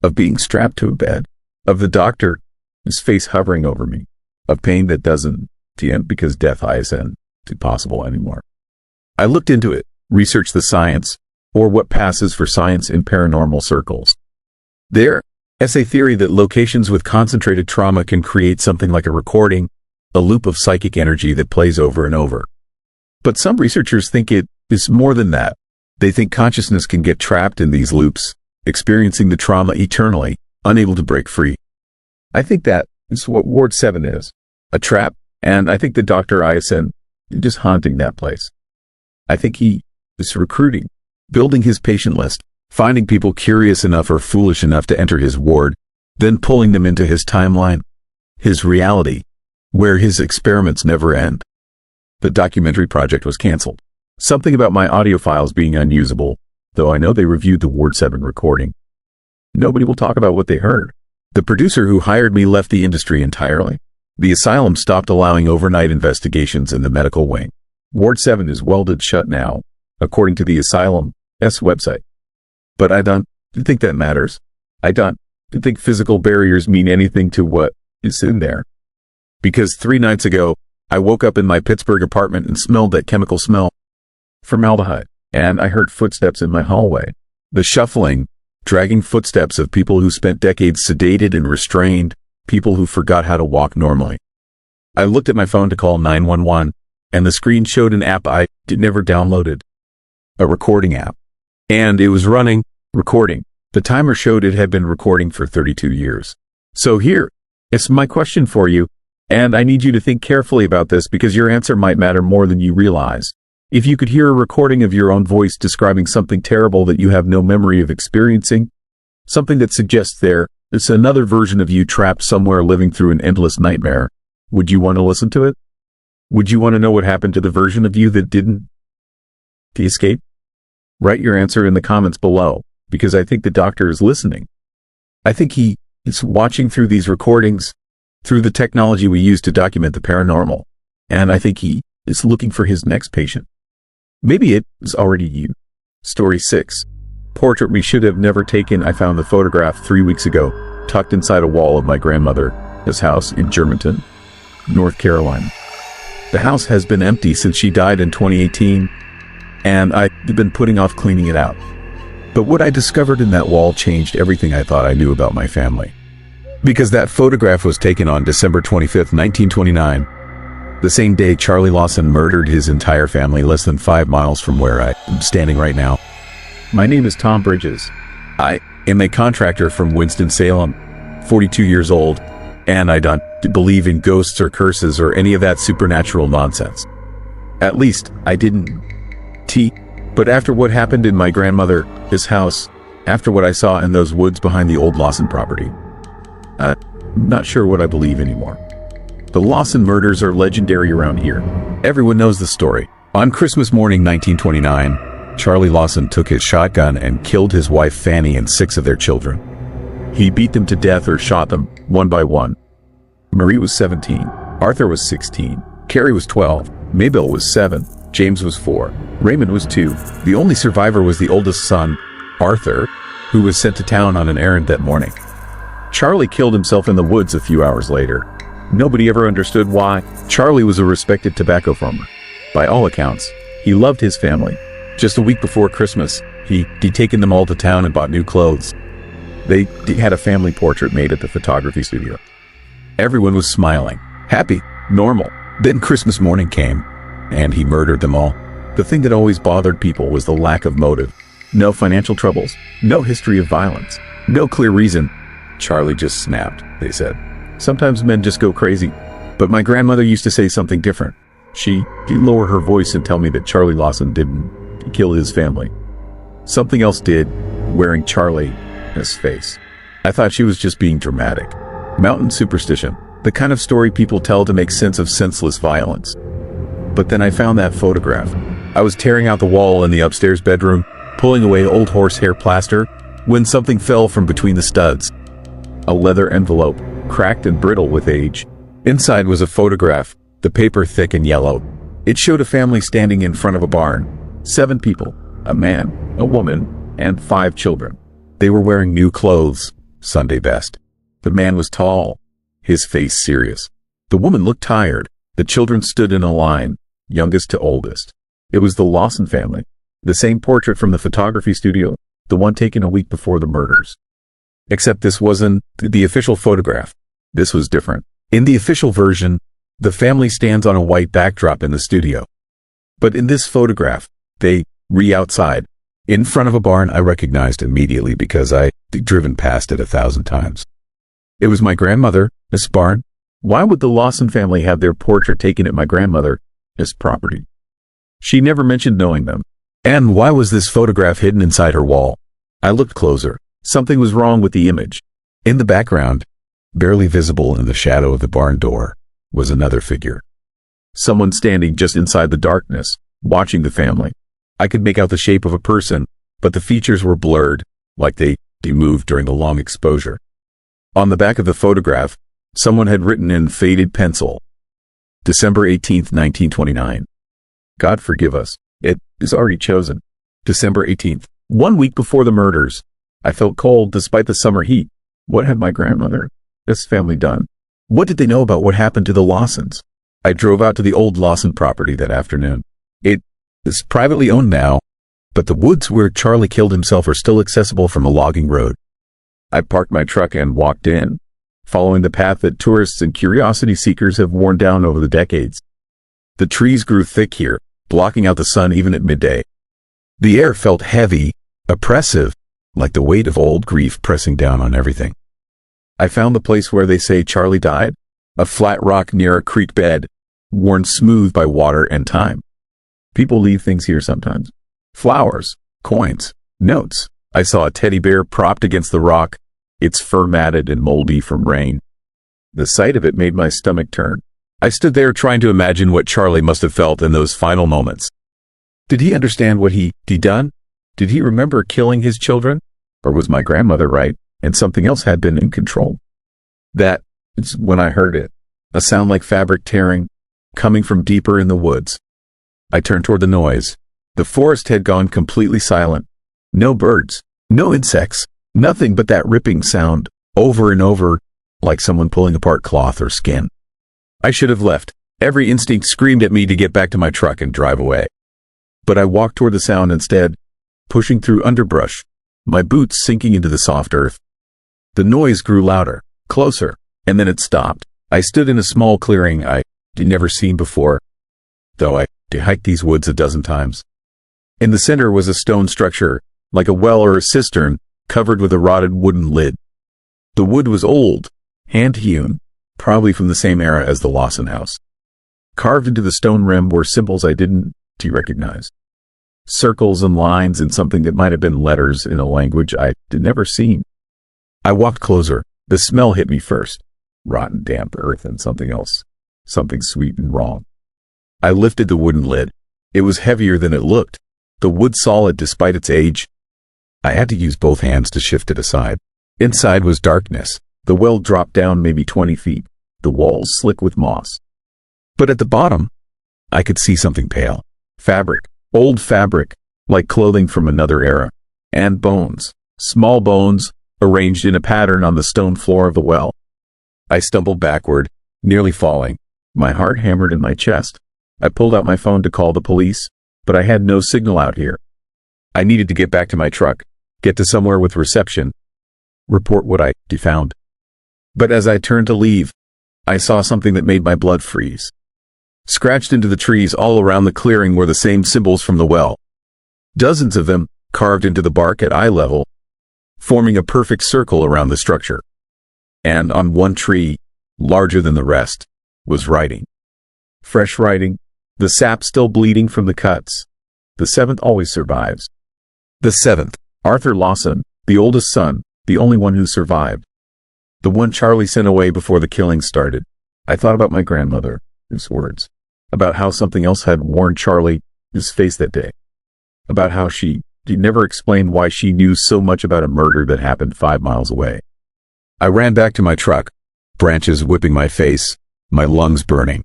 of being strapped to a bed, of the doctor, his face hovering over me, of pain that doesn't end because death isn't possible anymore. I looked into it, researched the science, or what passes for science in paranormal circles. There's a theory that locations with concentrated trauma can create something like a recording, a loop of psychic energy that plays over and over. But some researchers think it is more than that. They think consciousness can get trapped in these loops, experiencing the trauma eternally, unable to break free. I think that is what Ward 7 is, a trap, and I think the Dr. ISN is just haunting that place. I think he is recruiting, building his patient list, finding people curious enough or foolish enough to enter his ward, then pulling them into his timeline, his reality, where his experiments never end. The documentary project was canceled. Something about my audio files being unusable, though I know they reviewed the Ward 7 recording. Nobody will talk about what they heard. The producer who hired me left the industry entirely. The asylum stopped allowing overnight investigations in the medical wing. Ward 7 is welded shut now, according to the asylum's website. But I don't think that matters. I don't think physical barriers mean anything to what is in there. Because 3 nights ago, I woke up in my Pittsburgh apartment and smelled that chemical smell. Formaldehyde. And I heard footsteps in my hallway. The shuffling, dragging footsteps of people who spent decades sedated and restrained, people who forgot how to walk normally. I looked at my phone to call 911, and the screen showed an app I never downloaded. A recording app. And it was running, recording. The timer showed it had been recording for 32 years. So here, it's my question for you, and I need you to think carefully about this because your answer might matter more than you realize. If you could hear a recording of your own voice describing something terrible that you have no memory of experiencing, something that suggests it's another version of you trapped somewhere living through an endless nightmare, would you want to listen to it? Would you want to know what happened to the version of you that didn't escape? Write your answer in the comments below, because I think the doctor is listening. I think he is watching through these recordings, through the technology we use to document the paranormal, and I think he is looking for his next patient. Maybe it is already you. Story 6. Portrait we should have never taken. I found the photograph 3 weeks ago, tucked inside a wall of my grandmother's house in Germantown, North Carolina. The house has been empty since she died in 2018, and I've been putting off cleaning it out. But what I discovered in that wall changed everything I thought I knew about my family. Because that photograph was taken on December 25th, 1929. The same day Charlie Lawson murdered his entire family less than 5 miles from where I am standing right now. My name is Tom Bridges. I am a contractor from Winston-Salem, 42 years old, and I don't believe in ghosts or curses or any of that supernatural nonsense. At least, I didn't. But after what happened in my grandmother's house, after what I saw in those woods behind the old Lawson property, I'm not sure what I believe anymore. The Lawson murders are legendary around here. Everyone knows the story. On Christmas morning 1929, Charlie Lawson took his shotgun and killed his wife Fanny and 6 of their children. He beat them to death or shot them, one by one. Marie was 17, Arthur was 16, Carrie was 12, Maybelle was 7, James was 4, Raymond was 2. The only survivor was the oldest son, Arthur, who was sent to town on an errand that morning. Charlie killed himself in the woods a few hours later. Nobody ever understood why. Charlie was a respected tobacco farmer. By all accounts, he loved his family. Just a week before Christmas, he'd taken them all to town and bought new clothes. They had a family portrait made at the photography studio. Everyone was smiling, happy, normal. Then Christmas morning came, and he murdered them all. The thing that always bothered people was the lack of motive. No financial troubles, no history of violence, no clear reason. Charlie just snapped, they said. Sometimes men just go crazy. But my grandmother used to say something different. She'd lower her voice and tell me that Charlie Lawson didn't kill his family. Something else did, wearing Charlie's face. I thought she was just being dramatic. Mountain superstition, the kind of story people tell to make sense of senseless violence. But then I found that photograph. I was tearing out the wall in the upstairs bedroom, pulling away old horsehair plaster, when something fell from between the studs. A leather envelope, cracked and brittle with age. Inside was a photograph, the paper thick and yellow. It showed a family standing in front of a barn. 7 people, a man, a woman, and 5 children. They were wearing new clothes, Sunday best. The man was tall, his face serious. The woman looked tired. The children stood in a line, youngest to oldest. It was the Lawson family. The same portrait from the photography studio, the one taken a week before the murders. Except this wasn't the official photograph. This was different. In the official version, the family stands on a white backdrop in the studio. But in this photograph, they outside, in front of a barn I recognized immediately because I'd driven past it 1,000 times. It was my grandmother's barn. Why would the Lawson family have their portrait taken at my grandmother's property? She never mentioned knowing them. And why was this photograph hidden inside her wall? I looked closer. Something was wrong with the image. In the background, barely visible in the shadow of the barn door, was another figure. Someone standing just inside the darkness, watching the family. I could make out the shape of a person, but the features were blurred, like they moved during the long exposure. On the back of the photograph, someone had written in faded pencil, December 18th, 1929. God forgive us. It is already chosen. December 18th. 1 week before the murders. I felt cold despite the summer heat. What had my grandmother's family done? What did they know about what happened to the Lawsons? I drove out to the old Lawson property that afternoon. It is privately owned now, but the woods where Charlie killed himself are still accessible from a logging road. I parked my truck and walked in, following the path that tourists and curiosity seekers have worn down over the decades. The trees grew thick here, blocking out the sun even at midday. The air felt heavy, oppressive, like the weight of old grief pressing down on everything. I found the place where they say Charlie died, a flat rock near a creek bed, worn smooth by water and time. People leave things here sometimes. Flowers, coins, notes. I saw a teddy bear propped against the rock, its fur matted and moldy from rain. The sight of it made my stomach turn. I stood there trying to imagine what Charlie must have felt in those final moments. Did he understand what he'd done? Did he remember killing his children? Or was my grandmother right, and something else had been in control? That's when I heard it. A sound like fabric tearing, coming from deeper in the woods. I turned toward the noise. The forest had gone completely silent. No birds, no insects, nothing but that ripping sound, over and over, like someone pulling apart cloth or skin. I should have left. Every instinct screamed at me to get back to my truck and drive away. But I walked toward the sound instead, pushing through underbrush, my boots sinking into the soft earth. The noise grew louder, closer, and then it stopped. I stood in a small clearing I'd never seen before, though I hiked these woods a dozen times. In the center was a stone structure, like a well or a cistern, covered with a rotted wooden lid. The wood was old, hand-hewn, probably from the same era as the Lawson house. Carved into the stone rim were symbols I didn't recognize. Circles and lines and something that might have been letters in a language I'd never seen. I walked closer. The smell hit me first. Rotten, damp earth and something else. Something sweet and wrong. I lifted the wooden lid. It was heavier than it looked. The wood solid despite its age. I had to use both hands to shift it aside. Inside was darkness. The well dropped down maybe 20 feet. The walls slick with moss. But at the bottom, I could see something pale. Fabric. Old fabric, like clothing from another era. And bones. Small bones, arranged in a pattern on the stone floor of the well. I stumbled backward, nearly falling. My heart hammered in my chest. I pulled out my phone to call the police, but I had no signal out here. I needed to get back to my truck, get to somewhere with reception, report what I found. But as I turned to leave, I saw something that made my blood freeze. Scratched into the trees all around the clearing were the same symbols from the well. Dozens of them, carved into the bark at eye level, forming a perfect circle around the structure. And on one tree, larger than the rest, was writing. Fresh writing, the sap still bleeding from the cuts. The seventh always survives. The seventh, Arthur Lawson, the oldest son, the only one who survived. The one Charlie sent away before the killing started. I thought about my grandmother, his words, about how something else had worn Charlie, his face that day, about how she never explained why she knew so much about a murder that happened 5 miles away. I ran back to my truck, branches whipping my face, my lungs burning.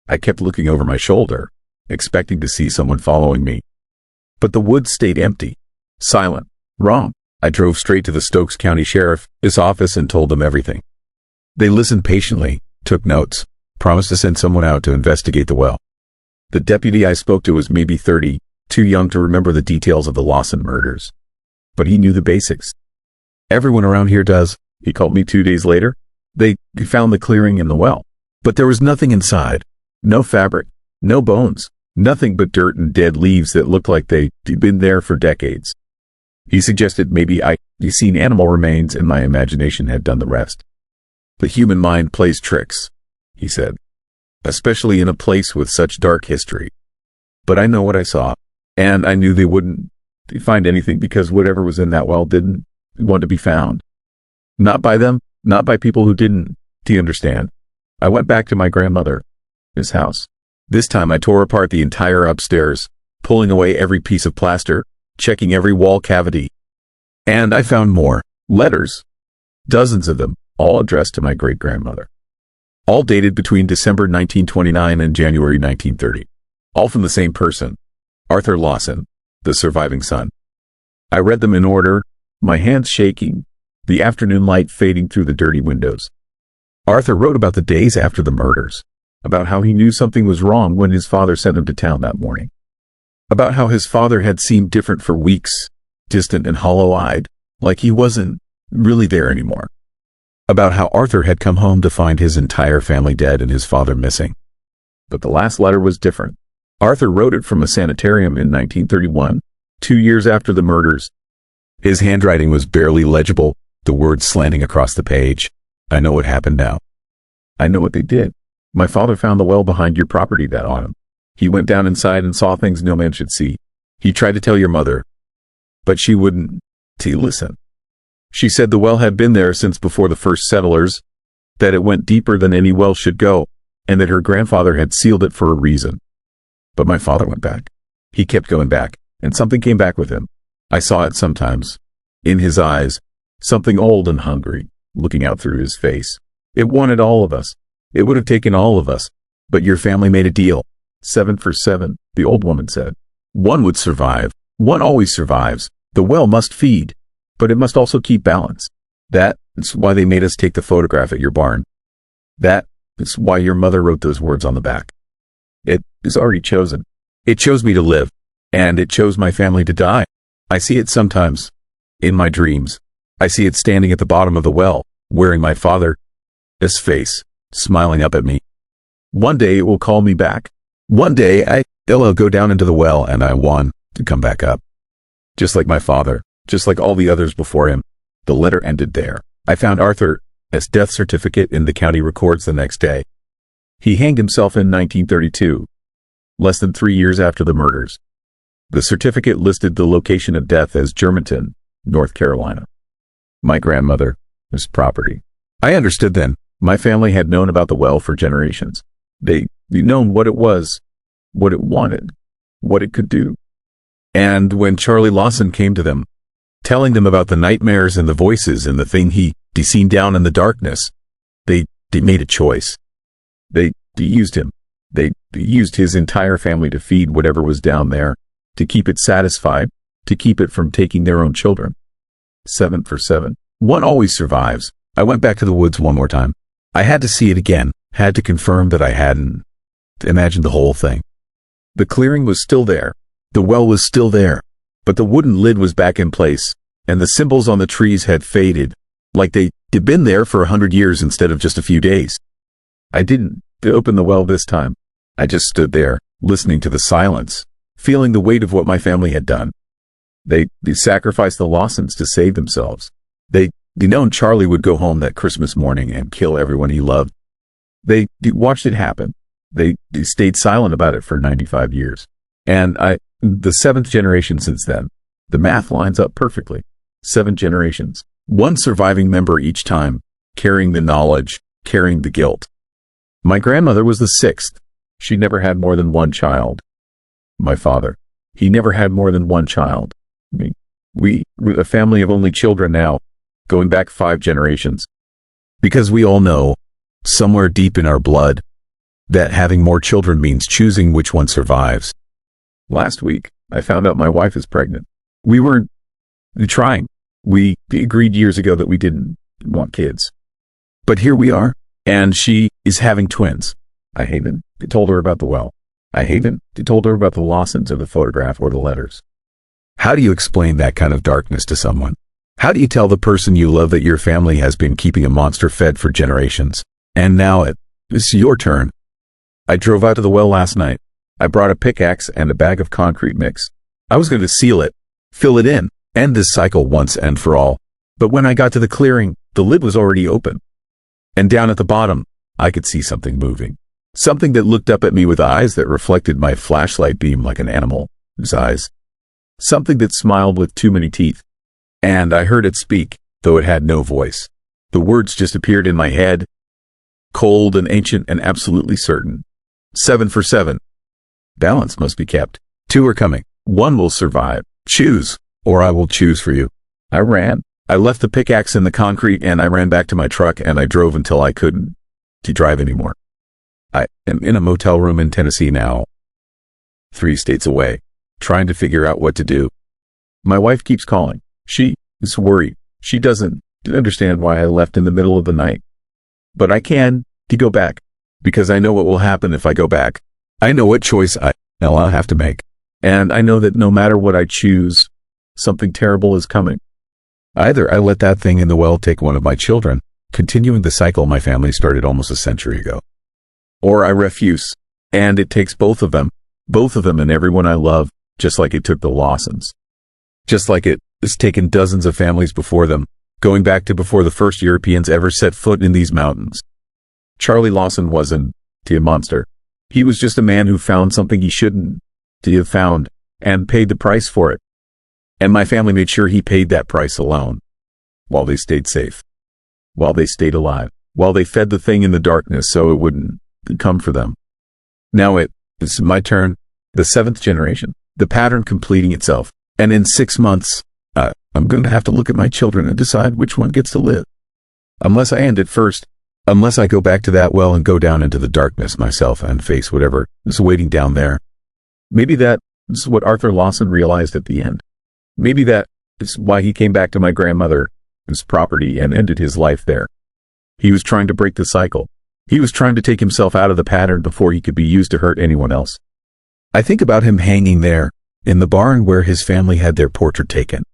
I kept looking over my shoulder, expecting to see someone following me. But the woods stayed empty, silent, wrong. I drove straight to the Stokes County Sheriff's office and told them everything. They listened patiently, took notes, promised to send someone out to investigate the well. The deputy I spoke to was maybe 30, too young to remember the details of the Lawson murders. But he knew the basics. Everyone around here does, he called me 2 days later. They found the clearing in the well. But there was nothing inside. No fabric, no bones, nothing but dirt and dead leaves that looked like they'd been there for decades. He suggested maybe I'd seen animal remains and my imagination had done the rest. The human mind plays tricks, he said, especially in a place with such dark history. But I know what I saw, and I knew they wouldn't find anything because whatever was in that well didn't want to be found. Not by them, not by people who didn't. Do you understand? I went back to my grandmother's house. This time I tore apart the entire upstairs, pulling away every piece of plaster, checking every wall cavity. And I found more letters, dozens of them, all addressed to my great-grandmother. All dated between December 1929 and January 1930. All from the same person, Arthur Lawson, the surviving son. I read them in order, my hands shaking, the afternoon light fading through the dirty windows. Arthur wrote about the days after the murders. about how he knew something was wrong when his father sent him to town that morning, about how his father had seemed different for weeks, distant and hollow-eyed, like he wasn't really there anymore, about how Arthur had come home to find his entire family dead and his father missing. But the last letter was different. Arthur wrote it from a sanitarium in 1931, 2 years after the murders. His handwriting was barely legible, the words slanting across the page. I know what happened now. I know what they did. My father found the well behind your property that autumn. He went down inside and saw things no man should see. He tried to tell your mother, but she wouldn't listen. She said the well had been there since before the first settlers, that it went deeper than any well should go, and that her grandfather had sealed it for a reason. But my father went back. He kept going back, and something came back with him. I saw it sometimes. In his eyes, something old and hungry, looking out through his face. It wanted all of us. It would have taken all of us. But your family made a deal. 7 for 7, the old woman said. One would survive. One always survives. The well must feed, but it must also keep balance. That is why they made us take the photograph at your barn. That is why your mother wrote those words on the back. It is already chosen. It chose me to live, and it chose my family to die. I see it sometimes, in my dreams. I see it standing at the bottom of the well, wearing my father's face, smiling up at me. One day it will call me back. One day I'll go down into the well and I want to come back up. Just like my father, just like all the others before him. The letter ended there. I found Arthur's death certificate in the county records the next day. He hanged himself in 1932, less than 3 years after the murders. The certificate listed the location of death as Germantown, North Carolina. My grandmother's property. I understood then. My family had known about the well for generations. They'd known what it was, what it wanted, what it could do. And when Charlie Lawson came to them, telling them about the nightmares and the voices and the thing he'd seen down in the darkness, they made a choice. They used him. They used his entire family to feed whatever was down there, to keep it satisfied, to keep it from taking their own children. 7 for 7. One always survives. I went back to the woods one more time. I had to see it again, had to confirm that I hadn't imagined the whole thing. The clearing was still there. The well was still there, but the wooden lid was back in place, and the symbols on the trees had faded, like they'd been there for 100 years instead of just a few days. I didn't open the well this time. I just stood there, listening to the silence, feeling the weight of what my family had done. They sacrificed the Lawsons to save themselves. They known Charlie would go home that Christmas morning and kill everyone he loved. They watched it happen. They stayed silent about it for 95 years. And the 7th generation since then. The math lines up perfectly. 7 generations. One surviving member each time, carrying the knowledge, carrying the guilt. My grandmother was the 6th. She never had more than one child. My father, he never had more than one child. We're a family of only children now, going back 5 generations. Because we all know, somewhere deep in our blood, that having more children means choosing which one survives. Last week, I found out my wife is pregnant. We weren't trying. We agreed years ago that we didn't want kids. But here we are, and she is having twins. I haven't told her about the well. I haven't told her about the Lawsons or the photograph or the letters. How do you explain that kind of darkness to someone? How do you tell the person you love that your family has been keeping a monster fed for generations? And now it's your turn. I drove out to the well last night. I brought a pickaxe and a bag of concrete mix. I was going to seal it, fill it in, end this cycle once and for all. But when I got to the clearing, the lid was already open. And down at the bottom, I could see something moving. Something that looked up at me with eyes that reflected my flashlight beam like an animal's eyes. Something that smiled with too many teeth. And I heard it speak, though it had no voice. The words just appeared in my head, cold and ancient and absolutely certain. 7 for 7. Balance must be kept. 2 are coming. 1 will survive. Choose, or I will choose for you. I ran. I left the pickaxe in the concrete and I ran back to my truck and I drove until I couldn't drive anymore. I am in a motel room in Tennessee now, 3 states away, trying to figure out what to do. My wife keeps calling. She is worried. She doesn't understand why I left in the middle of the night. But I can go back. because I know what will happen if I go back. I know what choice I'll have to make. And I know that no matter what I choose, something terrible is coming. Either I let that thing in the well take one of my children, continuing the cycle my family started almost a century ago. Or I refuse, and it takes both of them and everyone I love, just like it took the Lawsons. Just like it has taken dozens of families before them, going back to before the first Europeans ever set foot in these mountains. Charlie Lawson wasn't a monster. He was just a man who found something he shouldn't have found, and paid the price for it. And my family made sure he paid that price alone, while they stayed safe, while they stayed alive, while they fed the thing in the darkness so it wouldn't come for them. Now it's my turn, the seventh generation, the pattern completing itself. And in 6 months, I'm going to have to look at my children and decide which one gets to live. Unless I end it first, unless I go back to that well and go down into the darkness myself and face whatever is waiting down there. Maybe that is what Arthur Lawson realized at the end. Maybe that is why he came back to my grandmother's property and ended his life there. He was trying to break the cycle. He was trying to take himself out of the pattern before he could be used to hurt anyone else. I think about him hanging there in the barn where his family had their portrait taken.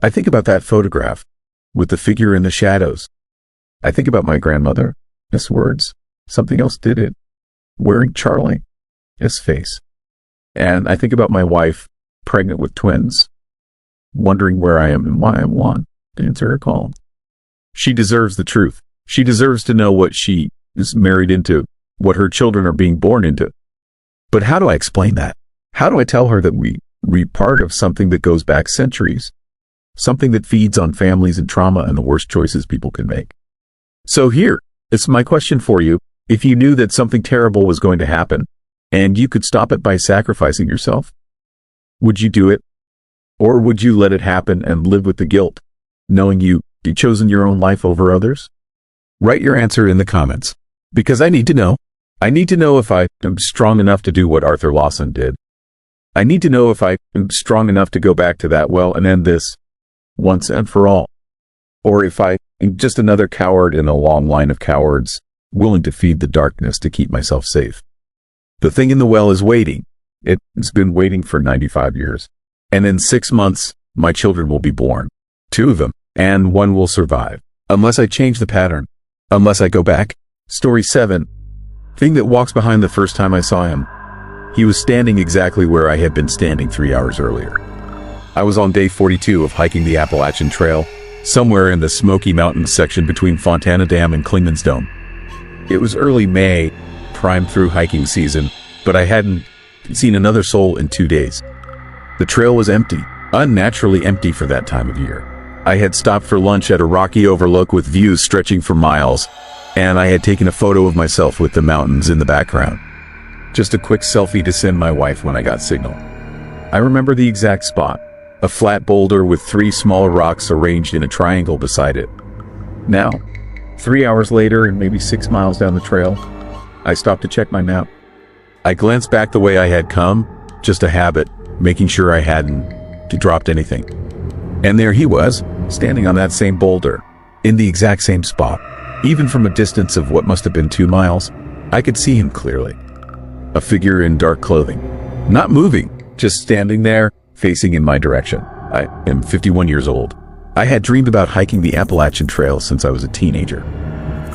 I think about that photograph with the figure in the shadows. I think about my grandmother's words. Something else did it. Wearing Charlie's face. And I think about my wife, pregnant with twins, wondering where I am and why I want to answer her call. She deserves the truth. She deserves to know what she is married into, what her children are being born into. But how do I explain that? How do I tell her that we're part of something that goes back centuries? Something that feeds on families and trauma and the worst choices people can make. So here is my question for you. If you knew that something terrible was going to happen, and you could stop it by sacrificing yourself, would you do it? Or would you let it happen and live with the guilt, knowing you've chosen your own life over others? Write your answer in the comments, because I need to know. I need to know if I am strong enough to do what Arthur Lawson did. I need to know if I am strong enough to go back to that well and end this once and for all. Or if I am just another coward in a long line of cowards, willing to feed the darkness to keep myself safe. The thing in the well is waiting. It's been waiting for 95 years. And in 6 months, my children will be born. 2 of them, and 1 will survive. Unless I change the pattern. Unless I go back. Story 7. Thing that walks behind the first time I saw him. He was standing exactly where I had been standing 3 hours earlier. I was on day 42 of hiking the Appalachian Trail, somewhere in the Smoky Mountains section between Fontana Dam and Clingman's Dome. It was early May, prime through hiking season, but I hadn't seen another soul in 2 days. The trail was empty, unnaturally empty for that time of year. I had stopped for lunch at a rocky overlook with views stretching for miles, and I had taken a photo of myself with the mountains in the background. Just a quick selfie to send my wife when I got signal. I remember the exact spot, a flat boulder with 3 small rocks arranged in a triangle beside it. Now, 3 hours later and maybe 6 miles down the trail, I stopped to check my map. I glanced back the way I had come, just a habit, making sure I hadn't dropped anything. And there he was, standing on that same boulder, in the exact same spot. Even from a distance of what must have been 2 miles, I could see him clearly. A figure in dark clothing, not moving, just standing there, facing in my direction. I am 51 years old. I had dreamed about hiking the Appalachian Trail since I was a teenager.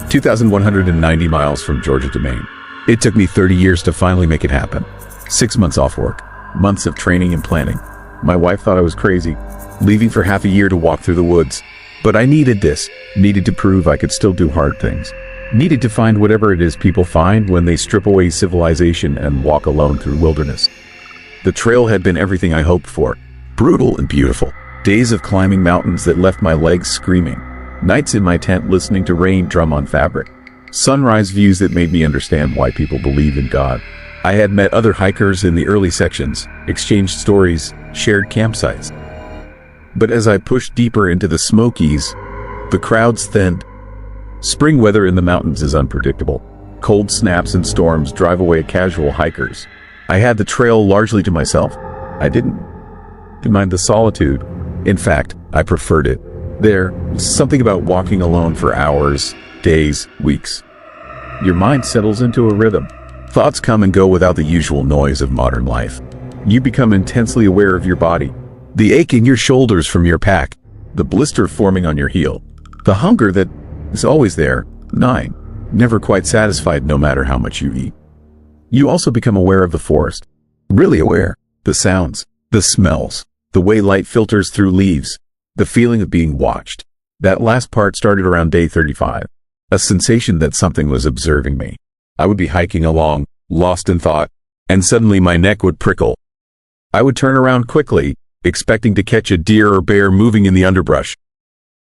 2,190 miles from Georgia to Maine. It took me 30 years to finally make it happen. 6 months off work, months of training and planning. My wife thought I was crazy, leaving for half a year to walk through the woods. But I needed this, needed to prove I could still do hard things. Needed to find whatever it is people find when they strip away civilization and walk alone through wilderness. The trail had been everything I hoped for. Brutal and beautiful. Days of climbing mountains that left my legs screaming. Nights in my tent listening to rain drum on fabric. Sunrise views that made me understand why people believe in God. I had met other hikers in the early sections, exchanged stories, shared campsites. But as I pushed deeper into the Smokies, the crowds thinned. Spring weather in the mountains is unpredictable. Cold snaps and storms drive away casual hikers. I had the trail largely to myself. I didn't mind the solitude. In fact, I preferred it. There was something about walking alone for hours, days, weeks. Your mind settles into a rhythm. Thoughts come and go without the usual noise of modern life. You become intensely aware of your body. The ache in your shoulders from your pack. The blister forming on your heel. The hunger that is always there, gnawing, never quite satisfied no matter how much you eat. You also become aware of the forest. Really aware. The sounds, the smells, the way light filters through leaves, the feeling of being watched. That last part started around day 35. A sensation that something was observing me. I would be hiking along, lost in thought, and suddenly my neck would prickle. I would turn around quickly, expecting to catch a deer or bear moving in the underbrush.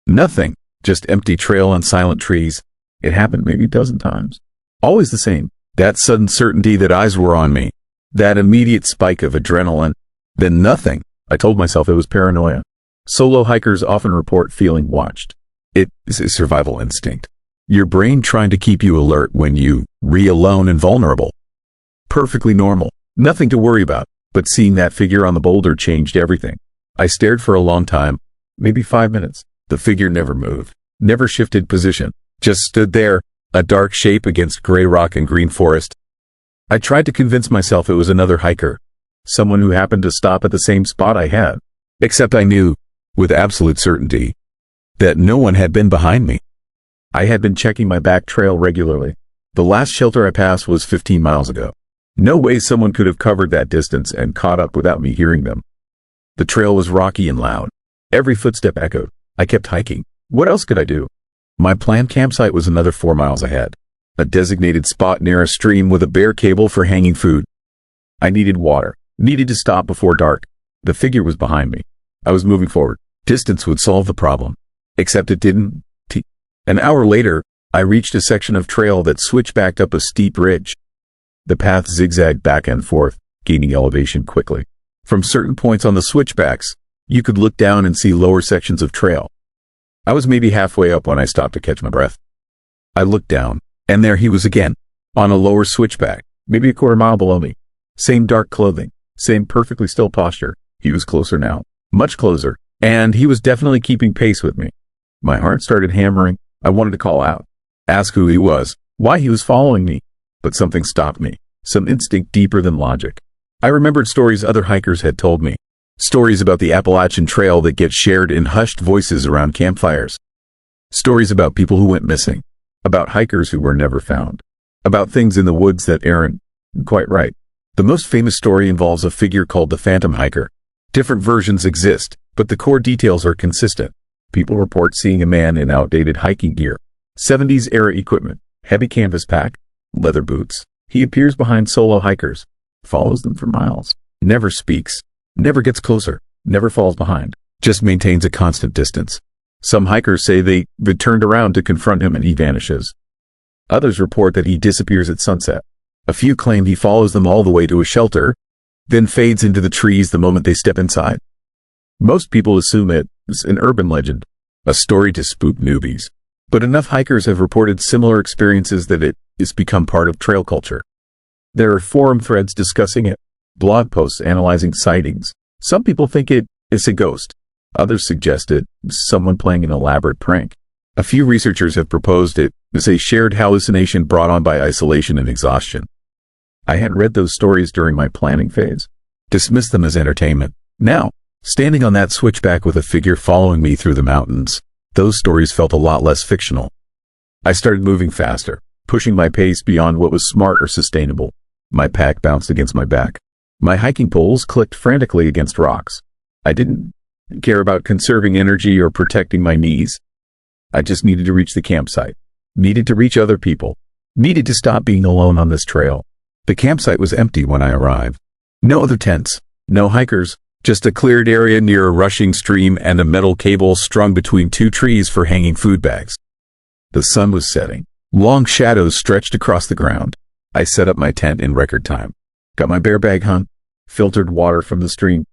Nothing, just empty trail and silent trees. It happened maybe a dozen times. Always the same. That sudden certainty that eyes were on me. That immediate spike of adrenaline. Then nothing. I told myself it was paranoia. Solo hikers often report feeling watched. It is a survival instinct. Your brain trying to keep you alert when you alone and vulnerable. Perfectly normal. Nothing to worry about. But seeing that figure on the boulder changed everything. I stared for a long time. Maybe 5 minutes. The figure never moved. Never shifted position. Just stood there, a dark shape against gray rock and green forest. I tried to convince myself it was another hiker. Someone who happened to stop at the same spot I had. Except I knew, with absolute certainty, that no one had been behind me. I had been checking my back trail regularly. The last shelter I passed was 15 miles ago. No way someone could have covered that distance and caught up without me hearing them. The trail was rocky and loud. Every footstep echoed. I kept hiking. What else could I do? My planned campsite was another 4 miles ahead. A designated spot near a stream with a bare cable for hanging food. I needed water. Needed to stop before dark. The figure was behind me. I was moving forward. Distance would solve the problem. Except it didn't. An hour later, I reached a section of trail that switchbacked up a steep ridge. The path zigzagged back and forth, gaining elevation quickly. From certain points on the switchbacks, you could look down and see lower sections of trail. I was maybe halfway up when I stopped to catch my breath. I looked down, and there he was again, on a lower switchback, maybe a quarter mile below me. Same dark clothing, same perfectly still posture. He was closer now, much closer, and he was definitely keeping pace with me. My heart started hammering. I wanted to call out, ask who he was, why he was following me, but something stopped me, some instinct deeper than logic. I remembered stories other hikers had told me, stories about the Appalachian Trail that get shared in hushed voices around campfires, stories about people who went missing, about hikers who were never found, about things in the woods that aren't quite right. The most famous story involves a figure called the Phantom Hiker. Different versions exist, but the core details are consistent. People report seeing a man in outdated hiking gear, 70s era equipment, heavy canvas pack, leather boots. He appears behind solo hikers, follows them for miles, never speaks, never gets closer, never falls behind, just maintains a constant distance. Some hikers say they turned around to confront him and he vanishes. Others report that he disappears at sunset. A few claim he follows them all the way to a shelter, then fades into the trees the moment they step inside. Most people assume it's an urban legend, a story to spook newbies. But enough hikers have reported similar experiences that it has become part of trail culture. There are forum threads discussing it, blog posts analyzing sightings. Some people think it is a ghost. Others suggest it's someone playing an elaborate prank. A few researchers have proposed it as a shared hallucination brought on by isolation and exhaustion. I had read those stories during my planning phase, dismissed them as entertainment. Now, standing on that switchback with a figure following me through the mountains, those stories felt a lot less fictional. I started moving faster, pushing my pace beyond what was smart or sustainable. My pack bounced against my back. My hiking poles clicked frantically against rocks. I didn't care about conserving energy or protecting my knees. I just needed to reach the campsite, needed to reach other people, needed to stop being alone on this trail. The campsite was empty when I arrived. No other tents, no hikers, just a cleared area near a rushing stream and a metal cable strung between two trees for hanging food bags. The sun was setting. Long shadows stretched across the ground. I set up my tent in record time. Got my bear bag hung, filtered water from the stream.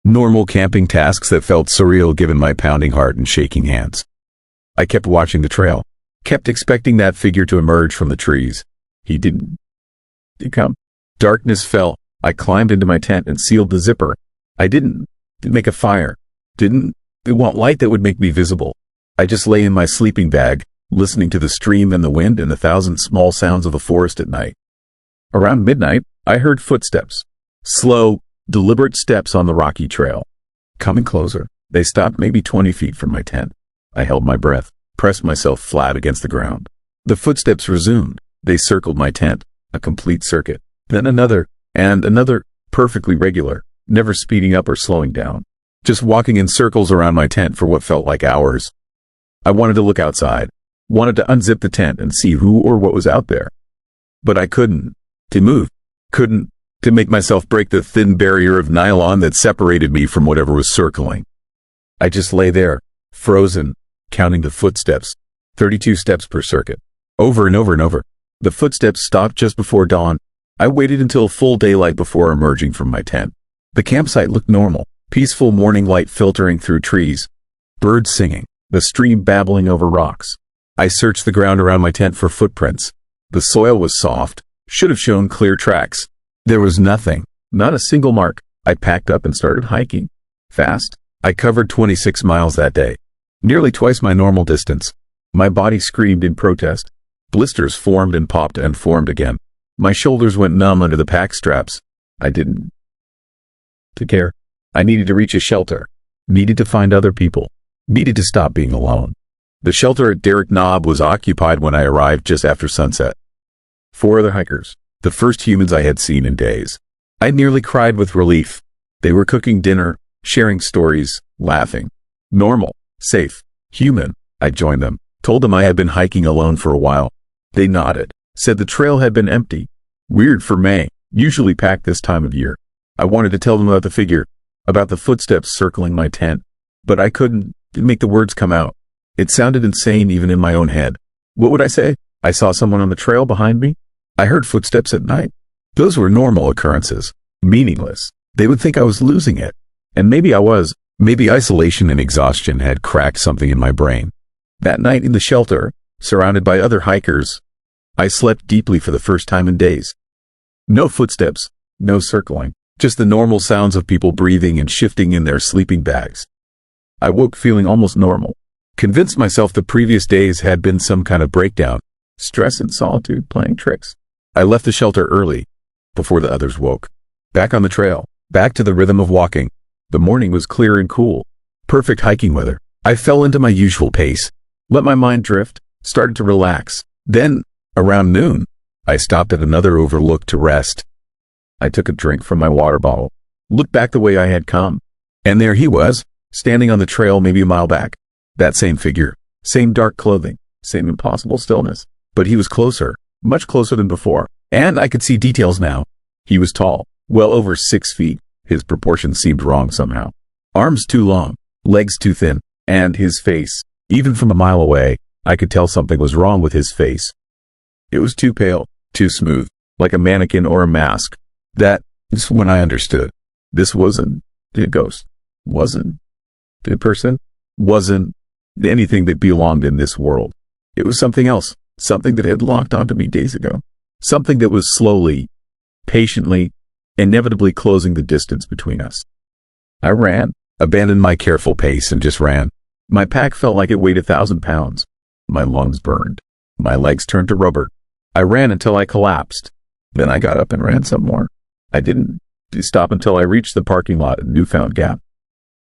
Normal camping tasks that felt surreal given my pounding heart and shaking hands. I kept watching the trail, kept expecting that figure to emerge from the trees. He didn't come. Darkness fell. I climbed into my tent and sealed the zipper. I didn't make a fire. Didn't want light that would make me visible. I just lay in my sleeping bag, listening to the stream and the wind and 1,000 small sounds of the forest at night. Around midnight, I heard footsteps. Slow, deliberate steps on the rocky trail. Coming closer, they stopped maybe 20 feet from my tent. I held my breath, pressed myself flat against the ground. The footsteps resumed. They circled my tent, a complete circuit. Then another, and another, perfectly regular, never speeding up or slowing down. Just walking in circles around my tent for what felt like hours. I wanted to look outside, wanted to unzip the tent and see who or what was out there. But I couldn't. To move. Couldn't. To make myself break the thin barrier of nylon that separated me from whatever was circling. I just lay there, frozen, counting the footsteps. 32 steps per circuit. Over and over and over. The footsteps stopped just before dawn. I waited until full daylight before emerging from my tent. The campsite looked normal. Peaceful morning light filtering through trees. Birds singing. The stream babbling over rocks. I searched the ground around my tent for footprints. The soil was soft. Should have shown clear tracks. There was nothing. Not a single mark. I packed up and started hiking. Fast. I covered 26 miles that day. Nearly twice my normal distance. My body screamed in protest. Blisters formed and popped and formed again. My shoulders went numb under the pack straps. I didn't care. I needed to reach a shelter. Needed to find other people. Needed to stop being alone. The shelter at Derrick Knob was occupied when I arrived just after sunset. 4 other hikers. The first humans I had seen in days. I nearly cried with relief. They were cooking dinner, sharing stories, laughing. Normal, safe, human. I joined them, told them I had been hiking alone for a while. They nodded, said the trail had been empty. Weird for May, usually packed this time of year. I wanted to tell them about the figure, about the footsteps circling my tent, but I couldn't make the words come out. It sounded insane even in my own head. What would I say? I saw someone on the trail behind me? I heard footsteps at night. Those were normal occurrences, meaningless. They would think I was losing it. And maybe I was. Maybe isolation and exhaustion had cracked something in my brain. That night in the shelter, surrounded by other hikers, I slept deeply for the first time in days. No footsteps, no circling, just the normal sounds of people breathing and shifting in their sleeping bags. I woke feeling almost normal, convinced myself the previous days had been some kind of breakdown, stress and solitude playing tricks. I left the shelter early, before the others woke. Back on the trail, back to the rhythm of walking. The morning was clear and cool. Perfect hiking weather. I fell into my usual pace, let my mind drift, started to relax. Then, around noon, I stopped at another overlook to rest. I took a drink from my water bottle, looked back the way I had come, and there he was, standing on the trail maybe a mile back. That same figure, same dark clothing, same impossible stillness. But he was closer, much closer than before, and I could see details now. He was tall, well over 6 feet. His proportions seemed wrong somehow. Arms too long, legs too thin, and his face, even from a mile away, I could tell something was wrong with his face. It was too pale, too smooth, like a mannequin or a mask. That is when I understood. This wasn't the ghost, wasn't the person, wasn't anything that belonged in this world. It was something else, something that had locked onto me days ago, something that was slowly, patiently, inevitably closing the distance between us. I ran, abandoned my careful pace and just ran. My pack felt like it weighed 1,000 pounds. My lungs burned. My legs turned to rubber. I ran until I collapsed. Then I got up and ran some more. I didn't stop until I reached the parking lot at Newfound Gap.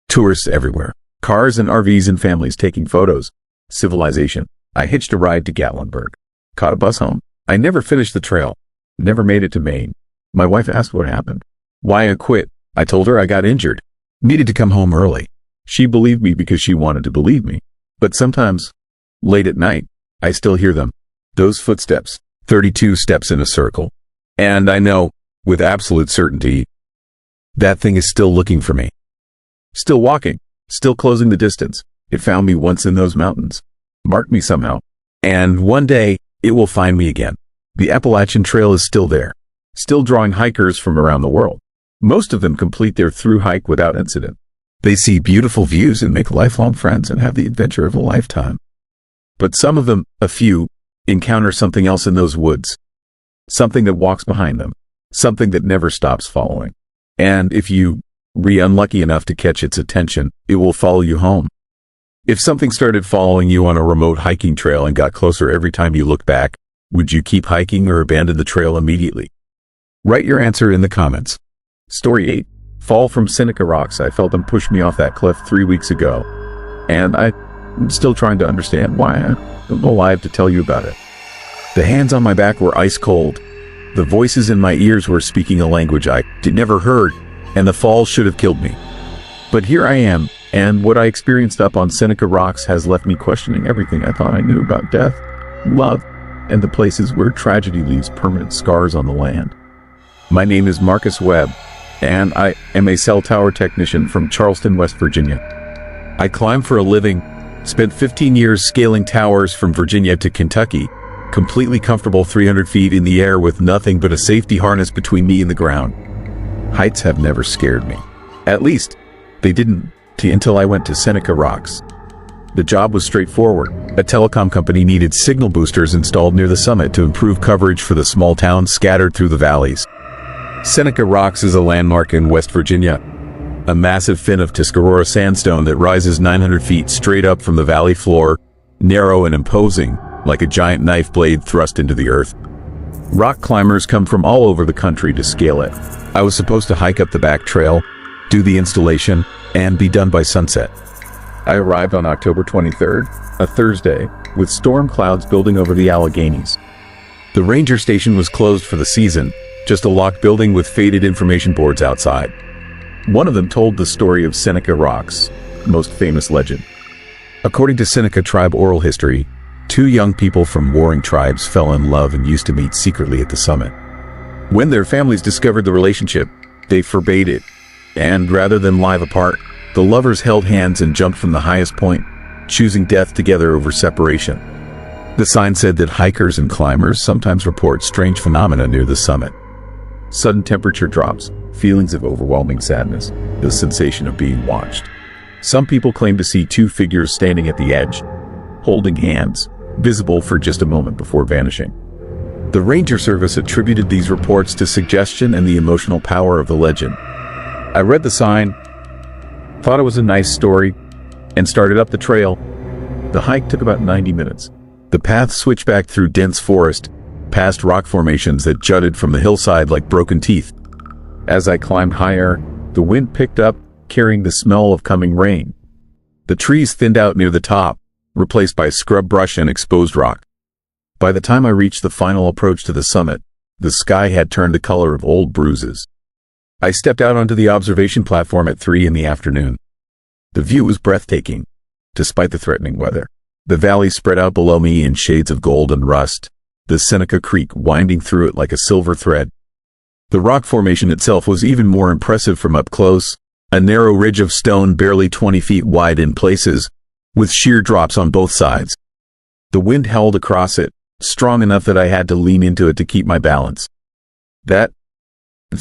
Tourists everywhere. Cars and RVs and families taking photos. Civilization. I hitched a ride to Gatlinburg. Caught a bus home. I never finished the trail. Never made it to Maine. My wife asked what happened. Why I quit. I told her I got injured. Needed to come home early. She believed me because she wanted to believe me. But sometimes, late at night, I still hear them. Those footsteps. 32 steps in a circle. And I know, with absolute certainty, that thing is still looking for me. Still walking. Still closing the distance. It found me once in those mountains. Marked me somehow. And one day, it will find me again. The Appalachian Trail is still there. Still drawing hikers from around the world. Most of them complete their through hike without incident. They see beautiful views and make lifelong friends and have the adventure of a lifetime. But some of them, a few, encounter something else in those woods. Something that walks behind them. Something that never stops following. And if you re unlucky enough to catch its attention, it will follow you home. If something started following you on a remote hiking trail and got closer every time you looked back, would you keep hiking or abandon the trail immediately? Write your answer in the comments. Story 8. Fall from Seneca Rocks. I felt them push me off that cliff 3 weeks ago, and I'm still trying to understand why. I don't know why I have to tell you about it. The hands on my back were ice cold. The voices in my ears were speaking a language I never heard, and the fall should have killed me. But here I am, and what I experienced up on Seneca Rocks has left me questioning everything I thought I knew about death, love, and the places where tragedy leaves permanent scars on the land. My name is Marcus Webb, and I am a cell tower technician from Charleston, West Virginia. I climb for a living, spent 15 years scaling towers from Virginia to Kentucky, completely comfortable 300 feet in the air with nothing but a safety harness between me and the ground. Heights have never scared me. At least, they didn't until I went to Seneca Rocks. The job was straightforward. A telecom company needed signal boosters installed near the summit to improve coverage for the small towns scattered through the valleys. Seneca Rocks is a landmark in West Virginia, a massive fin of Tuscarora sandstone that rises 900 feet straight up from the valley floor, narrow and imposing, like a giant knife blade thrust into the earth. Rock climbers come from all over the country to scale it. I was supposed to hike up the back trail, do the installation, and be done by sunset. I arrived on October 23rd, a Thursday, with storm clouds building over the Alleghenies. The ranger station was closed for the season, just a locked building with faded information boards outside. One of them told the story of Seneca Rocks, most famous legend. According to Seneca tribe oral history, 2 young people from warring tribes fell in love and used to meet secretly at the summit. When their families discovered the relationship, they forbade it, and rather than live apart, the lovers held hands and jumped from the highest point, choosing death together over separation. The sign said that hikers and climbers sometimes report strange phenomena near the summit. Sudden temperature drops, feelings of overwhelming sadness, the sensation of being watched. Some people claim to see 2 figures standing at the edge, holding hands, visible for just a moment before vanishing. The Ranger Service attributed these reports to suggestion and the emotional power of the legend. I read the sign, thought it was a nice story, and started up the trail. The hike took about 90 minutes. The path switched back through dense forest, past rock formations that jutted from the hillside like broken teeth. As I climbed higher, the wind picked up, carrying the smell of coming rain. The trees thinned out near the top, replaced by scrub brush and exposed rock. By the time I reached the final approach to the summit, the sky had turned the color of old bruises. I stepped out onto the observation platform at 3 in the afternoon. The view was breathtaking, despite the threatening weather. The valley spread out below me in shades of gold and rust, the Seneca Creek winding through it like a silver thread. The rock formation itself was even more impressive from up close, a narrow ridge of stone barely 20 feet wide in places, with sheer drops on both sides. The wind howled across it, strong enough that I had to lean into it to keep my balance. That's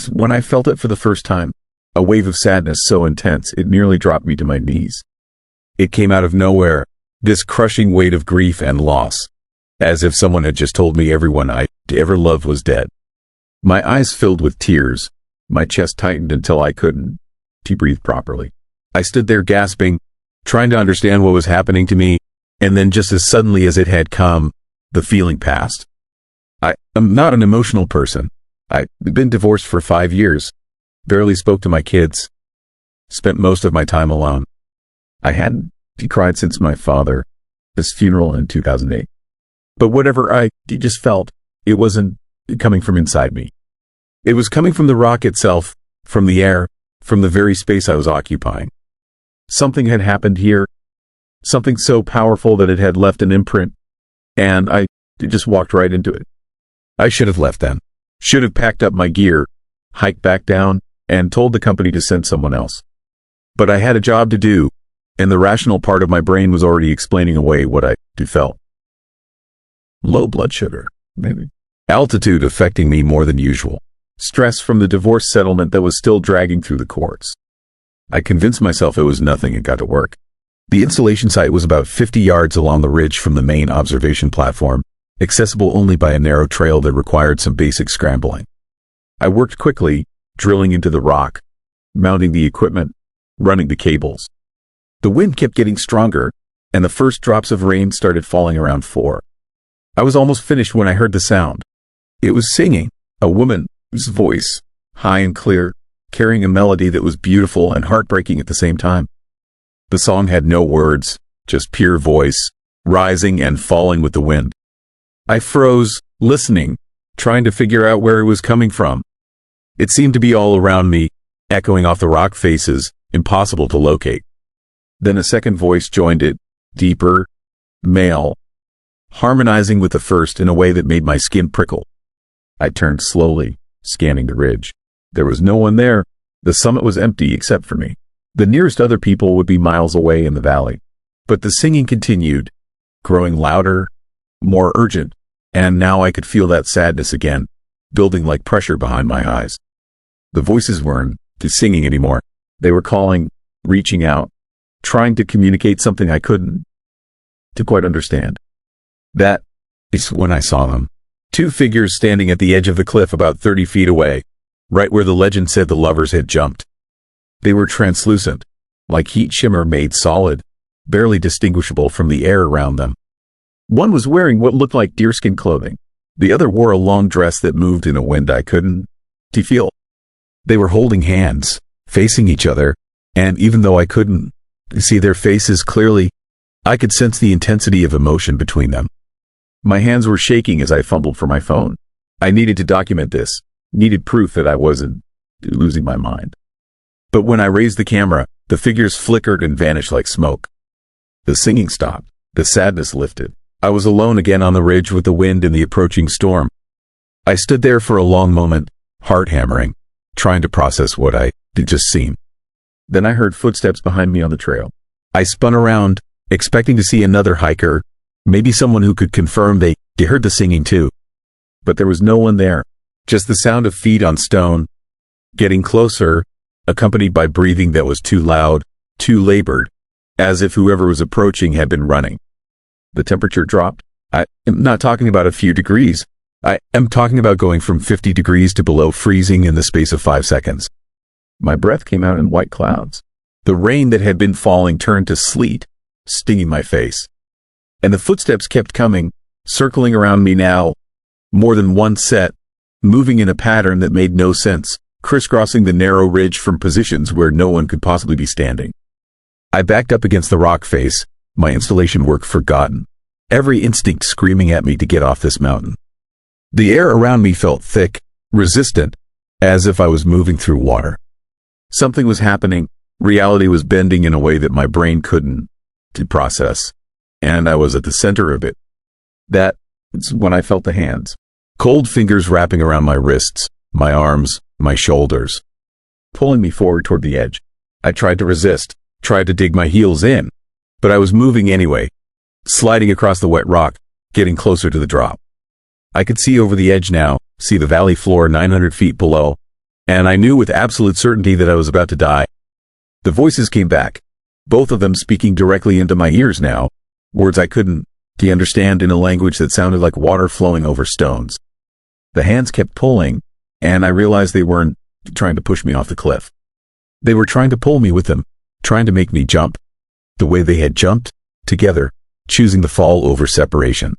when I felt it for the first time, a wave of sadness so intense it nearly dropped me to my knees. It came out of nowhere, this crushing weight of grief and loss, as if someone had just told me everyone I ever loved was dead. My eyes filled with tears, my chest tightened until I couldn't breathe properly. I stood there gasping, trying to understand what was happening to me, and then just as suddenly as it had come, the feeling passed. I am not an emotional person. I've been divorced for 5 years, barely spoke to my kids, spent most of my time alone. I hadn't cried since my father's funeral in 2008. But whatever I just felt, it wasn't coming from inside me. It was coming from the rock itself, from the air, from the very space I was occupying. Something had happened here, something so powerful that it had left an imprint, and I just walked right into it. I should have left then. Should have packed up my gear, hiked back down, and told the company to send someone else. But I had a job to do, and the rational part of my brain was already explaining away what I felt. Low blood sugar, maybe. Altitude affecting me more than usual. Stress from the divorce settlement that was still dragging through the courts. I convinced myself it was nothing and got to work. The installation site was about 50 yards along the ridge from the main observation platform, accessible only by a narrow trail that required some basic scrambling. I worked quickly, drilling into the rock, mounting the equipment, running the cables. The wind kept getting stronger, and the first drops of rain started falling around 4. I was almost finished when I heard the sound. It was singing, a woman's voice, high and clear, carrying a melody that was beautiful and heartbreaking at the same time. The song had no words, just pure voice, rising and falling with the wind. I froze, listening, trying to figure out where it was coming from. It seemed to be all around me, echoing off the rock faces, impossible to locate. Then a second voice joined it, deeper, male, harmonizing with the first in a way that made my skin prickle. I turned slowly, scanning the ridge. There was no one there. The summit was empty except for me. The nearest other people would be miles away in the valley. But the singing continued, growing louder, more urgent, and now I could feel that sadness again, building like pressure behind my eyes. The voices weren't singing anymore. They were calling, reaching out, trying to communicate something I couldn't to quite understand. That is when I saw them. 2 figures standing at the edge of the cliff about 30 feet away, right where the legend said the lovers had jumped. They were translucent, like heat shimmer made solid, barely distinguishable from the air around them. One was wearing what looked like deerskin clothing. The other wore a long dress that moved in a wind I couldn't feel. They were holding hands, facing each other, and even though I couldn't see their faces clearly, I could sense the intensity of emotion between them. My hands were shaking as I fumbled for my phone. I needed to document this, needed proof that I wasn't losing my mind. But when I raised the camera, the figures flickered and vanished like smoke. The singing stopped. The sadness lifted. I was alone again on the ridge with the wind and the approaching storm. I stood there for a long moment, heart hammering, trying to process what I had just seen. Then I heard footsteps behind me on the trail. I spun around, expecting to see another hiker, maybe someone who could confirm they heard the singing too. But there was no one there, just the sound of feet on stone, getting closer, accompanied by breathing that was too loud, too labored, as if whoever was approaching had been running. The temperature dropped. I am not talking about a few degrees. I am talking about going from 50 degrees to below freezing in the space of 5 seconds. My breath came out in white clouds. The rain that had been falling turned to sleet, stinging my face. And the footsteps kept coming, circling around me now, more than one set, moving in a pattern that made no sense, crisscrossing the narrow ridge from positions where no one could possibly be standing. I backed up against the rock face, my installation work forgotten, every instinct screaming at me to get off this mountain. The air around me felt thick, resistant, as if I was moving through water. Something was happening, reality was bending in a way that my brain couldn't process, and I was at the center of it. That's when I felt the hands. Cold fingers wrapping around my wrists, my arms, my shoulders, pulling me forward toward the edge. I tried to resist, tried to dig my heels in, but I was moving anyway, sliding across the wet rock, getting closer to the drop. I could see over the edge now, see the valley floor 900 feet below, and I knew with absolute certainty that I was about to die. The voices came back, both of them speaking directly into my ears now, words I couldn't understand in a language that sounded like water flowing over stones. The hands kept pulling, and I realized they weren't trying to push me off the cliff. They were trying to pull me with them, trying to make me jump, the way they had jumped, together, choosing the fall over separation.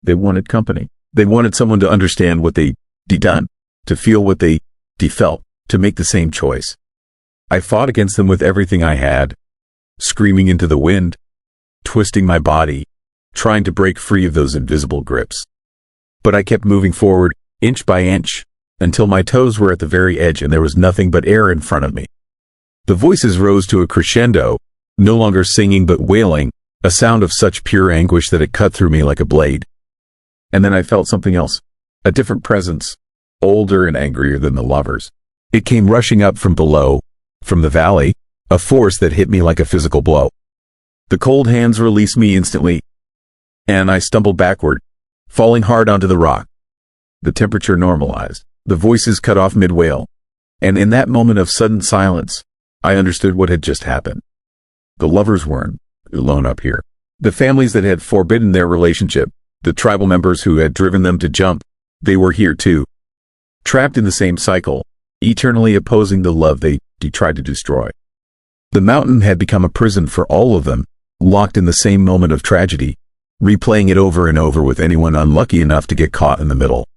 They wanted company. They wanted someone to understand what they'd done, to feel what they felt, to make the same choice. I fought against them with everything I had, screaming into the wind, twisting my body, trying to break free of those invisible grips. But I kept moving forward, inch by inch, until my toes were at the very edge and there was nothing but air in front of me. The voices rose to a crescendo, no longer singing but wailing, a sound of such pure anguish that it cut through me like a blade. And then I felt something else, a different presence, older and angrier than the lovers. It came rushing up from below, from the valley, a force that hit me like a physical blow. The cold hands released me instantly, and I stumbled backward, falling hard onto the rock. The temperature normalized. The voices cut off mid-wail, and in that moment of sudden silence, I understood what had just happened. The lovers weren't alone up here. The families that had forbidden their relationship, the tribal members who had driven them to jump, they were here too. Trapped in the same cycle, eternally opposing the love they tried to destroy. The mountain had become a prison for all of them, locked in the same moment of tragedy, replaying it over and over with anyone unlucky enough to get caught in the middle.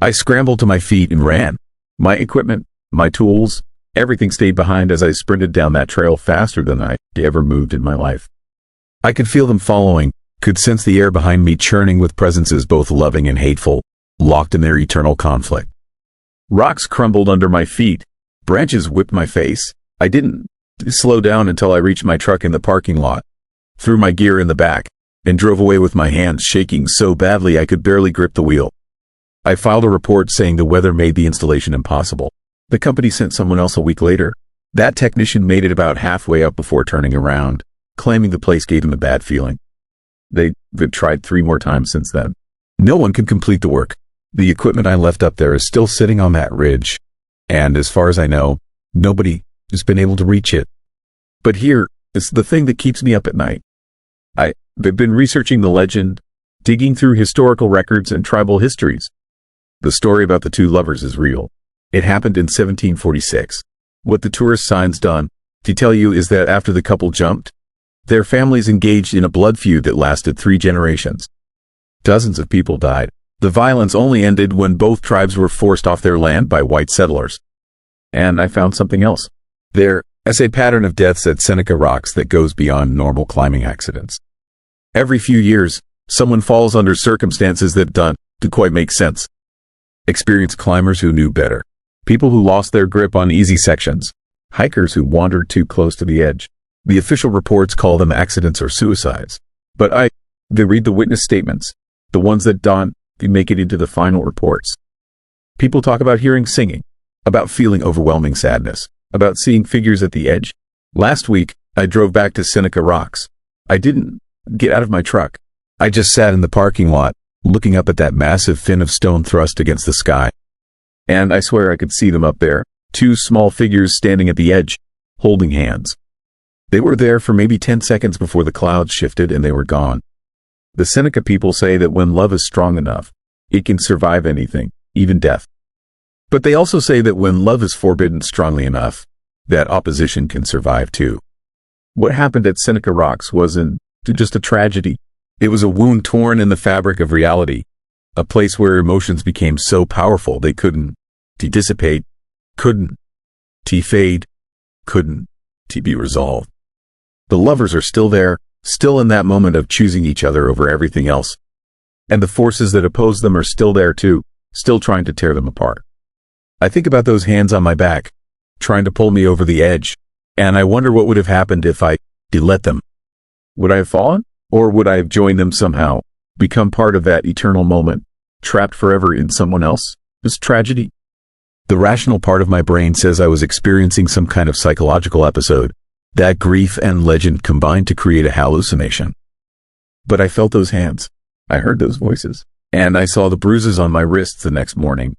I scrambled to my feet and ran. My equipment, my tools, everything stayed behind as I sprinted down that trail faster than I ever moved in my life. I could feel them following, could sense the air behind me churning with presences both loving and hateful, locked in their eternal conflict. Rocks crumbled under my feet, branches whipped my face. I didn't slow down until I reached my truck in the parking lot, threw my gear in the back, and drove away with my hands shaking so badly I could barely grip the wheel. I filed a report saying the weather made the installation impossible. The company sent someone else a week later. That technician made it about halfway up before turning around, claiming the place gave him a bad feeling. They've tried 3 more times since then. No one could complete the work. The equipment I left up there is still sitting on that ridge, and as far as I know, nobody has been able to reach it. But here is the thing that keeps me up at night. I've been researching the legend, digging through historical records and tribal histories. The story about the 2 lovers is real. It happened in 1746. What the tourist sign's done to tell you is that after the couple jumped, their families engaged in a blood feud that lasted 3 generations. Dozens of people died. The violence only ended when both tribes were forced off their land by white settlers. And I found something else. There is a pattern of deaths at Seneca Rocks that goes beyond normal climbing accidents. Every few years, someone falls under circumstances that don't quite make sense. Experienced climbers who knew better. People who lost their grip on easy sections. Hikers who wandered too close to the edge. The official reports call them accidents or suicides. But they read the witness statements, the ones that don't make it into the final reports. People talk about hearing singing, about feeling overwhelming sadness, about seeing figures at the edge. Last week, I drove back to Seneca Rocks. I didn't get out of my truck. I just sat in the parking lot, looking up at that massive fin of stone thrust against the sky. And I swear I could see them up there, 2 small figures standing at the edge, holding hands. They were there for maybe 10 seconds before the clouds shifted and they were gone. The Seneca people say that when love is strong enough, it can survive anything, even death. But they also say that when love is forbidden strongly enough, that opposition can survive too. What happened at Seneca Rocks wasn't just a tragedy. It was a wound torn in the fabric of reality, a place where emotions became so powerful they couldn't dissipate, couldn't fade, couldn't be resolved. The lovers are still there, still in that moment of choosing each other over everything else. And the forces that oppose them are still there too, still trying to tear them apart. I think about those hands on my back, trying to pull me over the edge, and I wonder what would have happened if I let them. Would I have fallen? Or would I have joined them somehow, become part of that eternal moment, trapped forever in someone else's tragedy? The rational part of my brain says I was experiencing some kind of psychological episode, that grief and legend combined to create a hallucination. But I felt those hands, I heard those voices, and I saw the bruises on my wrists the next morning,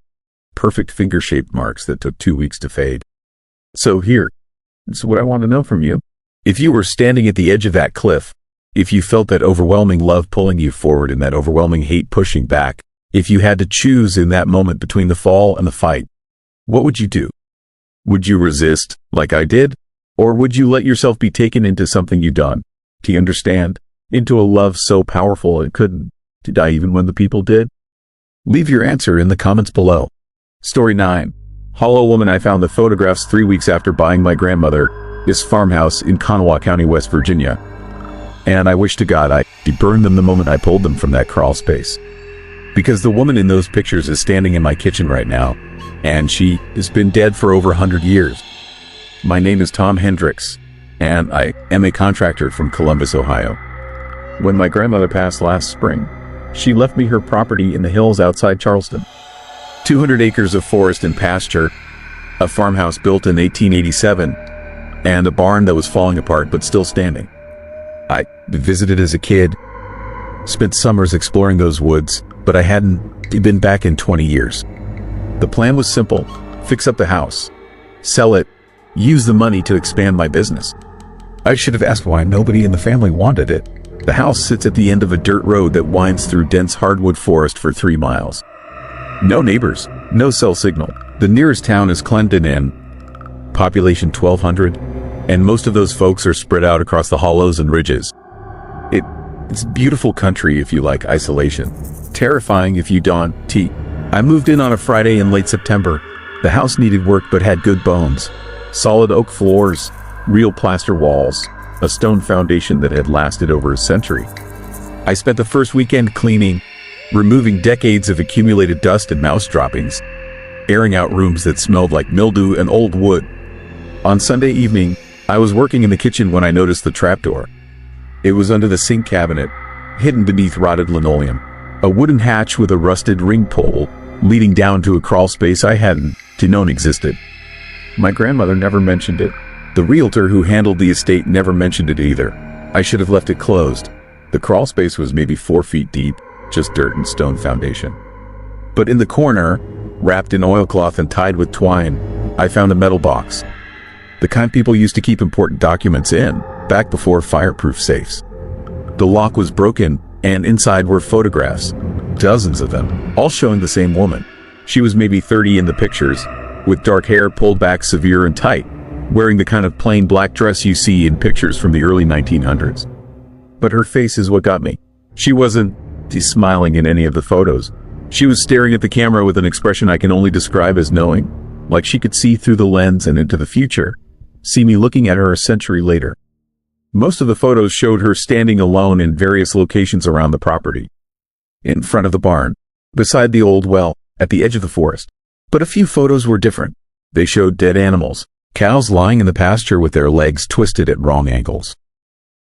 perfect finger-shaped marks that took 2 weeks to fade. So here's what I want to know from you. If you were standing at the edge of that cliff, if you felt that overwhelming love pulling you forward and that overwhelming hate pushing back, if you had to choose in that moment between the fall and the fight, what would you do? Would you resist, like I did? Or would you let yourself be taken into something you done? Do you understand? Into a love so powerful it couldn't die even when the people did? Leave your answer in the comments below. Story 9. Hollow Woman. I found the photographs 3 weeks after buying my grandmother this farmhouse in Kanawha County, West Virginia. And I wish to God I burned them the moment I pulled them from that crawl space. Because the woman in those pictures is standing in my kitchen right now, and she has been dead for over 100 years. My name is Tom Hendricks, and I am a contractor from Columbus, Ohio. When my grandmother passed last spring, she left me her property in the hills outside Charleston. 200 acres of forest and pasture, a farmhouse built in 1887, and a barn that was falling apart but still standing. I visited as a kid, spent summers exploring those woods, but I hadn't been back in 20 years. The plan was simple: fix up the house, sell it, use the money to expand my business. I should have asked why nobody in the family wanted it. The house sits at the end of a dirt road that winds through dense hardwood forest for 3 miles. No neighbors, no cell signal. The nearest town is Clendenin, population 1,200, and most of those folks are spread out across the hollows and ridges, It's beautiful country if you like isolation. Terrifying if you don't. I moved in on a Friday in late September. The house needed work but had good bones. Solid oak floors, real plaster walls, a stone foundation that had lasted over a century. I spent the first weekend cleaning, removing decades of accumulated dust and mouse droppings, airing out rooms that smelled like mildew and old wood. On Sunday evening, I was working in the kitchen when I noticed the trapdoor. It was under the sink cabinet, hidden beneath rotted linoleum. A wooden hatch with a rusted ring pole leading down to a crawl space I hadn't known existed. My grandmother never mentioned it. The realtor who handled the estate never mentioned it either. I should have left it closed. The crawl space was maybe 4 feet deep, just dirt and stone foundation. But in the corner, wrapped in oilcloth and tied with twine, I found a metal box. The kind people used to keep important documents in, back before fireproof safes. The lock was broken, and inside were photographs, dozens of them, all showing the same woman. She was maybe 30 in the pictures, with dark hair pulled back severe and tight, wearing the kind of plain black dress you see in pictures from the early 1900s. But her face is what got me. She wasn't smiling in any of the photos. She was staring at the camera with an expression I can only describe as knowing, like she could see through the lens and into the future, see me looking at her a century later. Most of the photos showed her standing alone in various locations around the property. In front of the barn, beside the old well, at the edge of the forest. But a few photos were different. They showed dead animals, cows lying in the pasture with their legs twisted at wrong angles,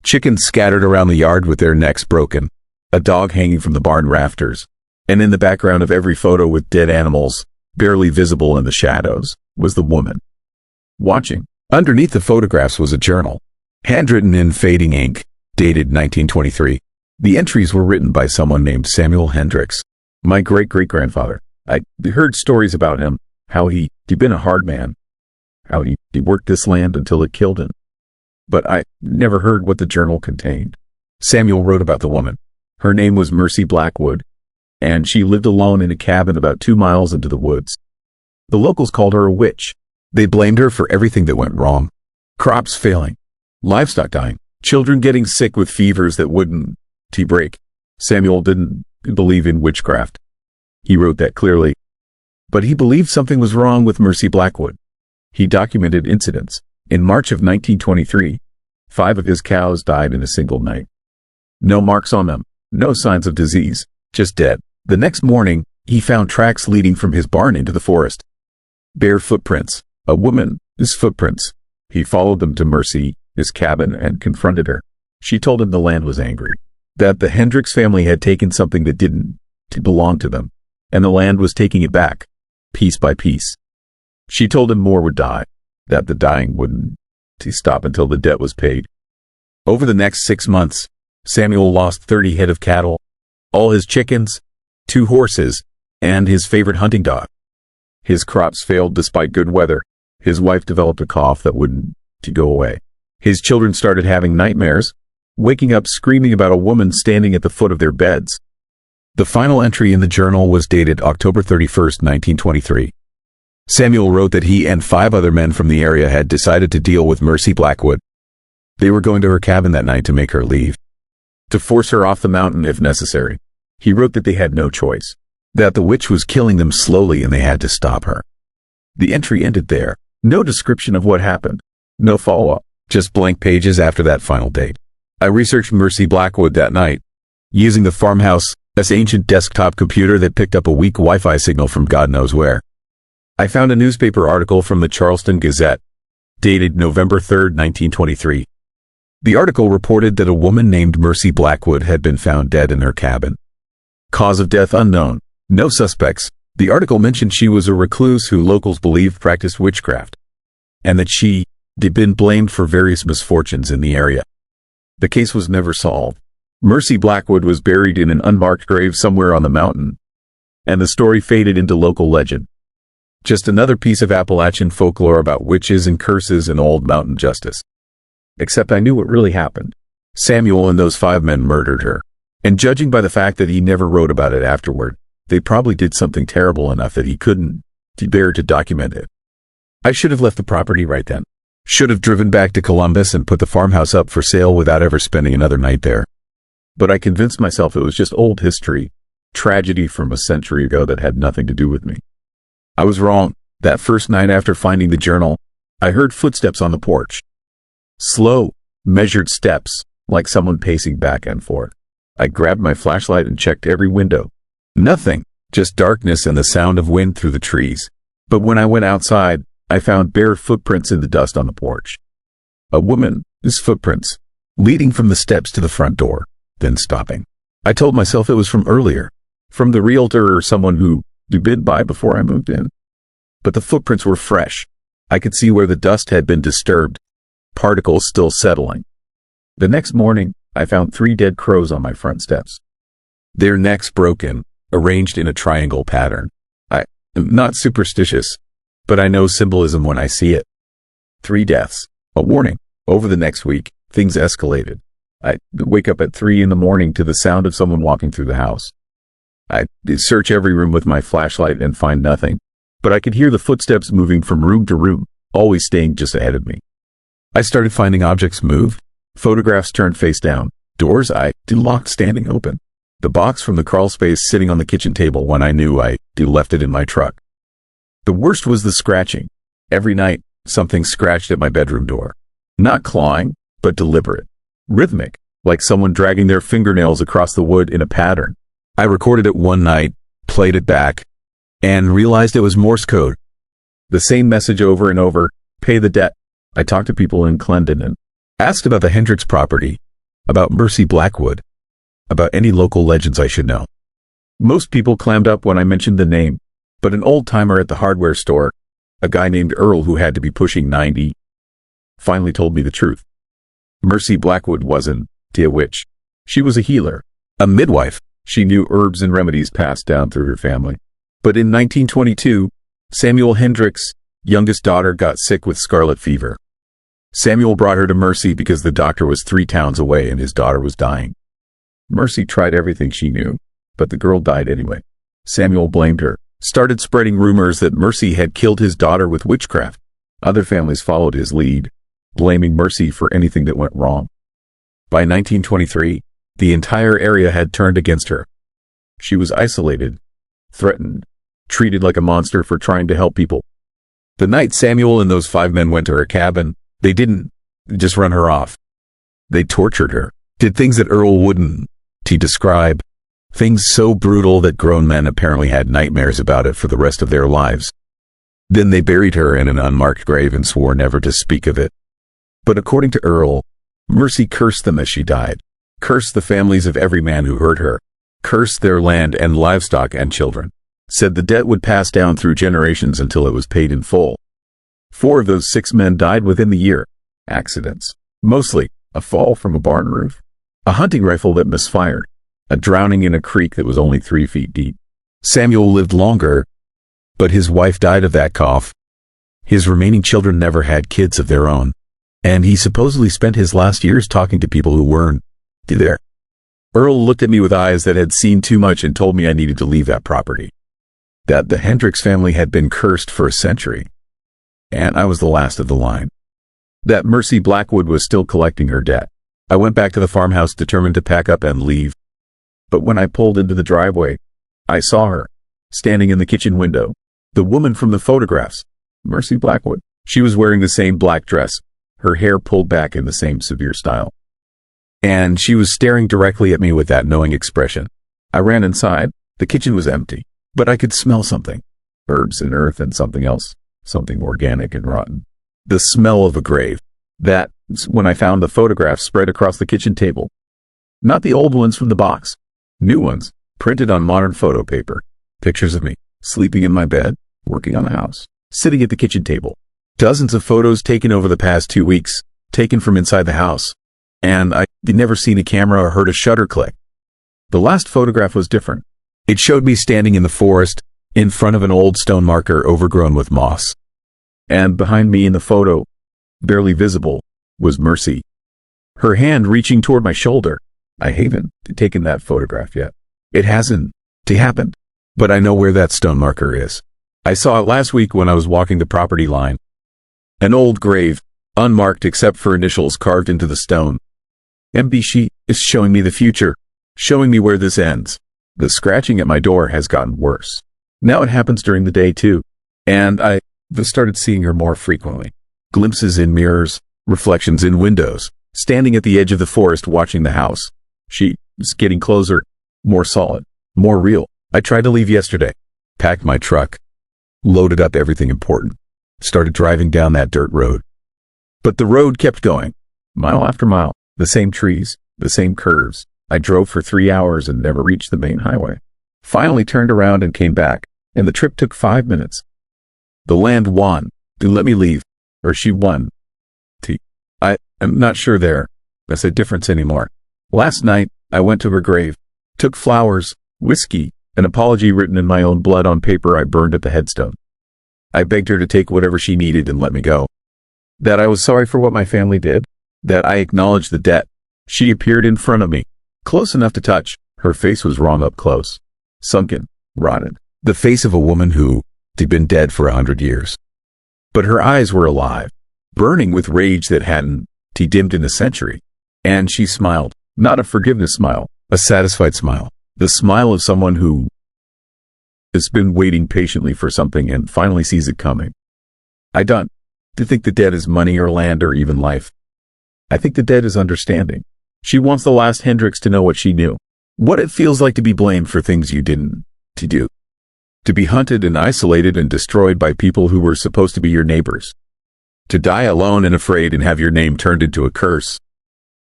chickens scattered around the yard with their necks broken, a dog hanging from the barn rafters, and in the background of every photo with dead animals, barely visible in the shadows, was the woman. Watching. Underneath the photographs was a journal, handwritten in fading ink, dated 1923. The entries were written by someone named Samuel Hendricks, my great-great-grandfather. I heard stories about him, how he'd been a hard man, how he worked this land until it killed him. But I never heard what the journal contained. Samuel wrote about the woman. Her name was Mercy Blackwood, and she lived alone in a cabin about 2 miles into the woods. The locals called her a witch. They blamed her for everything that went wrong. Crops failing, livestock dying, children getting sick with fevers that wouldn't break. Samuel didn't believe in witchcraft. He wrote that clearly. But he believed something was wrong with Mercy Blackwood. He documented incidents. In March of 1923, 5 of his cows died in a single night. No marks on them, no signs of disease, just dead. The next morning, he found tracks leading from his barn into the forest. Bare footprints, a woman's footprints. He followed them to Mercy, his cabin, and confronted her. She told him the land was angry, that the Hendricks family had taken something that didn't belong to them, and the land was taking it back, piece by piece. She told him more would die, that the dying wouldn't stop until the debt was paid. Over the next 6 months, Samuel lost 30 head of cattle, all his chickens, 2 horses, and his favorite hunting dog. His crops failed despite good weather. His wife developed a cough that wouldn't go away. His children started having nightmares, waking up screaming about a woman standing at the foot of their beds. The final entry in the journal was dated October 31st, 1923. Samuel wrote that he and 5 other men from the area had decided to deal with Mercy Blackwood. They were going to her cabin that night to make her leave, to force her off the mountain if necessary. He wrote that they had no choice, that the witch was killing them slowly and they had to stop her. The entry ended there. No description of what happened. No follow-up. Just blank pages after that final date. I researched Mercy Blackwood that night, using the farmhouse's ancient desktop computer that picked up a weak Wi-Fi signal from God knows where. I found a newspaper article from the Charleston Gazette, dated November 3, 1923. The article reported that a woman named Mercy Blackwood had been found dead in her cabin. Cause of death unknown. No suspects. The article mentioned she was a recluse who locals believed practiced witchcraft, and that she had been blamed for various misfortunes in the area. The case was never solved. Mercy Blackwood was buried in an unmarked grave somewhere on the mountain, and the story faded into local legend. Just another piece of Appalachian folklore about witches and curses and old mountain justice. Except I knew what really happened. Samuel and those 5 men murdered her, and judging by the fact that he never wrote about it afterward, they probably did something terrible enough that he couldn't bear to document it. I should have left the property right then. Should have driven back to Columbus and put the farmhouse up for sale without ever spending another night there. but I convinced myself it was just old history, tragedy from a century ago that had nothing to do with me. I was wrong. That first night after finding the journal, I heard footsteps on the porch. Slow, measured steps, like someone pacing back and forth. I grabbed my flashlight and checked every window. Nothing, just darkness and the sound of wind through the trees. But when I went outside, I found bare footprints in the dust on the porch. A woman's footprints, leading from the steps to the front door, then stopping. I told myself it was from earlier, from the realtor or someone who bid by before I moved in. But the footprints were fresh. I could see where the dust had been disturbed, particles still settling. The next morning, I found 3 dead crows on my front steps. Their necks broken, arranged in a triangle pattern. I'm not superstitious, but I know symbolism when I see it. 3 deaths. A warning. Over the next week, things escalated. I'd wake up at 3 in the morning to the sound of someone walking through the house. I'd search every room with my flashlight and find nothing, but I could hear the footsteps moving from room to room, always staying just ahead of me. I started finding objects move, photographs turned face down, doors I locked standing open. The box from the crawl space sitting on the kitchen table when I knew I left it in my truck. The worst was the scratching. Every night, something scratched at my bedroom door. Not clawing, but deliberate. Rhythmic, like someone dragging their fingernails across the wood in a pattern. I recorded it one night, played it back, and realized it was Morse code. The same message over and over, pay the debt. I talked to people in Clendon and asked about the Hendricks property, about Mercy Blackwood, about any local legends I should know. Most people clammed up when I mentioned the name, but an old-timer at the hardware store, a guy named Earl who had to be pushing 90, finally told me the truth. Mercy Blackwood wasn't a witch. She was a healer, a midwife. She knew herbs and remedies passed down through her family. But in 1922, Samuel Hendricks' youngest daughter got sick with scarlet fever. Samuel brought her to Mercy because the doctor was 3 towns away and his daughter was dying. Mercy tried everything she knew, but the girl died anyway. Samuel blamed her, started spreading rumors that Mercy had killed his daughter with witchcraft. Other families followed his lead, blaming Mercy for anything that went wrong. By 1923, the entire area had turned against her. She was isolated, threatened, treated like a monster for trying to help people. The night Samuel and those 5 men went to her cabin, they didn't just run her off. They tortured her, did things that Earl wouldn't describe, things so brutal that grown men apparently had nightmares about it for the rest of their lives. Then they buried her in an unmarked grave and swore never to speak of it. But according to Earl, Mercy cursed them as she died, cursed the families of every man who hurt her, cursed their land and livestock and children, said the debt would pass down through generations until it was paid in full. 4 of those 6 men died within the year. Accidents. Mostly, a fall from a barn roof, a hunting rifle that misfired, a drowning in a creek that was only 3 feet deep. Samuel lived longer, but his wife died of that cough. His remaining children never had kids of their own, and he supposedly spent his last years talking to people who weren't there. Earl looked at me with eyes that had seen too much and told me I needed to leave that property. That the Hendricks family had been cursed for a century, and I was the last of the line. That Mercy Blackwood was still collecting her debt. I went back to the farmhouse determined to pack up and leave. But when I pulled into the driveway, I saw her, standing in the kitchen window. The woman from the photographs, Mercy Blackwood. She was wearing the same black dress, her hair pulled back in the same severe style. And she was staring directly at me with that knowing expression. I ran inside. The kitchen was empty, but I could smell something. Herbs and earth and something else, something organic and rotten. The smell of a grave. That's when I found the photographs spread across the kitchen table. Not the old ones from the box. New ones, printed on modern photo paper. Pictures of me, sleeping in my bed, working on the house, sitting at the kitchen table. Dozens of photos taken over the past 2 weeks, taken from inside the house. And I'd never seen a camera or heard a shutter click. The last photograph was different. It showed me standing in the forest, in front of an old stone marker overgrown with moss. And behind me in the photo, barely visible, was Mercy. Her hand reaching toward my shoulder. I haven't taken that photograph yet. It hasn't happened. But I know where that stone marker is. I saw it last week when I was walking the property line. An old grave, unmarked except for initials carved into the stone. MB, she is showing me the future, showing me where this ends. The scratching at my door has gotten worse. Now it happens during the day too, and I've started seeing her more frequently. Glimpses in mirrors, reflections in windows, standing at the edge of the forest watching the house. She is getting closer, more solid, more real. I tried to leave yesterday, packed my truck, loaded up everything important, started driving down that dirt road. But the road kept going, mile after mile, the same trees, the same curves. I drove for 3 hours and never reached the main highway. Finally turned around and came back, and the trip took 5 minutes. The land won to let me leave, or she won. I am not sure that's a difference anymore. Last night, I went to her grave, took flowers, whiskey, an apology written in my own blood on paper I burned at the headstone. I begged her to take whatever she needed and let me go. That I was sorry for what my family did, that I acknowledged the debt. She appeared in front of me, close enough to touch. Her face was wrong up close, sunken, rotted. The face of a woman who had been dead for 100 years. But her eyes were alive, burning with rage that hadn't dimmed in a century. And she smiled, not a forgiveness smile, a satisfied smile. The smile of someone who has been waiting patiently for something and finally sees it coming. I don't think the debt is money or land or even life. I think the debt is understanding. She wants the last Hendrix to know what she knew. What it feels like to be blamed for things you didn't do. To be hunted and isolated and destroyed by people who were supposed to be your neighbors. To die alone and afraid and have your name turned into a curse.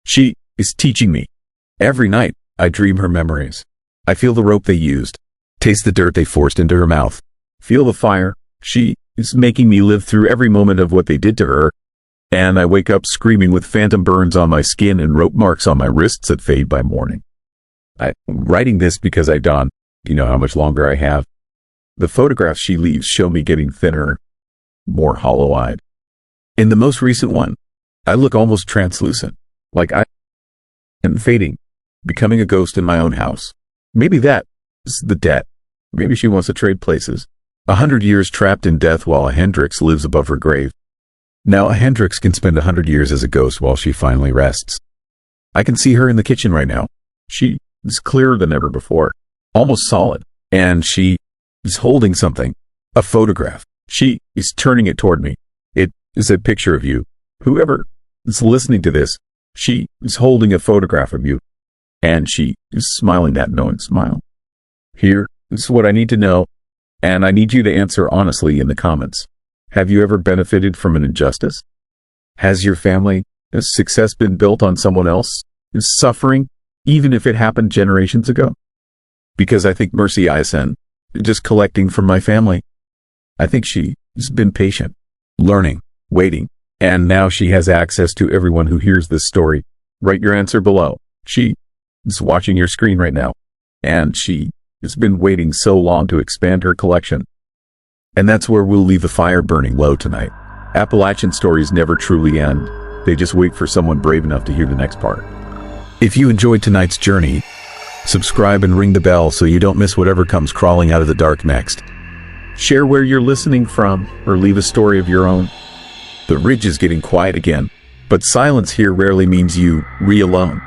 She is teaching me. Every night, I dream her memories. I feel the rope they used. Taste the dirt they forced into her mouth. Feel the fire. She is making me live through every moment of what they did to her. And I wake up screaming with phantom burns on my skin and rope marks on my wrists that fade by morning. I'm writing this because I don't know how much longer I have. The photographs she leaves show me getting thinner, more hollow-eyed. In the most recent one, I look almost translucent, like I am fading, becoming a ghost in my own house. Maybe that is the debt. Maybe she wants to trade places. 100 years trapped in death while a Hendrix lives above her grave. Now a Hendrix can spend 100 years as a ghost while she finally rests. I can see her in the kitchen right now. She is clearer than ever before, almost solid, and she is holding something, a photograph. She is turning it toward me. It is a picture of you. Whoever is listening to this, she is holding a photograph of you, and she is smiling that knowing smile. Here is what I need to know, and I need you to answer honestly in the comments. Have you ever benefited from an injustice? Has your family's success been built on someone else's suffering, even if it happened generations ago? Because I think Mercy Isen, just collecting from my family. I think she has been patient, learning, waiting, and now she has access to everyone who hears this story. Write your answer below. She is watching your screen right now, and she has been waiting so long to expand her collection. And that's where we'll leave the fire burning low tonight. Appalachian stories never truly end. They just wait for someone brave enough to hear the next part. If you enjoyed tonight's journey, subscribe and ring the bell so you don't miss whatever comes crawling out of the dark next. Share where you're listening from, or leave a story of your own. The ridge is getting quiet again, but silence here rarely means you alone.